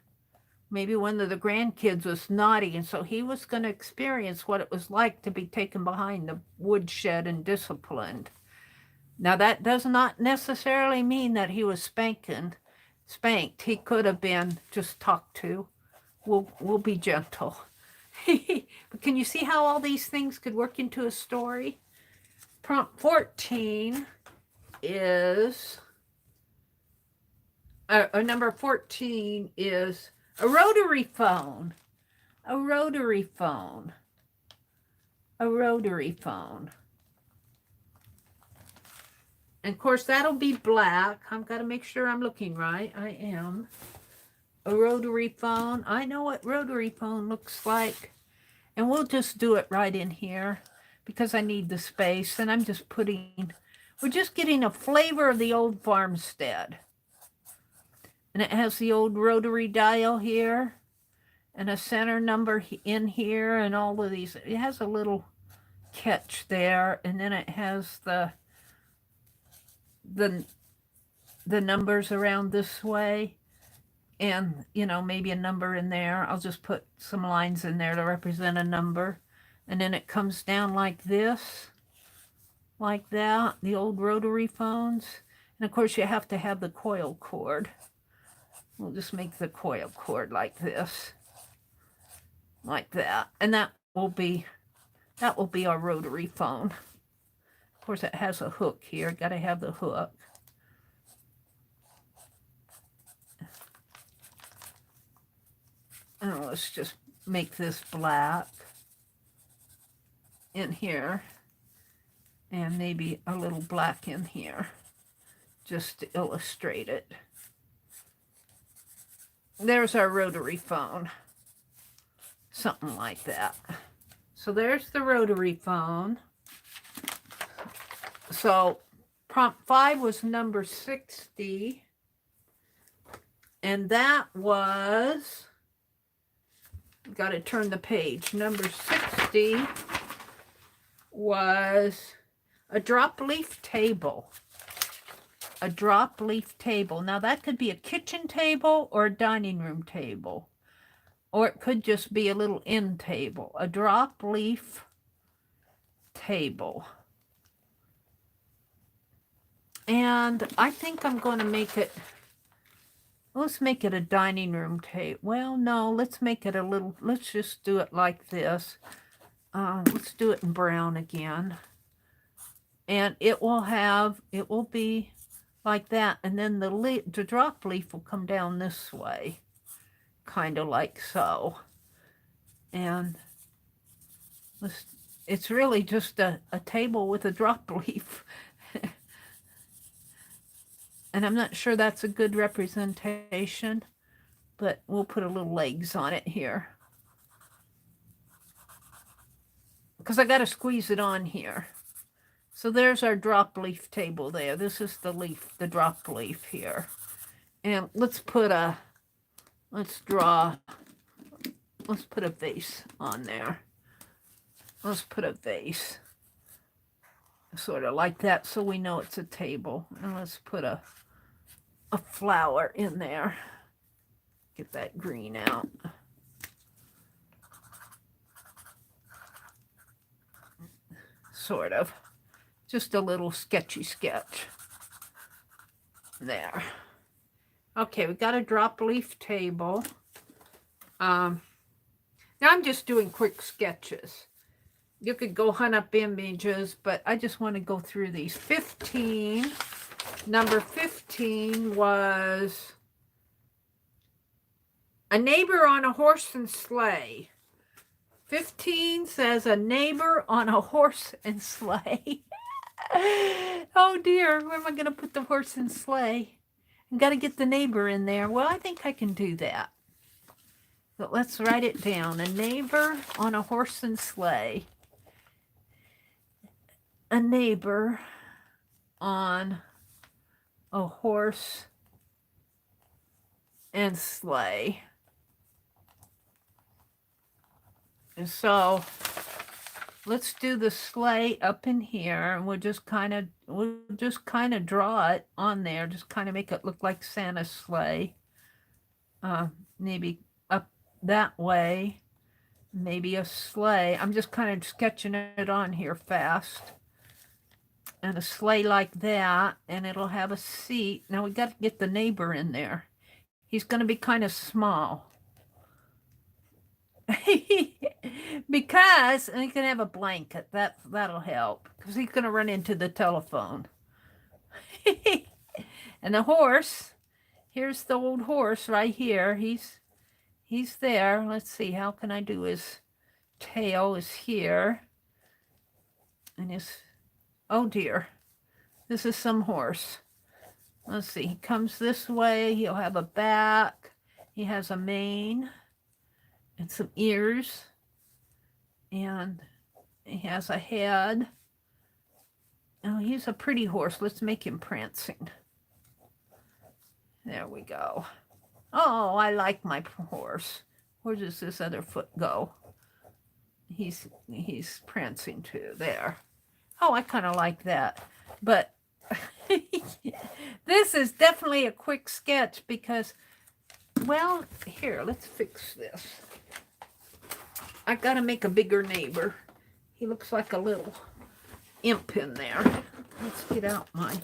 Speaker 1: Maybe one of the grandkids was naughty, and so he was going to experience what it was like to be taken behind the woodshed and disciplined. Now, that does not necessarily mean that he was spanked. He could have been just talked to. We'll be gentle. But can you see how all these things could work into a story? Prompt 14 is... number 14 is a rotary phone. A rotary phone. A rotary phone. And of course, that'll be black. I've got to make sure I'm looking right. I am. A rotary phone. I know what rotary phone looks like. And we'll just do it right in here because I need the space. And I'm just we're just getting a flavor of the old farmstead. And it has the old rotary dial here and a center number in here and all of these. It has a little catch there, and then it has the numbers around this way, and you know, maybe a number in there. I'll just put some lines in there to represent a number, and then it comes down like this, like that, the old rotary phones. And of course you have to have the coil cord. We'll just make the coil cord like this, like that, and that will be our rotary phone. Of course it has a hook here, got to have the hook. And let's just make this black in here, and maybe a little black in here, just to illustrate it. There's our rotary phone, something like that. So there's the rotary phone. So prompt 5 was number 60, and that was, got to turn the page, number 60 was a drop leaf table. A drop leaf table. Now that could be a kitchen table or a dining room table, or it could just be a little end table. A drop leaf table. And I think I'm going to make it, let's make it a dining room table. Well, no, let's make it a little, let's just do it like this. Let's do it in brown again. And it will be like that. And then the drop leaf will come down this way, kind of like so. And it's really just a table with a drop leaf. And I'm not sure that's a good representation, but we'll put a little legs on it here, because I got to squeeze it on here. So there's our drop leaf table there. This is the leaf, the drop leaf here. And let's put a vase on there. Let's put a vase, sort of like that, so we know it's a table. And let's put a flower in there. Get that green out. Sort of. Just a little sketchy sketch. There. Okay, we got a drop leaf table. Now I'm just doing quick sketches. You could go hunt up images, but I just want to go through these. 15. Number 15 was a neighbor on a horse and sleigh. 15 says a neighbor on a horse and sleigh. Oh dear, where am I going to put the horse and sleigh? I've got to get the neighbor in there. Well, I think I can do that. But let's write it down. A neighbor on a horse and sleigh. A neighbor on a horse and sleigh. And so let's do the sleigh up in here, and we'll just kind of draw it on there, just kind of make it look like Santa's sleigh. Maybe up that way, maybe a sleigh. I'm just kind of sketching it on here fast. And a sleigh like that, and it'll have a seat. Now we got to get the neighbor in there. He's going to be kind of small. Because, and he can have a blanket. That'll help, because he's going to run into the telephone. And the horse, here's the old horse right here. He's there. Let's see, how can I do his tail is here. And his, oh dear, this is some horse. Let's see, he comes this way. He'll have a back. He has a mane and some ears. And he has a head. Oh, he's a pretty horse. Let's make him prancing. There we go. Oh, I like my horse. Where does this other foot go? He's prancing too. There. Oh, I kind of like that. But this is definitely a quick sketch because, well, here, let's fix this. I got to make a bigger neighbor. He looks like a little imp in there. Let's get out my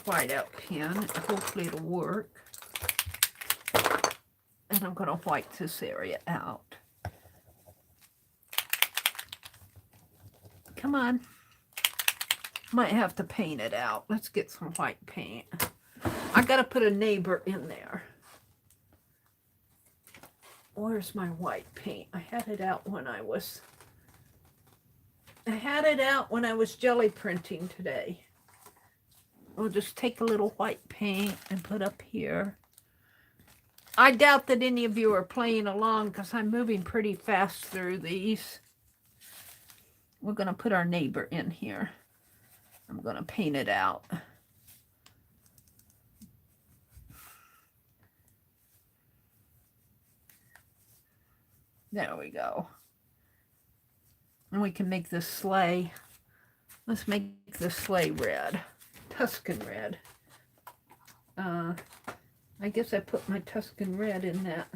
Speaker 1: whiteout pen. Hopefully it'll work. And I'm going to white this area out. Come on. Might have to paint it out. Let's get some white paint. I got to put a neighbor in there. Where's my white paint? I had it out when I was jelly printing today. We'll just take a little white paint and put up here. I doubt that any of you are playing along because I'm moving pretty fast through these. We're going to put our neighbor in here. I'm going to paint it out. There we go. And we can make this sleigh. Let's make this sleigh red. Tuscan red. I guess I put my Tuscan red in that.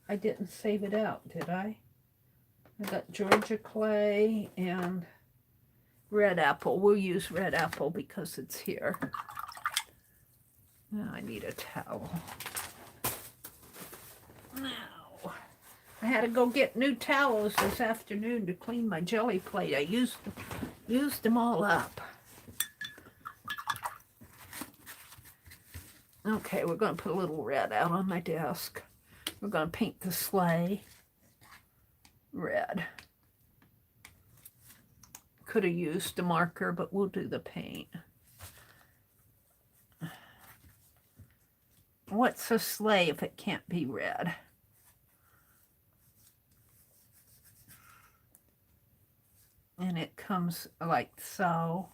Speaker 1: I didn't save it out, did I? I got Georgia clay and red apple. We'll use red apple because it's here. Now I need a towel. Now, I had to go get new towels this afternoon to clean my jelly plate. I used them all up. Okay, we're going to put a little red out on my desk. We're going to paint the sleigh red. Could have used a marker, but we'll do the paint. What's a sleigh if it can't be red? And it comes like so.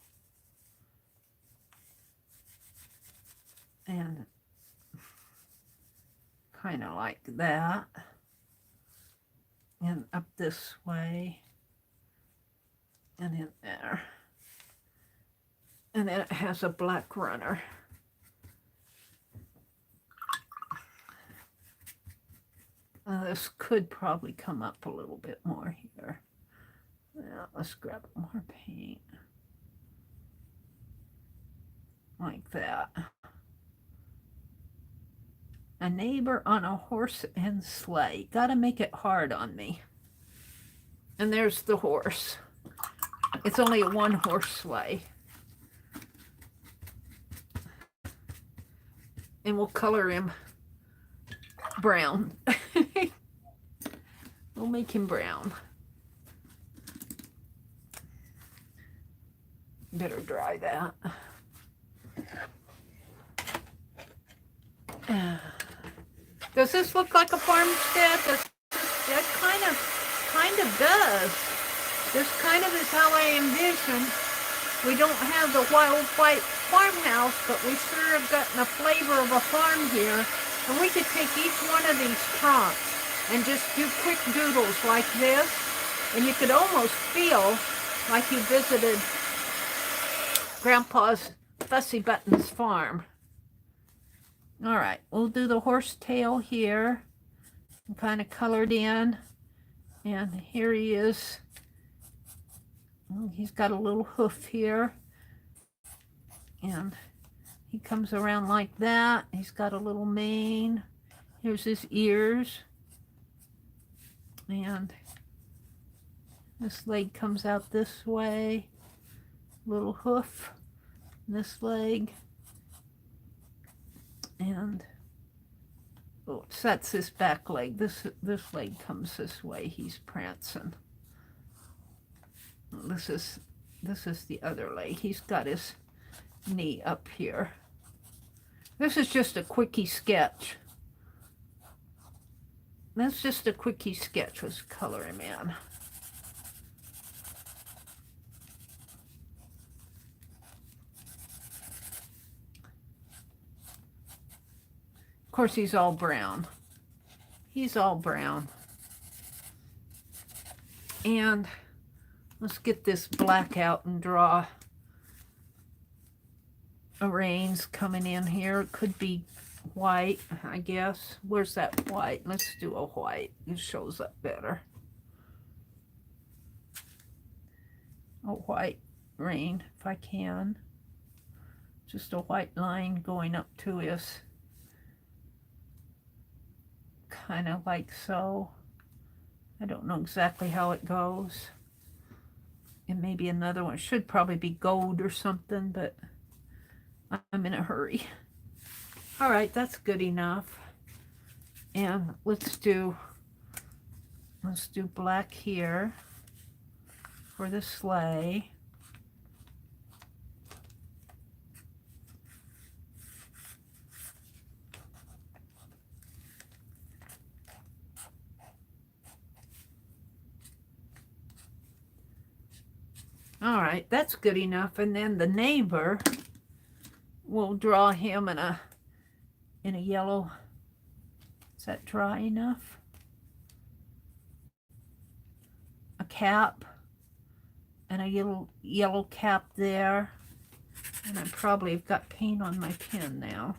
Speaker 1: And kind of like that. And up this way. And in there. And then it has a black runner. This could probably come up a little bit more here. Now, let's grab more paint. Like that. A neighbor on a horse and sleigh. Gotta make it hard on me. And there's the horse. It's only a one-horse sleigh. And we'll color him brown. We'll make him brown. Better dry that. Does this look like a farmstead? That kind of does. This kind of is how I envision. We don't have the wild white farmhouse, but we sure have gotten a flavor of a farm here. And we could take each one of these prompts and just do quick doodles like this. And you could almost feel like you visited Grandpa's Fussy Buttons farm. All right, we'll do the horse tail here, kind of colored in, and here he is. Oh, he's got a little hoof here, and he comes around like that. He's got a little mane. Here's his ears, and this leg comes out this way, little hoof, this leg. And oh, so that's his back leg. This leg comes this way. He's prancing. This is the other leg. He's got his knee up here. This is just a quickie sketch. That's just a quickie sketch. Let's color him in. course, he's all brown. He's all brown. And let's get this black out and draw a reins coming in here. It could be white, I guess. Where's that white? Let's do a white. It shows up better. A white rein, if I can. Just a white line going up to his, kind of like so. I don't know exactly how it goes. And maybe another one. It should probably be gold or something, but I'm in a hurry. All right, that's good enough. And let's do black here for the sleigh. All right, that's good enough. And then the neighbor, we'll draw him in a yellow. Is that dry enough? A cap and a yellow cap there. And I probably have got paint on my pen now.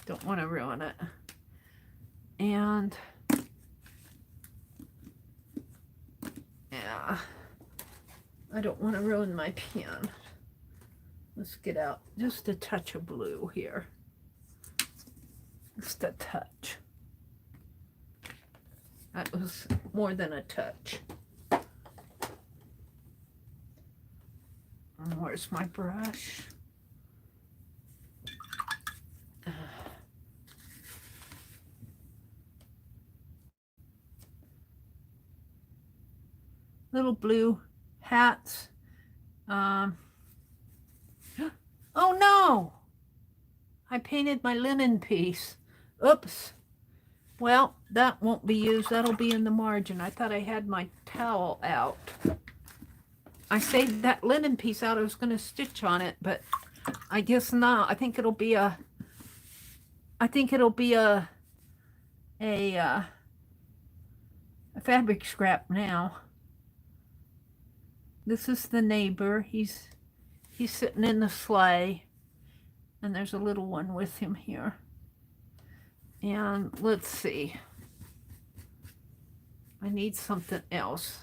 Speaker 1: Don't want to ruin it. And yeah, I don't want to ruin my pen. Let's get out just a touch of blue here. Just a touch. That was more than a touch. And where's my brush? Little blue hats. Oh no! I painted my linen piece. Oops. Well, that won't be used. That'll be in the margin. I thought I had my towel out. I saved that linen piece out. I was going to stitch on it, but I guess not. I think it'll be a fabric scrap now. This is the neighbor. He's sitting in the sleigh, and there's a little one with him here. And let's see. I need something else.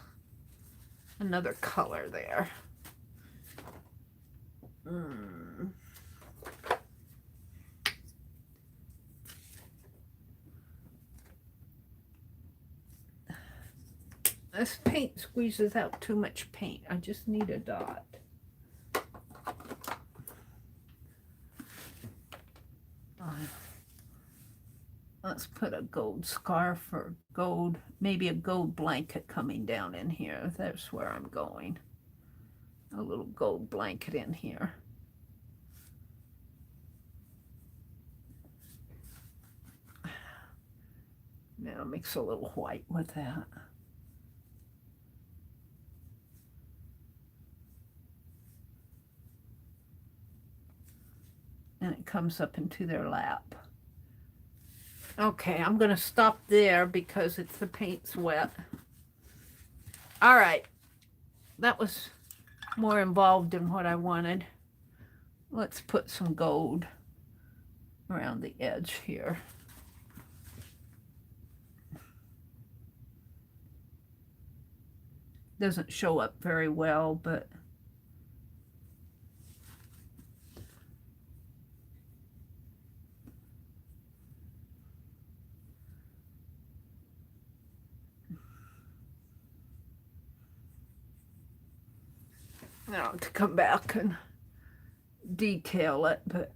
Speaker 1: Another color there. This paint squeezes out too much paint. I just need a dot. Let's put a gold scarf or gold, maybe a gold blanket coming down in here. That's where I'm going. A little gold blanket in here. Now mix a little white with that. And it comes up into their lap. Okay, I'm going to stop there because the paint's wet. All right. That was more involved than what I wanted. Let's put some gold around the edge here. Doesn't show up very well, but now to come back and detail it, but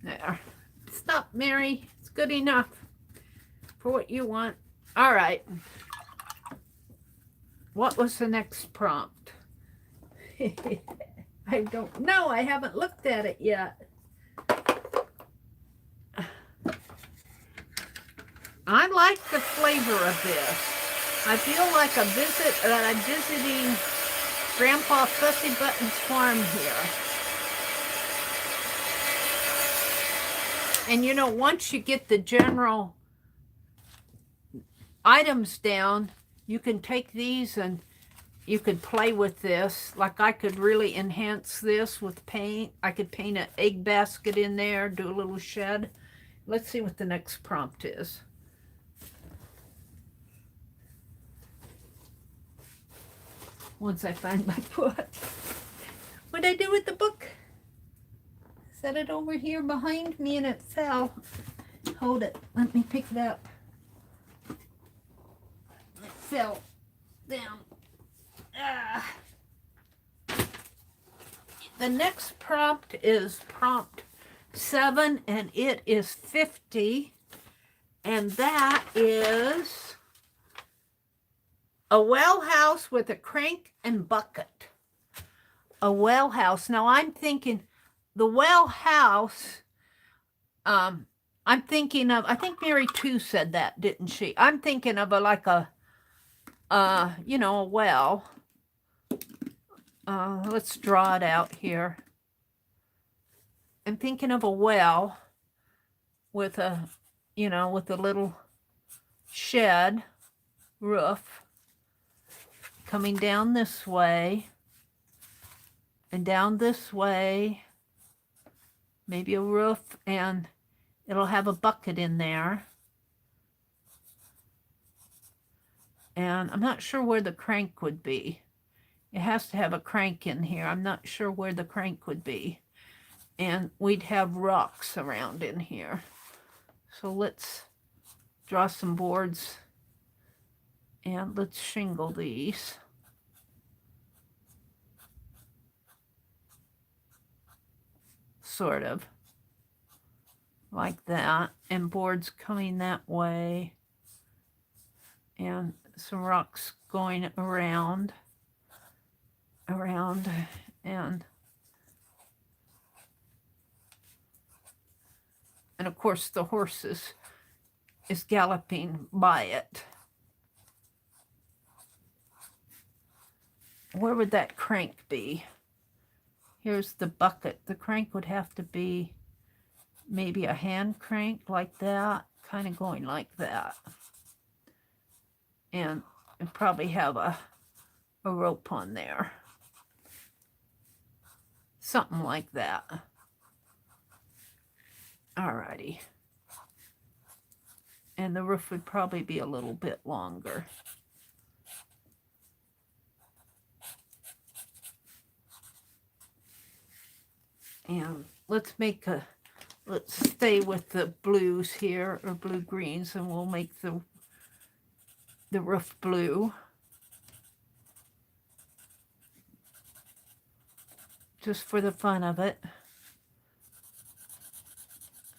Speaker 1: there. Stop, Mary. It's good enough for what you want. All right. What was the next prompt? I don't know. I haven't looked at it yet. I like the flavor of this. I feel like I'm visiting Grandpa Fussy Button's farm here. And you know, once you get the general items down, you can take these and you could play with this. Like I could really enhance this with paint. I could paint an egg basket in there, do a little shed. Let's see what the next prompt is. Once I find my book. What'd I do with the book? Set it over here behind me and it fell. Hold it. Let me pick it up. It fell down. The next prompt is prompt 7, and it is 50. And that is a well house with a crank and bucket. A well house. Now I'm thinking the well house, I'm thinking of, I think Mary too said that, didn't she? I'm thinking of you know, a well. Let's draw it out here. I'm thinking of a well with a, you know, with a little shed roof coming down this way and down this way, maybe a roof, and it'll have a bucket in there. And I'm not sure where the crank would be. It has to have a crank in here. I'm not sure where the crank would be. And we'd have rocks around in here. So let's draw some boards and let's shingle these. Sort of. Like that. And boards coming that way. And some rocks going around. And of course the horses is galloping by it. Where would that crank be? Here's the bucket. The crank would have to be maybe a hand crank like that, kind of going like that. And probably have a rope on there. Something like that. Alrighty. And the roof would probably be a little bit longer. And let's stay with the blues here, or blue greens, and we'll make the roof blue. Just for the fun of it.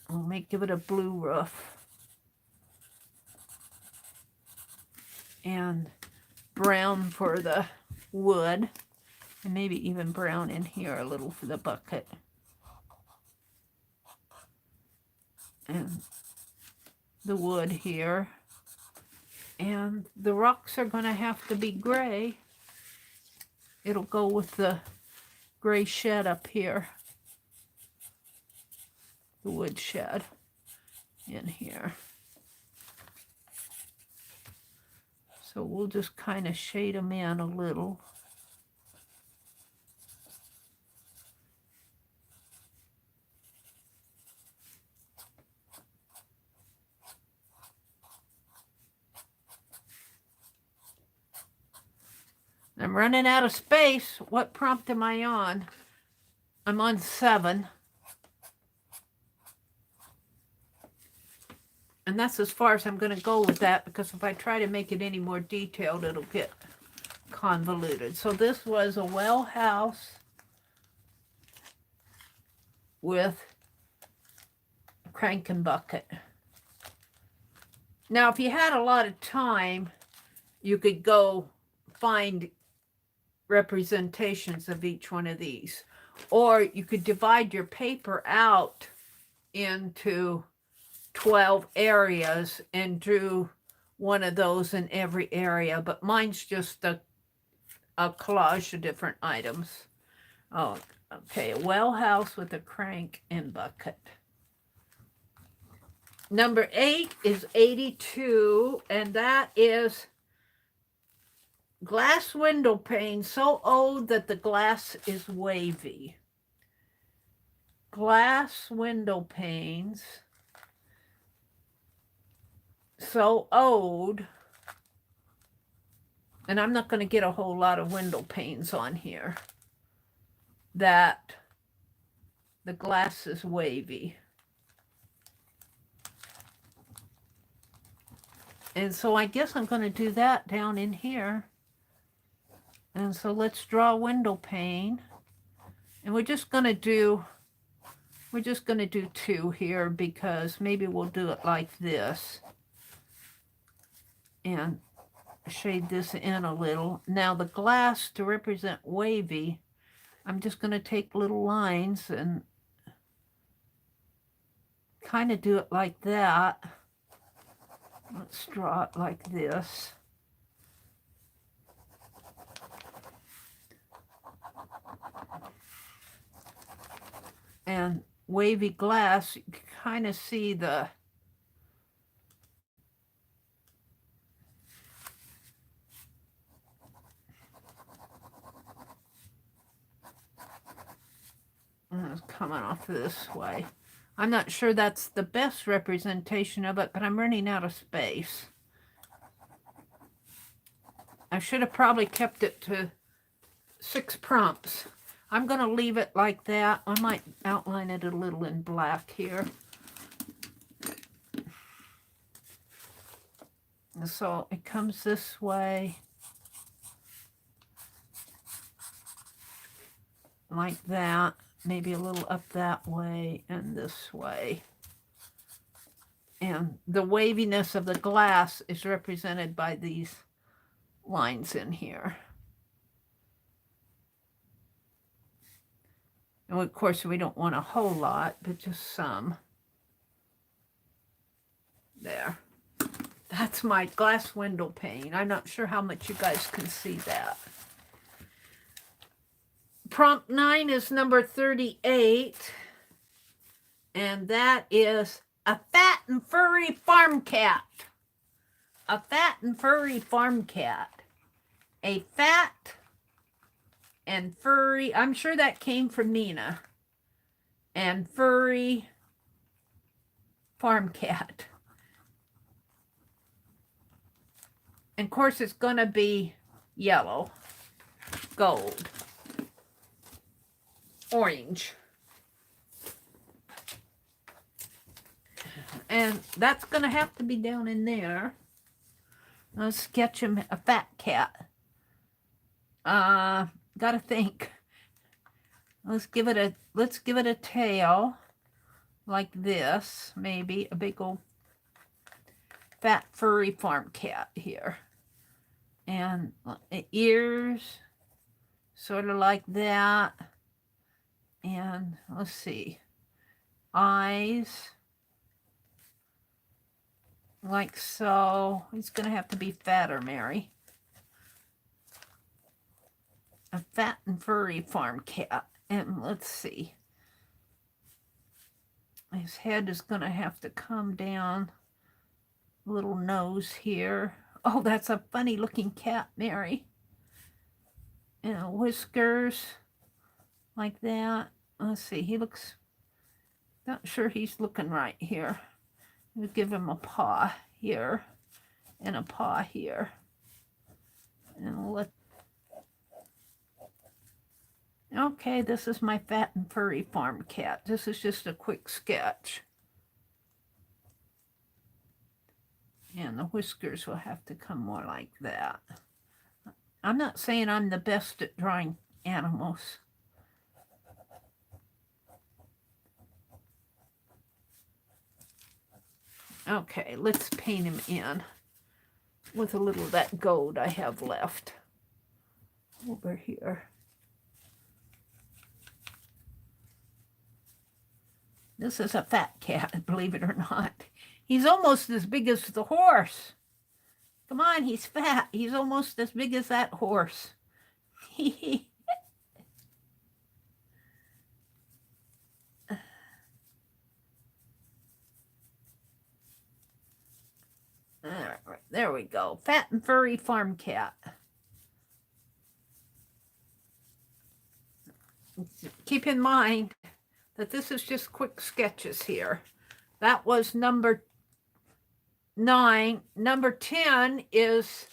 Speaker 1: We'll give it a blue roof. And brown for the wood. And maybe even brown in here a little for the bucket. And the wood here. And the rocks are going to have to be gray. It'll go with the gray shed up here. The wood shed in here. So we'll just kind of shade them in a little. I'm running out of space. What prompt am I on? I'm on 7. And that's as far as I'm going to go with that, because if I try to make it any more detailed, it'll get convoluted. So this was a well house with a crank and bucket. Now, if you had a lot of time, you could go find representations of each one of these. Or you could divide your paper out into 12 areas and do one of those in every area. But mine's just a collage of different items. Oh, okay. A well house with a crank and bucket. Number 8 is 82, and that is glass window pane so old that the glass is wavy. Glass window panes so old, and I'm not going to get a whole lot of window panes on here, that the glass is wavy. And so I guess I'm going to do that down in here. And so let's draw a window pane. And we're just going to do 2 here, because maybe we'll do it like this. And shade this in a little. Now the glass, to represent wavy, I'm just going to take little lines and kind of do it like that. Let's draw it like this. And wavy glass, you can kind of see the it's coming off this way. I'm not sure that's the best representation of it, but I'm running out of space. I should have probably kept it to 6 prompts. I'm going to leave it like that. I might outline it a little in black here. So it comes this way, like that. Maybe a little up that way and this way. And the waviness of the glass is represented by these lines in here. And of course, we don't want a whole lot, but just some. There. That's my glass window pane. I'm not sure how much you guys can see that. Prompt 9 is number 38, and that is a fat and furry farm cat. A fat and furry farm cat. A fat and furry, I'm sure that came from Nina, and furry farm cat. And of course it's going to be yellow, gold, orange. And that's going to have to be down in there. Let's sketch him a fat cat. Gotta think. Let's give it a tail like this, maybe a big old fat furry farm cat here. And ears sort of like that. And let's see, eyes like so. He's going to have to be fatter, Mary. A fat and furry farm cat. And let's see, his head is going to have to come down. Little nose here. Oh, that's a funny looking cat, Mary. And whiskers like that. Let's see, he looks, not sure he's looking right here. We'll give him a paw here and a paw here. And let, okay, this is my fat and furry farm cat. This is just a quick sketch. And the whiskers will have to come more like that. I'm not saying I'm the best at drawing animals. Okay, let's paint him in with a little of that gold I have left over here. This is a fat cat, believe it or not. He's almost as big as the horse. Come on, he's fat. He's almost as big as that horse. All right, there we go. Fat and furry farm cat. Keep in mind that this is just quick sketches here. That was number 9. Number 10 is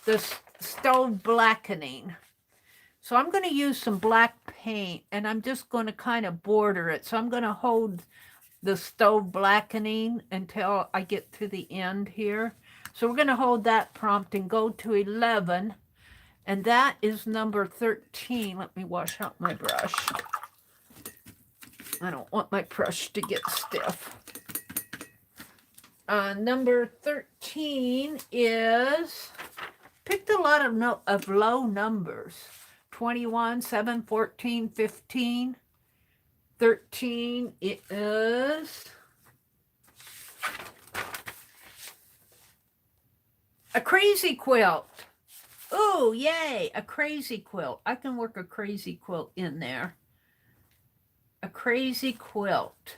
Speaker 1: the stove blackening. So I'm going to use some black paint, and I'm just going to kind of border it. So I'm going to hold the stove blackening until I get to the end here. So we're going to hold that prompt and go to 11. And that is number 13. Let me wash out my brush. I don't want my brush to get stiff. Number 13 is, picked a lot of low numbers. 21, 7, 14, 15. 13 is a crazy quilt. Oh, yay, a crazy quilt. I can work a crazy quilt in there. A crazy quilt.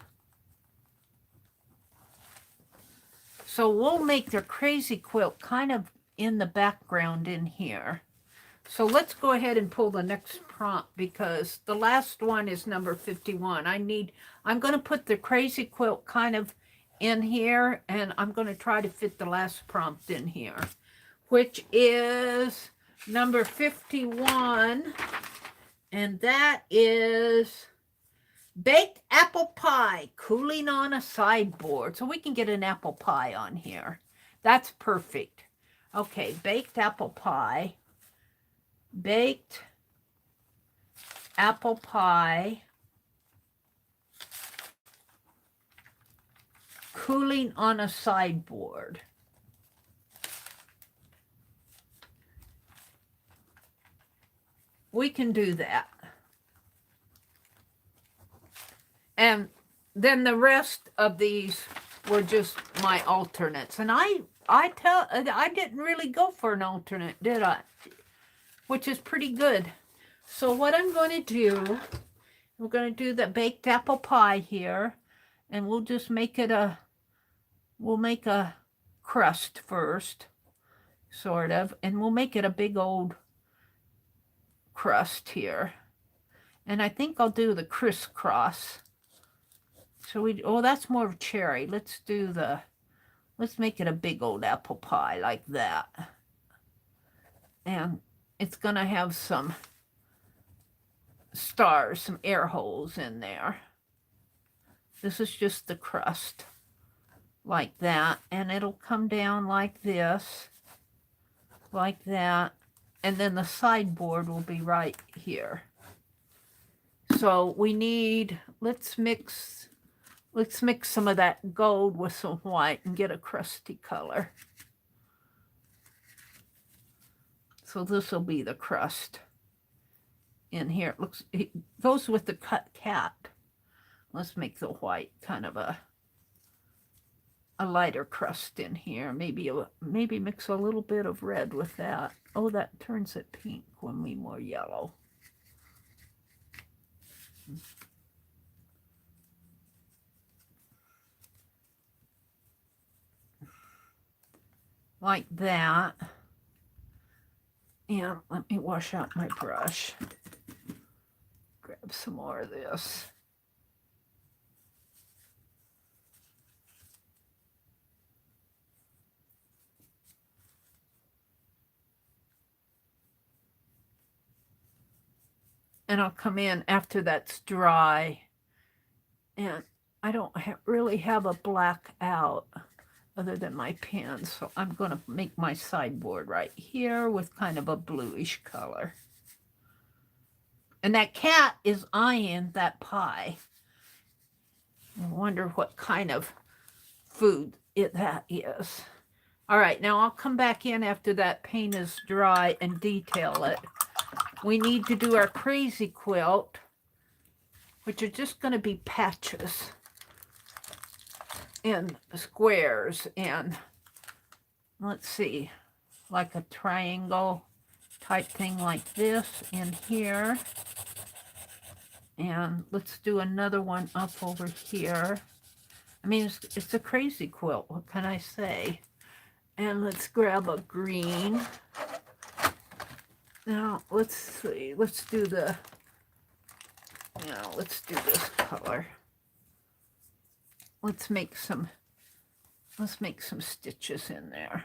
Speaker 1: So we'll make the crazy quilt kind of in the background in here. So let's go ahead and pull the next prompt, because the last one is number 51. I'm going to put the crazy quilt kind of in here, and I'm going to try to fit the last prompt in here, which is number 51, and that is baked apple pie cooling on a sideboard. So we can get an apple pie on here. That's perfect. Okay, baked apple pie. Baked apple pie cooling on a sideboard. We can do that. And then the rest of these were just my alternates. And I didn't really go for an alternate, did I? Which is pretty good. So what I'm going to do, we're going to do the baked apple pie here, and we'll just make it we'll make a crust first, sort of, and we'll make it a big old crust here. And I think I'll do the crisscross. So that's more of cherry. Let's make it a big old apple pie like that. And it's going to have some stars, some air holes in there. This is just the crust, like that. And it'll come down like this, like that. And then the sideboard will be right here. So we need, let's mix some of that gold with some white and get a crusty color. So this will be the crust in here. It goes with the cut cat. Let's make the white kind of a lighter crust in here. Maybe mix a little bit of red with that. Oh, that turns it pink when we more yellow. Like that. And let me wash out my brush. Grab some more of this. And I'll come in after that's dry. And I don't really have a black out other than my pen. So I'm going to make my sideboard right here with kind of a bluish color. And that cat is eyeing that pie. I wonder what kind of food that is. All right, now I'll come back in after that paint is dry and detail it. We need to do our crazy quilt, which are just going to be patches. in squares, and let's see, like a triangle type thing like this in here. And let's do another one up over here. I mean, it's a crazy quilt. What can I say? And let's grab a green. Now, let's see. Let's do the, let's do this color. Let's make some stitches in there.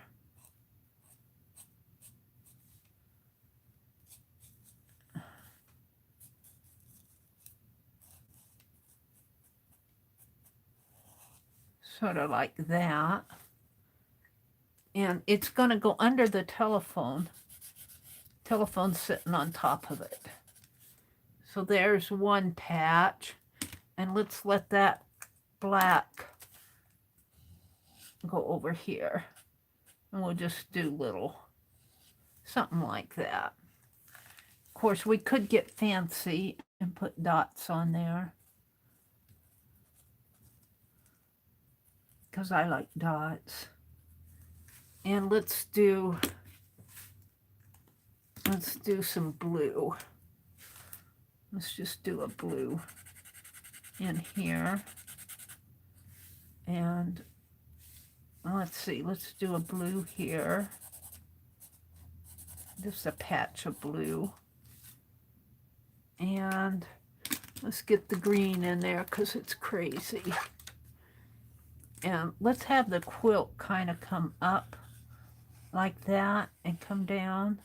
Speaker 1: Sort of like that. And it's going to go under the telephone. Telephone's sitting on top of it. So there's one patch. And let's let that black go over here. And we'll just do little, something like that. Of course, we could get fancy and put dots on there, because I like dots. And let's do some blue. Let's just do a blue in here. And let's see, let's do a blue here. Just a patch of blue. And let's get the green in there because it's crazy. And let's have the quilt kind of come up like that and come down.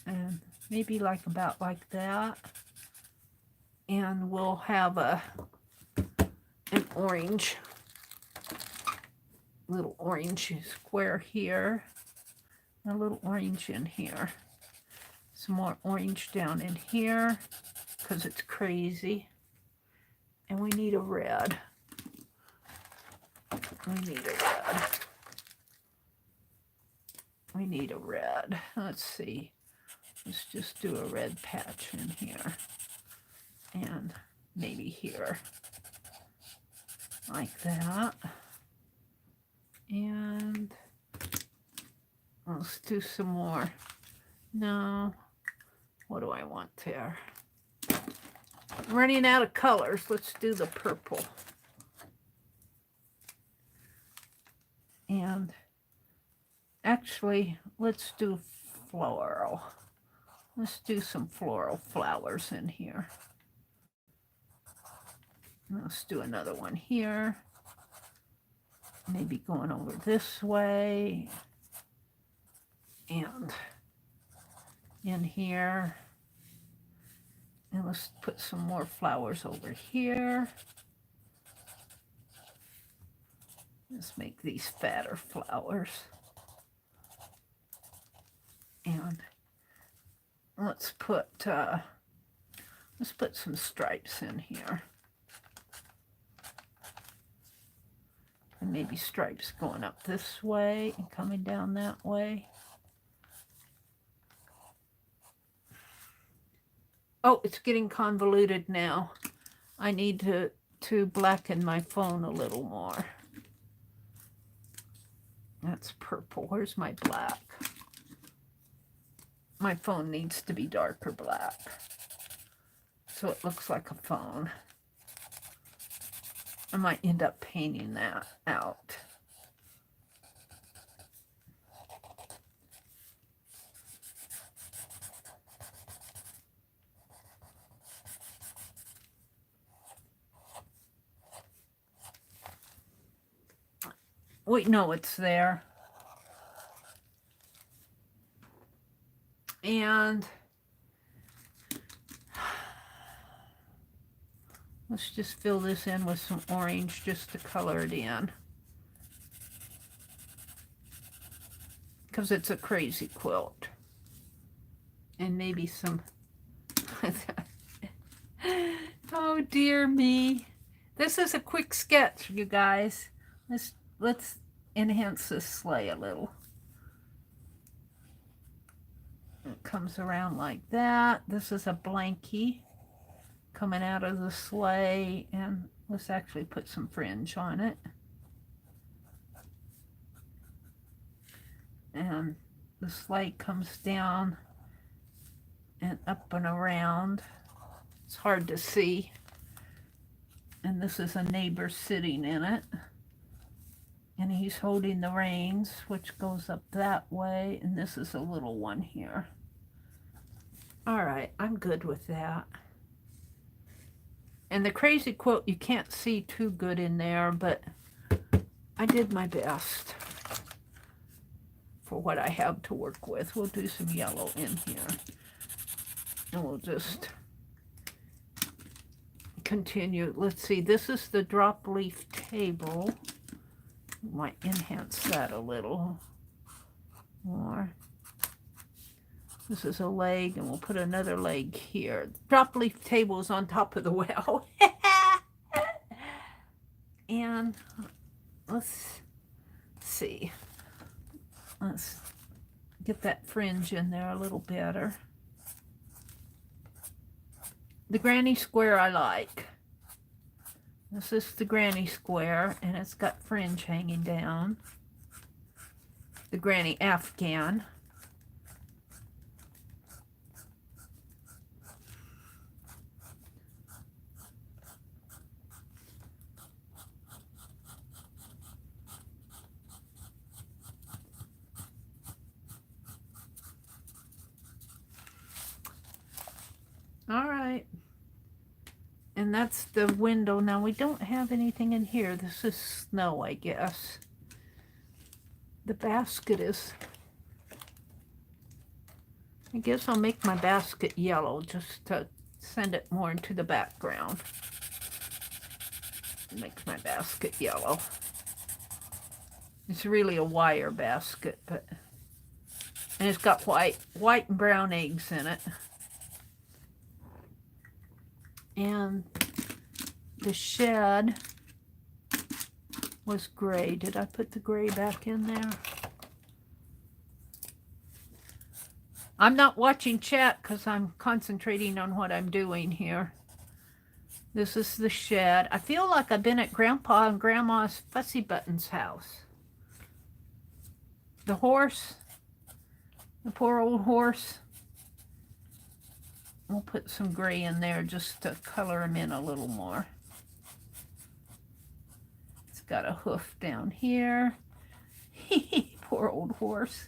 Speaker 1: And maybe like about like that. And we'll have an orange, little orange square here. And a little orange in here. Some more orange down in here because it's crazy. And we need a red. We need a red. Let's see. Let's just do a red patch in here. And maybe here. Like that. And let's do some more. No. What do I want there? I'm running out of colors. Let's do the purple. And actually, let's do floral. Let's do some floral flowers in here. Let's do another one here. Maybe going over this way. And in here. And let's put some more flowers over here. Let's make these fatter flowers. And let's put some stripes in here. And maybe stripes going up this way and coming down that way. Oh, it's getting convoluted now. I need to blacken my phone a little more. That's purple. Where's my black? My phone needs to be darker black, so it looks like a phone. I might end up painting that out. Wait, no, it's there. And let's just fill this in with some orange just to color it in. Because it's a crazy quilt. And maybe some... Oh, dear me. This is a quick sketch, you guys. Let's enhance this sleigh a little. It comes around like that. This is a blankie. coming out of the sleigh, and let's actually put some fringe on it. And the sleigh comes down and up and around. It's hard to see. And this is a neighbor sitting in it. And he's holding the reins, which goes up that way. And this is a little one here. All right, I'm good with that. And the crazy quilt, you can't see too good in there, but I did my best for what I have to work with. We'll do some yellow in here. And we'll just continue. Let's see, this is the drop leaf table. Might enhance that a little more. This is a leg, and we'll put another leg here. Drop leaf table is on top of the well. And let's see. Let's get that fringe in there a little better. The granny square I like. This is the granny square, and it's got fringe hanging down. The granny afghan. All right. And that's the window. Now we don't have anything in here. This is snow, I guess. The basket is, I guess I'll make my basket yellow just to send it more into the background. Make my basket yellow. It's really a wire basket, but, and it's got white and brown eggs in it. And the shed was gray. Did I put the gray back in there? I'm not watching chat because I'm concentrating on what I'm doing here. This is the shed. I feel like I've been at Grandpa and Grandma's Fussy Button's house. The horse, the poor old horse. We'll put some gray in there just to color him in a little more. It's got a hoof down here. Poor old horse.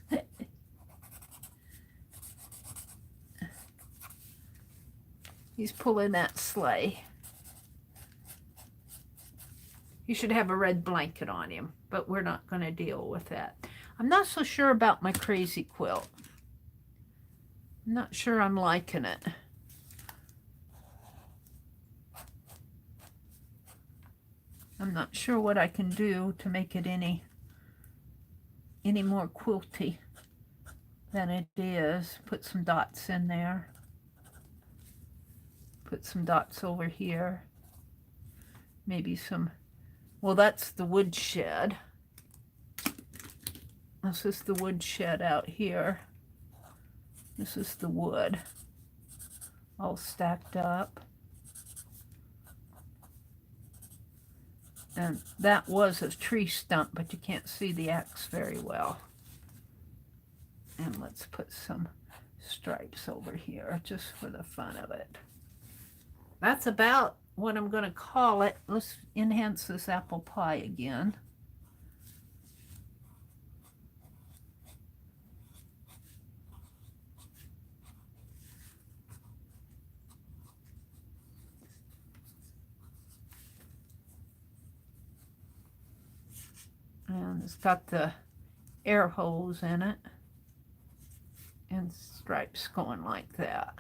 Speaker 1: He's pulling that sleigh. You should have a red blanket on him, but we're not going to deal with that. I'm not so sure about my crazy quilt. I'm not sure I'm liking it. I'm not sure what I can do to make it any more quilty than it is. Put some dots in there. Put some dots over here. Maybe some, well, that's the wood shed. This is the wood shed out here. This is the wood all stacked up. And that was a tree stump, but you can't see the axe very well. And let's put some stripes over here just for the fun of it. That's about what I'm going to call it. Let's enhance this apple pie again. And it's got the air holes in it and stripes going like that.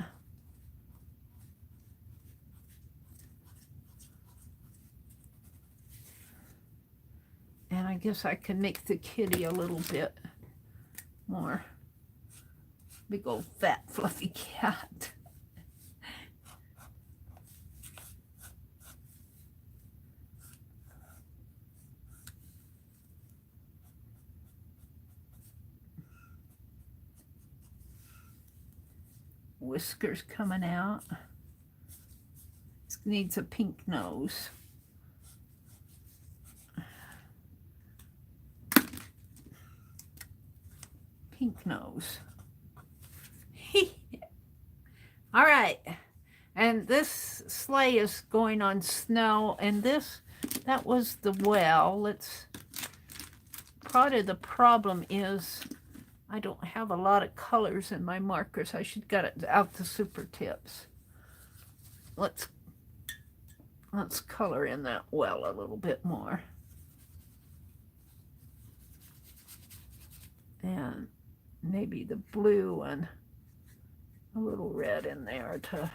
Speaker 1: And I guess I can make the kitty a little bit more. Big old fat fluffy cat. Whiskers coming out. needs a pink nose. Pink nose. All right. And this sleigh is going on snow, and that was the well. Part of the problem is I don't have a lot of colors in my markers. I should get it out the super tips. Let's color in that well a little bit more. And maybe the blue and a little red in there to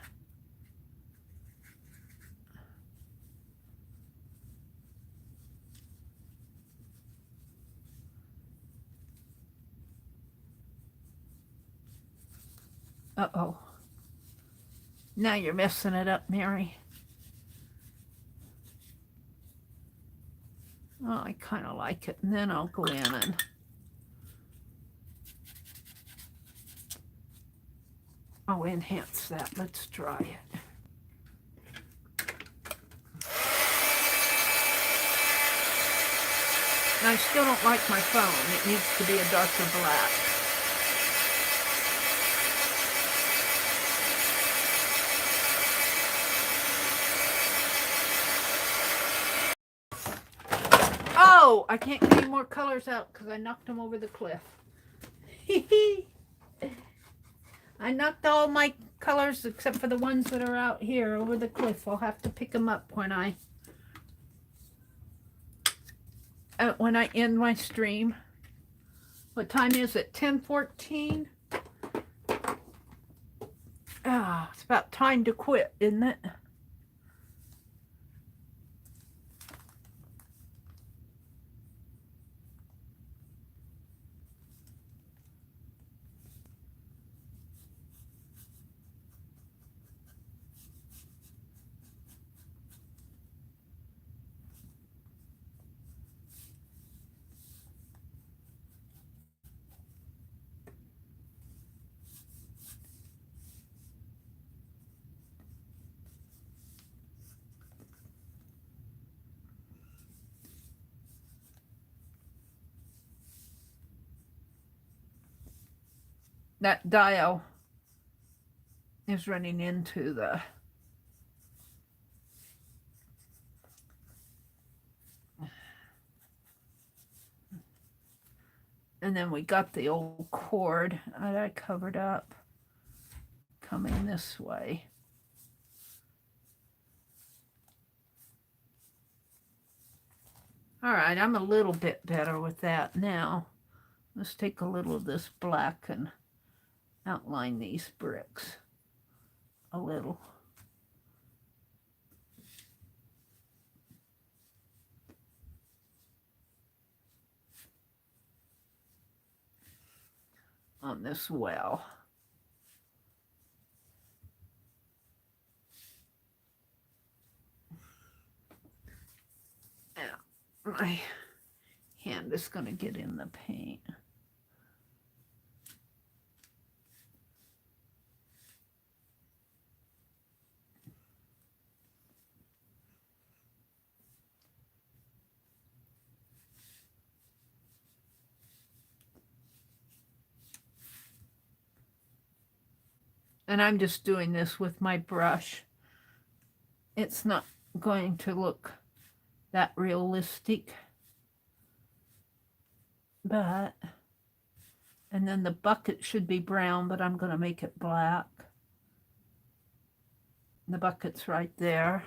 Speaker 1: uh-oh. Now you're messing it up, Mary. Oh, I kind of like it. And then I'll go in and I'll enhance that. Let's try it. And I still don't like my phone. It needs to be a darker black. Oh, I can't get any more colors out because I knocked them over the cliff. I knocked all my colors except for the ones that are out here over the cliff. I'll have to pick them up when I end my stream. What time is it? 10:14? Ah, it's about time to quit, isn't it? That dial is running into the and then we got the old cord that I covered up coming this way. All right, I'm a little bit better with that now. Let's take a little of this black and outline these bricks a little. On this well. Now, my hand is going to get in the paint. And I'm just doing this with my brush. It's not going to look that realistic. But, and then the bucket should be brown, but I'm going to make it black. The bucket's right there.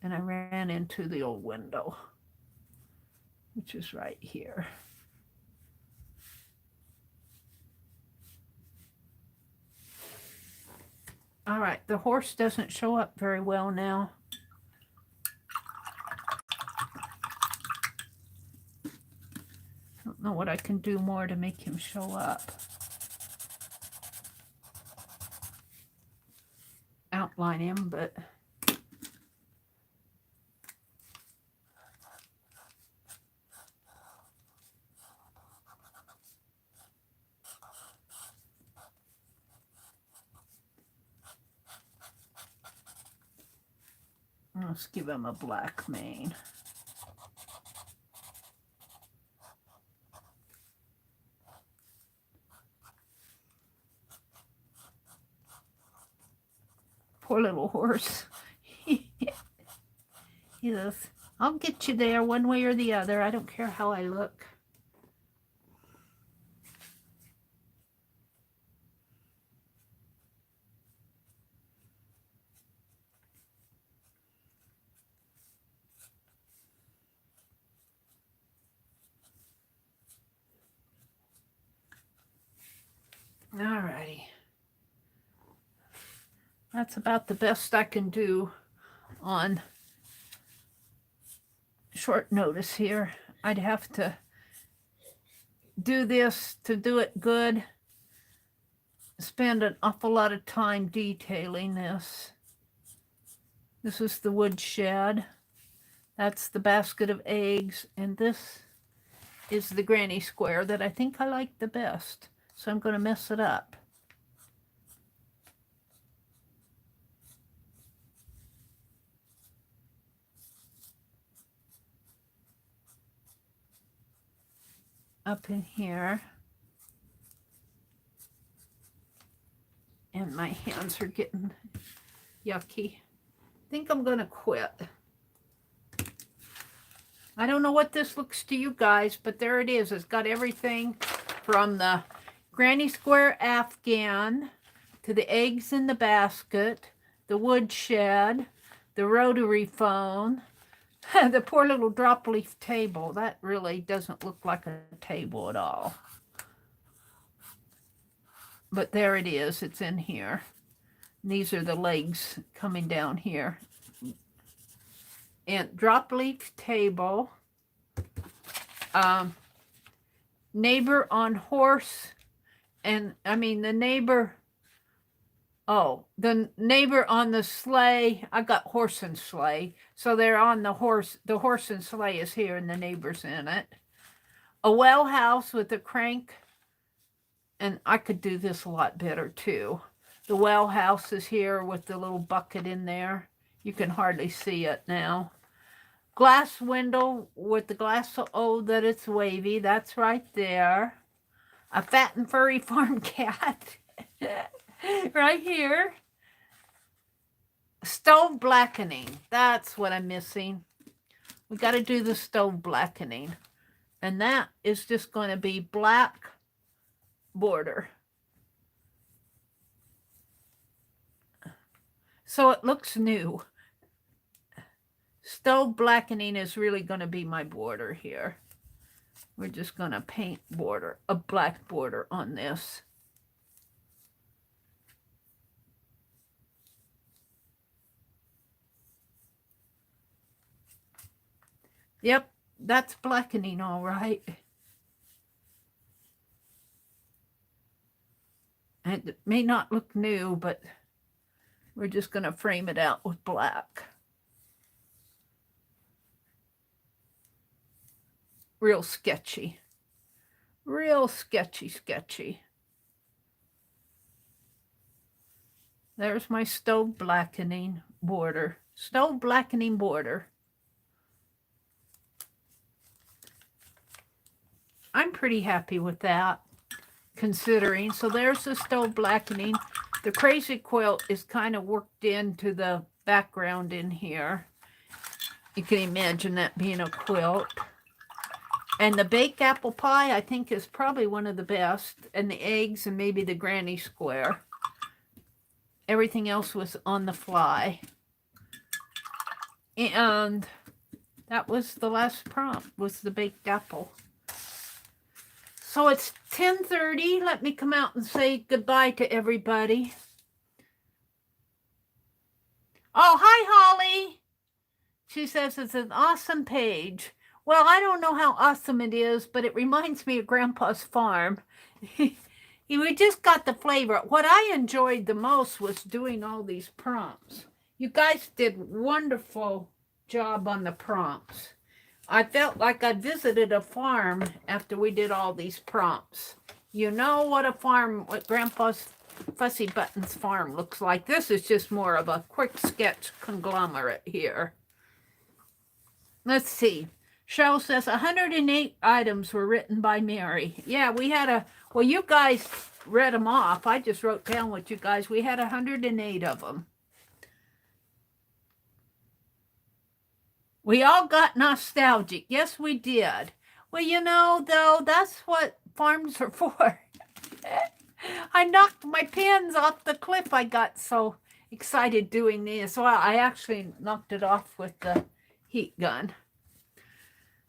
Speaker 1: And I ran into the old window, which is right here. All right, the horse doesn't show up very well now. I don't know what I can do more to make him show up. Outline him, but Let's give him a black mane. Poor little horse. He says, I'll get you there one way or the other. I don't care how I look. Alrighty. That's about the best I can do on short notice here. I'd have to do this to do it good. Spend an awful lot of time detailing this. This is the wood shed. That's the basket of eggs. And this is the granny square that I think I like the best. So I'm going to mess it up. Up in here. And my hands are getting yucky. I think I'm going to quit. I don't know what this looks to you guys, but there it is. It's got everything from the granny square Afghan to the eggs in the basket, the wood shed, the rotary phone, the poor little drop leaf table. That really doesn't look like a table at all. But there it is. It's in here. And these are the legs coming down here. And drop leaf table. Neighbor on horse. And I mean the neighbor. Oh, the neighbor on the sleigh. I got horse and sleigh. So they're on the horse. The horse and sleigh is here and the neighbor's in it. A well house with a crank. And I could do this a lot better too. The well house is here with the little bucket in there. You can hardly see it now. Glass window with the glass. Oh, that it's wavy. That's right there. A fat and furry farm cat. Right here. Stove blackening. That's what I'm missing. We got to do the stove blackening. And that is just going to be black border. So it looks new. Stove blackening is really going to be my border here. We're just going to paint border, a black border on this. Yep, that's blackening all right. And it may not look new, but we're just going to frame it out with black. Real sketchy. Real sketchy. There's my stove blackening border. Stove blackening border. I'm pretty happy with that, considering. So there's the stove blackening. The crazy quilt is kind of worked into the background in here. You can imagine that being a quilt. And the baked apple pie, I think, is probably one of the best. And the eggs and maybe the granny square. Everything else was on the fly. And that was the last prompt, was the baked apple. So it's 10:30. Let me come out and say goodbye to everybody. Oh, hi, Holly. She says it's an awesome page. Well, I don't know how awesome it is, but it reminds me of Grandpa's farm. We just got the flavor. What I enjoyed the most was doing all these prompts. You guys did wonderful job on the prompts. I felt like I visited a farm after we did all these prompts. You know what Grandpa's Fussy Buttons farm looks like. This is just more of a quick sketch conglomerate here. Let's see. Cheryl says 108 items were written by Mary. Yeah, we had well, you guys read them off. I just wrote down what you guys, we had 108 of them. We all got nostalgic. Yes, we did. Well, though, that's what farms are for. I knocked my pins off the cliff. I got so excited doing this. So I actually knocked it off with the heat gun.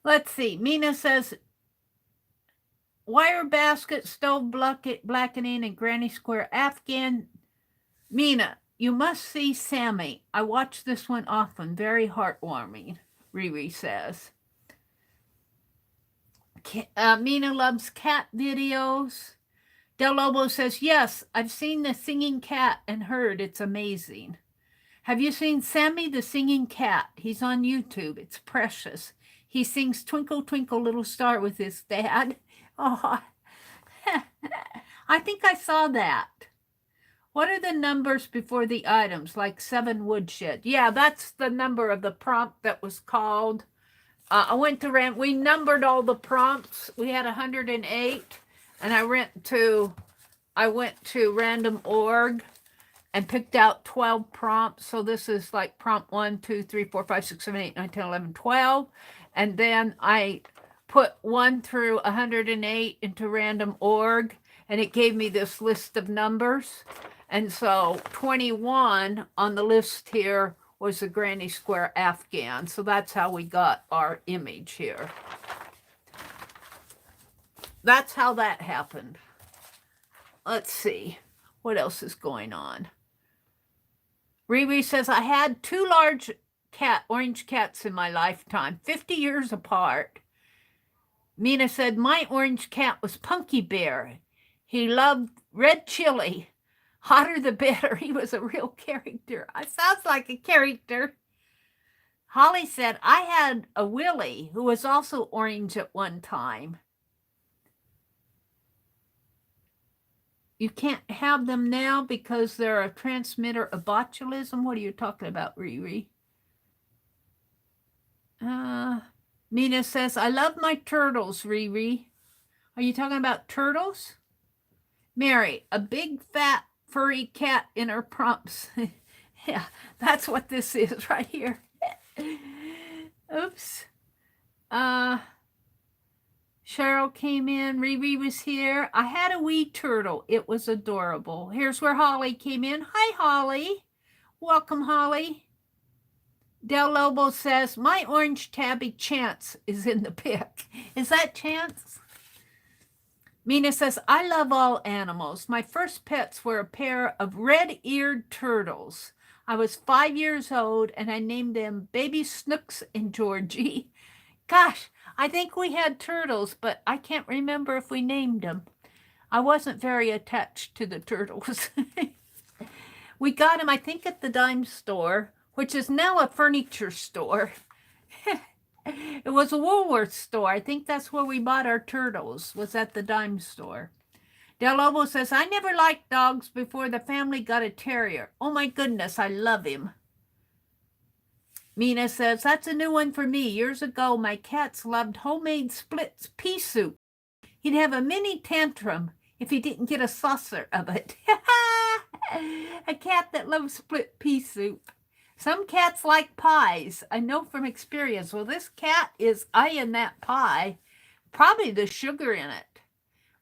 Speaker 1: Let's see. Mina says, wire basket, stove blackening, and granny square Afghan. Mina, you must see Sammy. I watch this one often. Very heartwarming, Riri says. Mina loves cat videos. Del Lobo says, yes, I've seen the singing cat and heard it's amazing. Have you seen Sammy the singing cat? He's on YouTube. It's precious. He sings Twinkle, Twinkle, Little Star with his dad. Oh, I think I saw that. What are the numbers before the items, like 7 woodshed? Yeah, that's the number of the prompt that was called. I went to we numbered all the prompts. We had 108, and I went to random org and picked out 12 prompts. So this is like prompt 1, 2, 3, 4, 5, 6, 7, 8, 9, 10, 11, 12. And then I put 1 through 108 into random org, and it gave me this list of numbers. And so 21 on the list here was the granny square Afghan. So that's how we got our image here. That's how that happened. Let's see. What else is going on? Riri says, I had 2 large orange cats in my lifetime, 50 years apart. Mina said, my orange cat was Punky Bear. He loved red chili. Hotter the better. He was a real character. It sounds like a character. Holly said, I had a Willie who was also orange at one time. You can't have them now because they're a transmitter of botulism. What are you talking about, Riri? Mina says, I love my turtles, Riri. Are you talking about turtles? Mary, a big fat furry cat in her prompts. Yeah, that's what this is right here. Oops. Cheryl came in. Riri was here. I had a wee turtle. It was adorable. Here's where Holly came in. Hi, Holly. Welcome, Holly. Del Lobo says, my orange tabby Chance is in the pic. Is that Chance? Mina says, I love all animals. My first pets were a pair of red-eared turtles. I was 5 years old, and I named them Baby Snooks and Georgie. Gosh, I think we had turtles, but I can't remember if we named them. I wasn't very attached to the turtles. We got them, I think, at the dime store, which is now a furniture store. It was a Woolworth store. I think that's where we bought our turtles, was at the dime store. Del Lobo says, I never liked dogs before the family got a terrier. Oh my goodness, I love him. Mina says, that's a new one for me. Years ago, my cats loved homemade split pea soup. He'd have a mini tantrum if he didn't get a saucer of it. A cat that loves split pea soup. Some cats like pies. I know from experience. Well, this cat is eyeing that pie. Probably the sugar in it.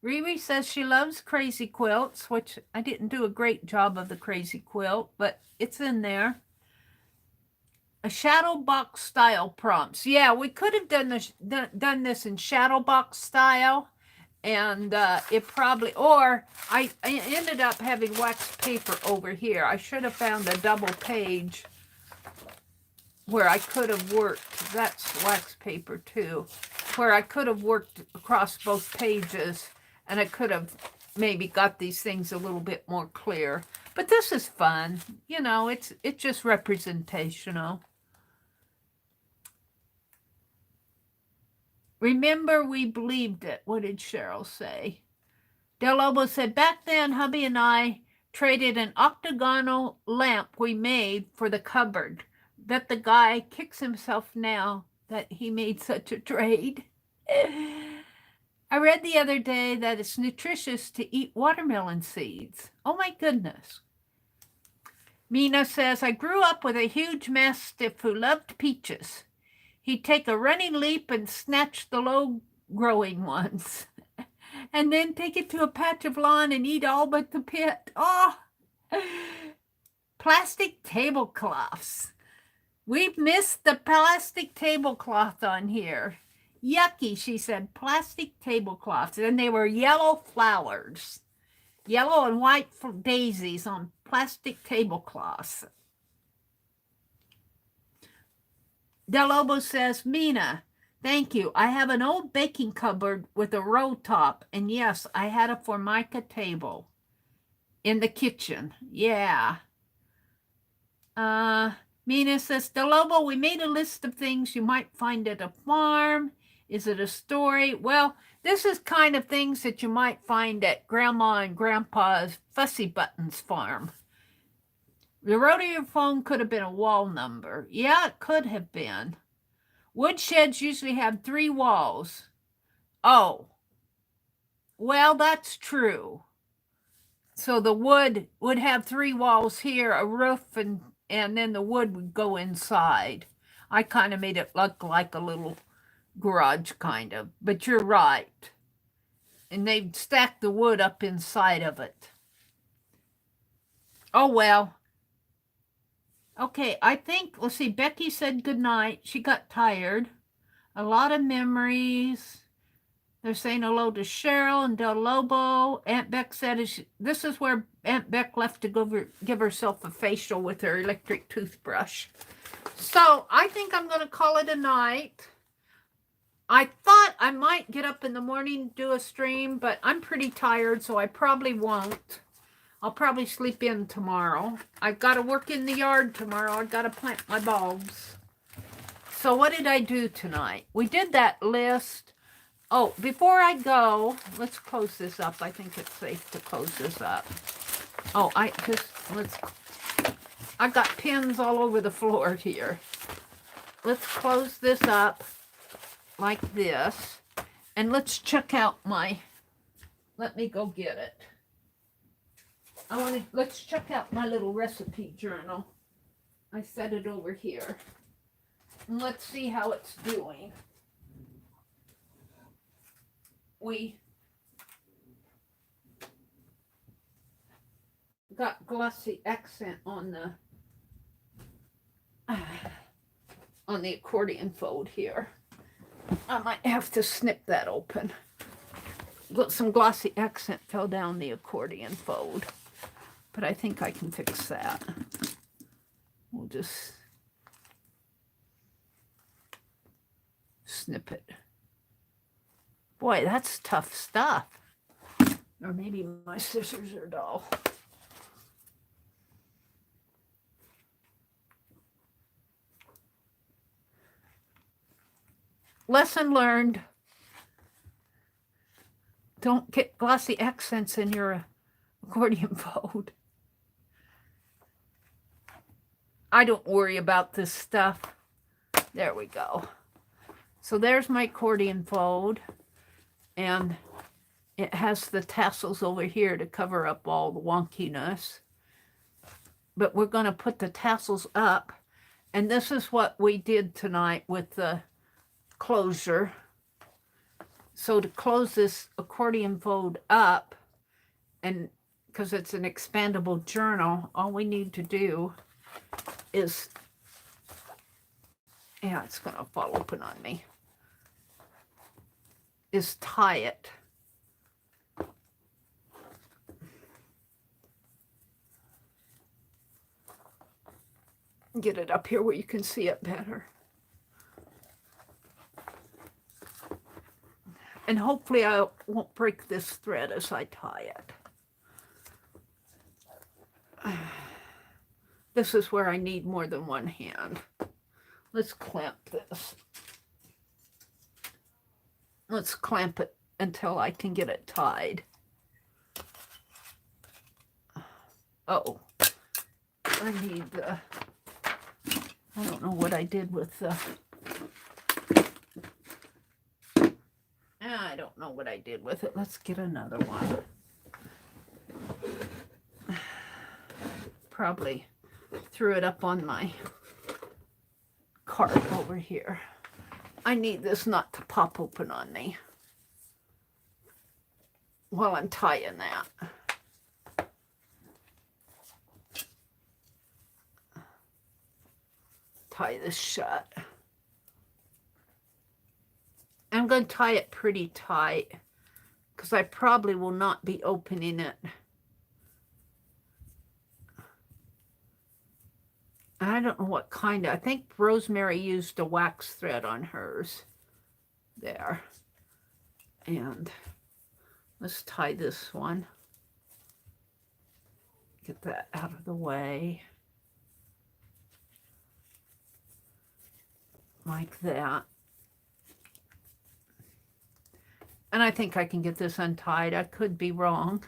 Speaker 1: Riri says she loves crazy quilts, which I didn't do a great job of the crazy quilt, but it's in there. A shadow box style prompts. Yeah, we could have done this in shadow box style, and it probably, or I ended up having wax paper over here. I should have found a double page where I could have worked, that's wax paper too, where I could have worked across both pages, and I could have maybe got these things a little bit more clear. But this is fun. You know, it's just representational. Remember, we believed it. What did Cheryl say? Del Lobo said, back then, hubby and I traded an octagonal lamp we made for the cupboard. Bet the guy kicks himself now that he made such a trade. I read the other day that it's nutritious to eat watermelon seeds. Oh my goodness. Mina says, I grew up with a huge mastiff who loved peaches. He'd take a running leap and snatch the low-growing ones, and then take it to a patch of lawn and eat all but the pit. Oh, plastic tablecloths. We've missed the plastic tablecloth on here. Yucky, she said, plastic tablecloths. And they were yellow flowers, yellow and white daisies on plastic tablecloths. Del Lobo says, Mina, thank you. I have an old baking cupboard with a roll top. And yes, I had a Formica table in the kitchen. Yeah. Mina says, Del Lobo, we made a list of things you might find at a farm. Is it a story? Well, this is kind of things that you might find at Grandma and Grandpa's Fussy Buttons farm. The rotary phone could have been a wall number. Yeah, it could have been. Woodsheds usually have 3 walls. Oh, well, that's true. So the wood would have 3 walls here, a roof, and then the wood would go inside. I kind of made it look like a little garage, kind of. But you're right. And they'd stack the wood up inside of it. Oh, well. Okay, I think, let's see, Becky said goodnight. She got tired. A lot of memories. They're saying hello to Cheryl and Del Lobo. Aunt Beck said, this is where Aunt Beck left to go give herself a facial with her electric toothbrush. So I think I'm going to call it a night. I thought I might get up in the morning and do a stream, but I'm pretty tired, so I probably won't. I'll probably sleep in tomorrow. I've got to work in the yard tomorrow. I've got to plant my bulbs. So what did I do tonight? We did that list. Oh, before I go, let's close this up. I think it's safe to close this up. Oh, I've got pins all over the floor here. Let's close this up like this. And let's check out let me go get it. Let's check out my little recipe journal. I set it over here. And let's see how it's doing. We got glossy accent on the accordion fold here. I might have to snip that open. Some glossy accent fell down the accordion fold. But I think I can fix that. We'll just snip it. Boy, that's tough stuff. Or maybe my scissors are dull. Lesson learned. Don't get glossy accents in your accordion fold. I don't worry about this stuff. There we go. So there's my accordion fold. And it has the tassels over here to cover up all the wonkiness. But we're going to put the tassels up. And this is what we did tonight with the closure. So to close this accordion fold up, and because it's an expandable journal, all we need to do is, yeah, it's going to fall open on me, is tie it. Get it up here where you can see it better. And hopefully I won't break this thread as I tie it. This is where I need more than one hand. Let's clamp this. Let's clamp it until I can get it tied. Oh, I need the, I don't know what I did with the I don't know what I did with it. Let's get another one. Probably threw it up on my cart over here. I need this not to pop open on me while I'm tying that. Tie this shut. I'm going to tie it pretty tight because I probably will not be opening it. I don't know what kind of, I think Rosemary used a wax thread on hers. There. And let's tie this one. Get that out of the way. Like that. And I think I can get this untied. I could be wrong.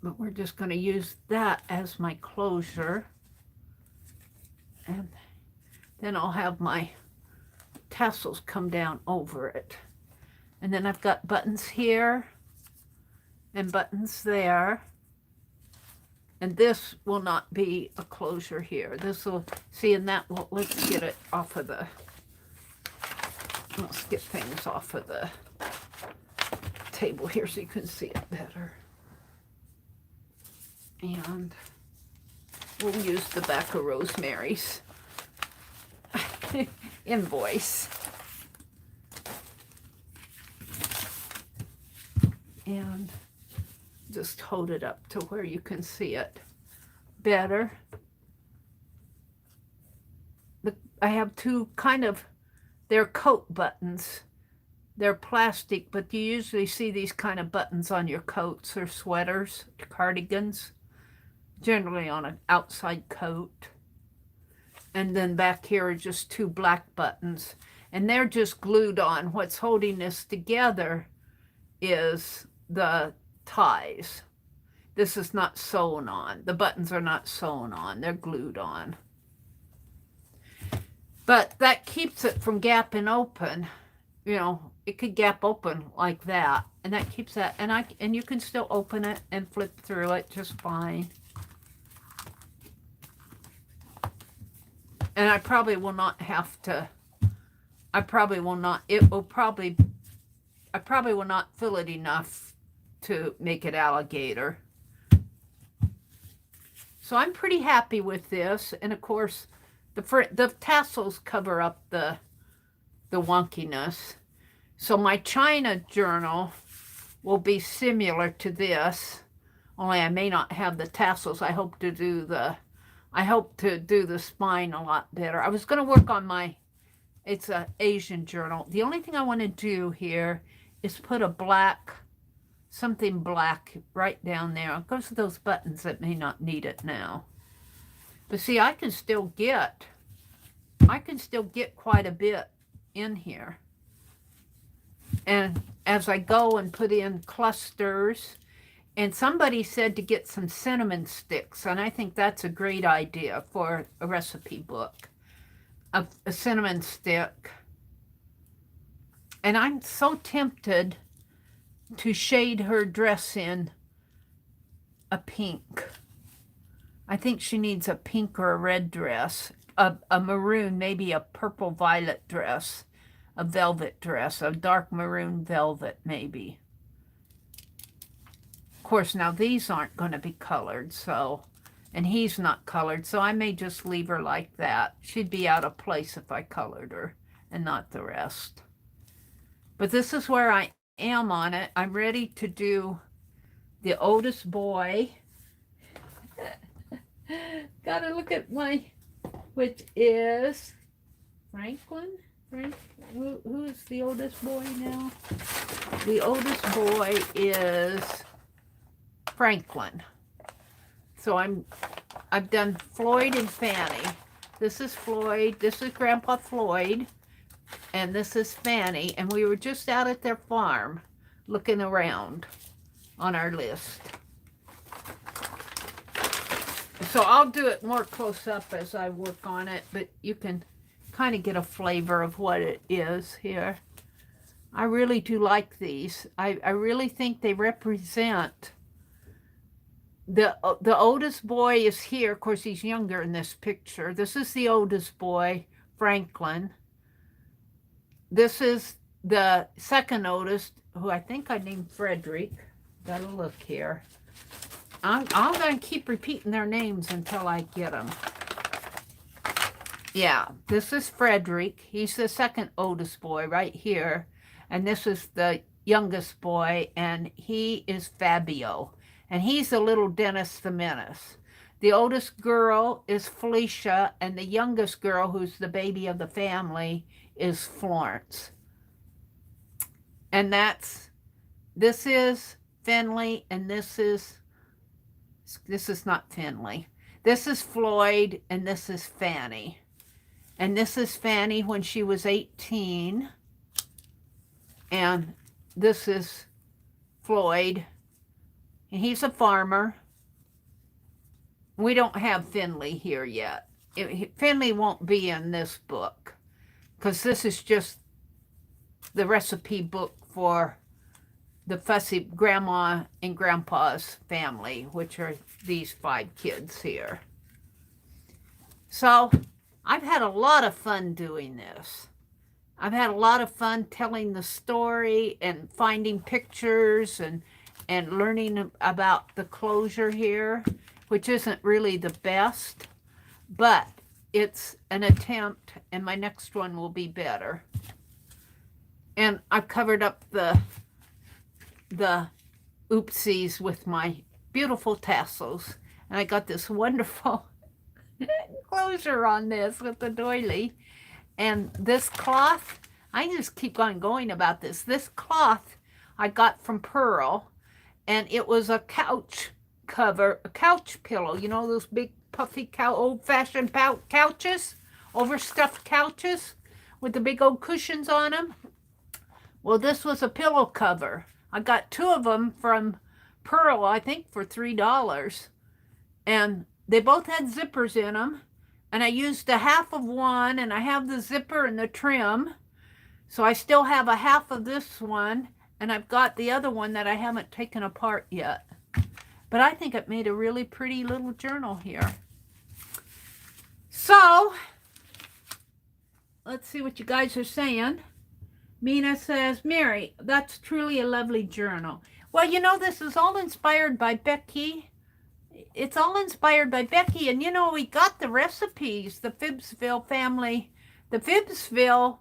Speaker 1: But we're just going to use that as my closure. And then I'll have my tassels come down over it. And then I've got buttons here and buttons there. And this will not be a closure here. This will, see, and that will, let's get it off of the, let's get things off of the table here so you can see it better. And we'll use the back of Rosemary's invoice. And just hold it up to where you can see it better. I have two kind of, they're coat buttons. They're plastic, but you usually see these kind of buttons on your coats or sweaters, cardigans. Generally on an outside coat. And then back here are just two black buttons. And they're just glued on. What's holding this together is the ties. This is not sewn on. The buttons are not sewn on. They're glued on. But that keeps it from gapping open. You know, it could gap open like that. And that keeps that. And you can still open it and flip through it just fine. And I probably will not have to, I probably will not fill it enough to make it alligator. So I'm pretty happy with this. And of course, the tassels cover up the wonkiness. So my China journal will be similar to this, only I may not have the tassels. I hope to do the spine a lot better. I was going to work on it's an Asian journal. The only thing I want to do here is put a black, something black right down there. It goes to those buttons that may not need it now. But see, I can still get quite a bit in here. And as I go and put in clusters, and somebody said to get some cinnamon sticks, and I think that's a great idea for a recipe book. A cinnamon stick. And I'm so tempted to shade her dress in a pink. I think she needs a pink or a red dress. A maroon, maybe a purple violet dress. A velvet dress, a dark maroon velvet maybe. Of course, now these aren't going to be colored, so, and he's not colored, so I may just leave her like that. She'd be out of place if I colored her and not the rest. But this is where I am on it. I'm ready to do the oldest boy. Gotta look at which is Franklin. Who is the oldest boy now? The oldest boy is Franklin. So I've done Floyd and Fanny. This is Floyd, this is Grandpa Floyd, and this is Fanny. And we were just out at their farm looking around on our list. So I'll do it more close up as I work on it, but you can kind of get a flavor of what it is here. I really do like these. I really think they represent the oldest boy is here. Of course, he's younger in this picture. This is the oldest boy, Franklin. This is the second oldest, who I think I named Frederick. Gotta look here. I'm going to keep repeating their names until I get them. Yeah, this is Frederick. He's the second oldest boy right here. And this is the youngest boy, and he is Fabio. And he's the little Dennis the Menace. The oldest girl is Felicia, and the youngest girl, who's the baby of the family, is Florence. And this is Finley, and this is not Finley. This is Floyd, and this is Fanny. And this is Fanny when she was 18. And this is Floyd. And he's a farmer. We don't have Finley here yet. Finley won't be in this book, because this is just the recipe book for the fussy grandma and grandpa's family, which are these 5 kids here. So I've had a lot of fun doing this. I've had a lot of fun telling the story and finding pictures and learning about the closure here, which isn't really the best, but it's an attempt, and my next one will be better. And I've covered up the oopsies with my beautiful tassels. And I got this wonderful closure on this with the doily. And this cloth, I just keep on going about this. This cloth I got from Pearl, and it was a couch cover, a couch pillow. You know those big puffy old-fashioned couches, overstuffed couches with the big old cushions on them? Well, this was a pillow cover. I got 2 of them from Pearl, I think, for $3. And they both had zippers in them. And I used a half of one, and I have the zipper and the trim. So I still have a half of this one, and I've got the other one that I haven't taken apart yet. But I think it made a really pretty little journal here. So, let's see what you guys are saying. Mina says, Mary, that's truly a lovely journal. Well, you know, this is all inspired by Becky. It's all inspired by Becky. And, you know, we got the recipes, the Phibbsville family, the Phibbsville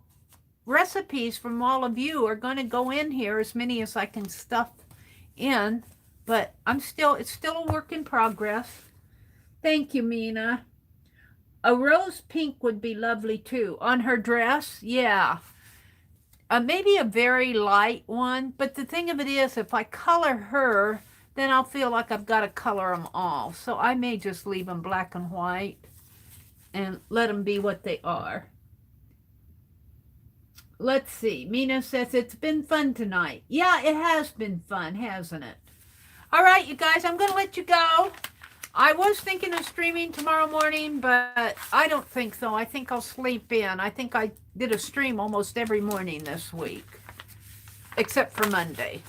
Speaker 1: recipes from all of you are going to go in here, as many as I can stuff in. But it's still a work in progress. Thank you, Mina. A rose pink would be lovely, too. On her dress, yeah. Maybe a very light one, but the thing of it is, if I color her, then I'll feel like I've got to color them all. So I may just leave them black and white and let them be what they are. Let's see. Mina says, it's been fun tonight. Yeah, it has been fun, hasn't it? All right, you guys, I'm going to let you go. I was thinking of streaming tomorrow morning, but I don't think so. I think I'll sleep in. I think I did a stream almost every morning this week, except for Monday.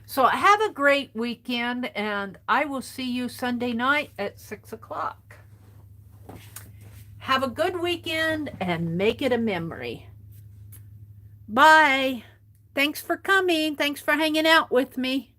Speaker 1: So have a great weekend, and I will see you Sunday night at 6 o'clock. Have a good weekend, and make it a memory. Bye. Thanks for coming. Thanks for hanging out with me.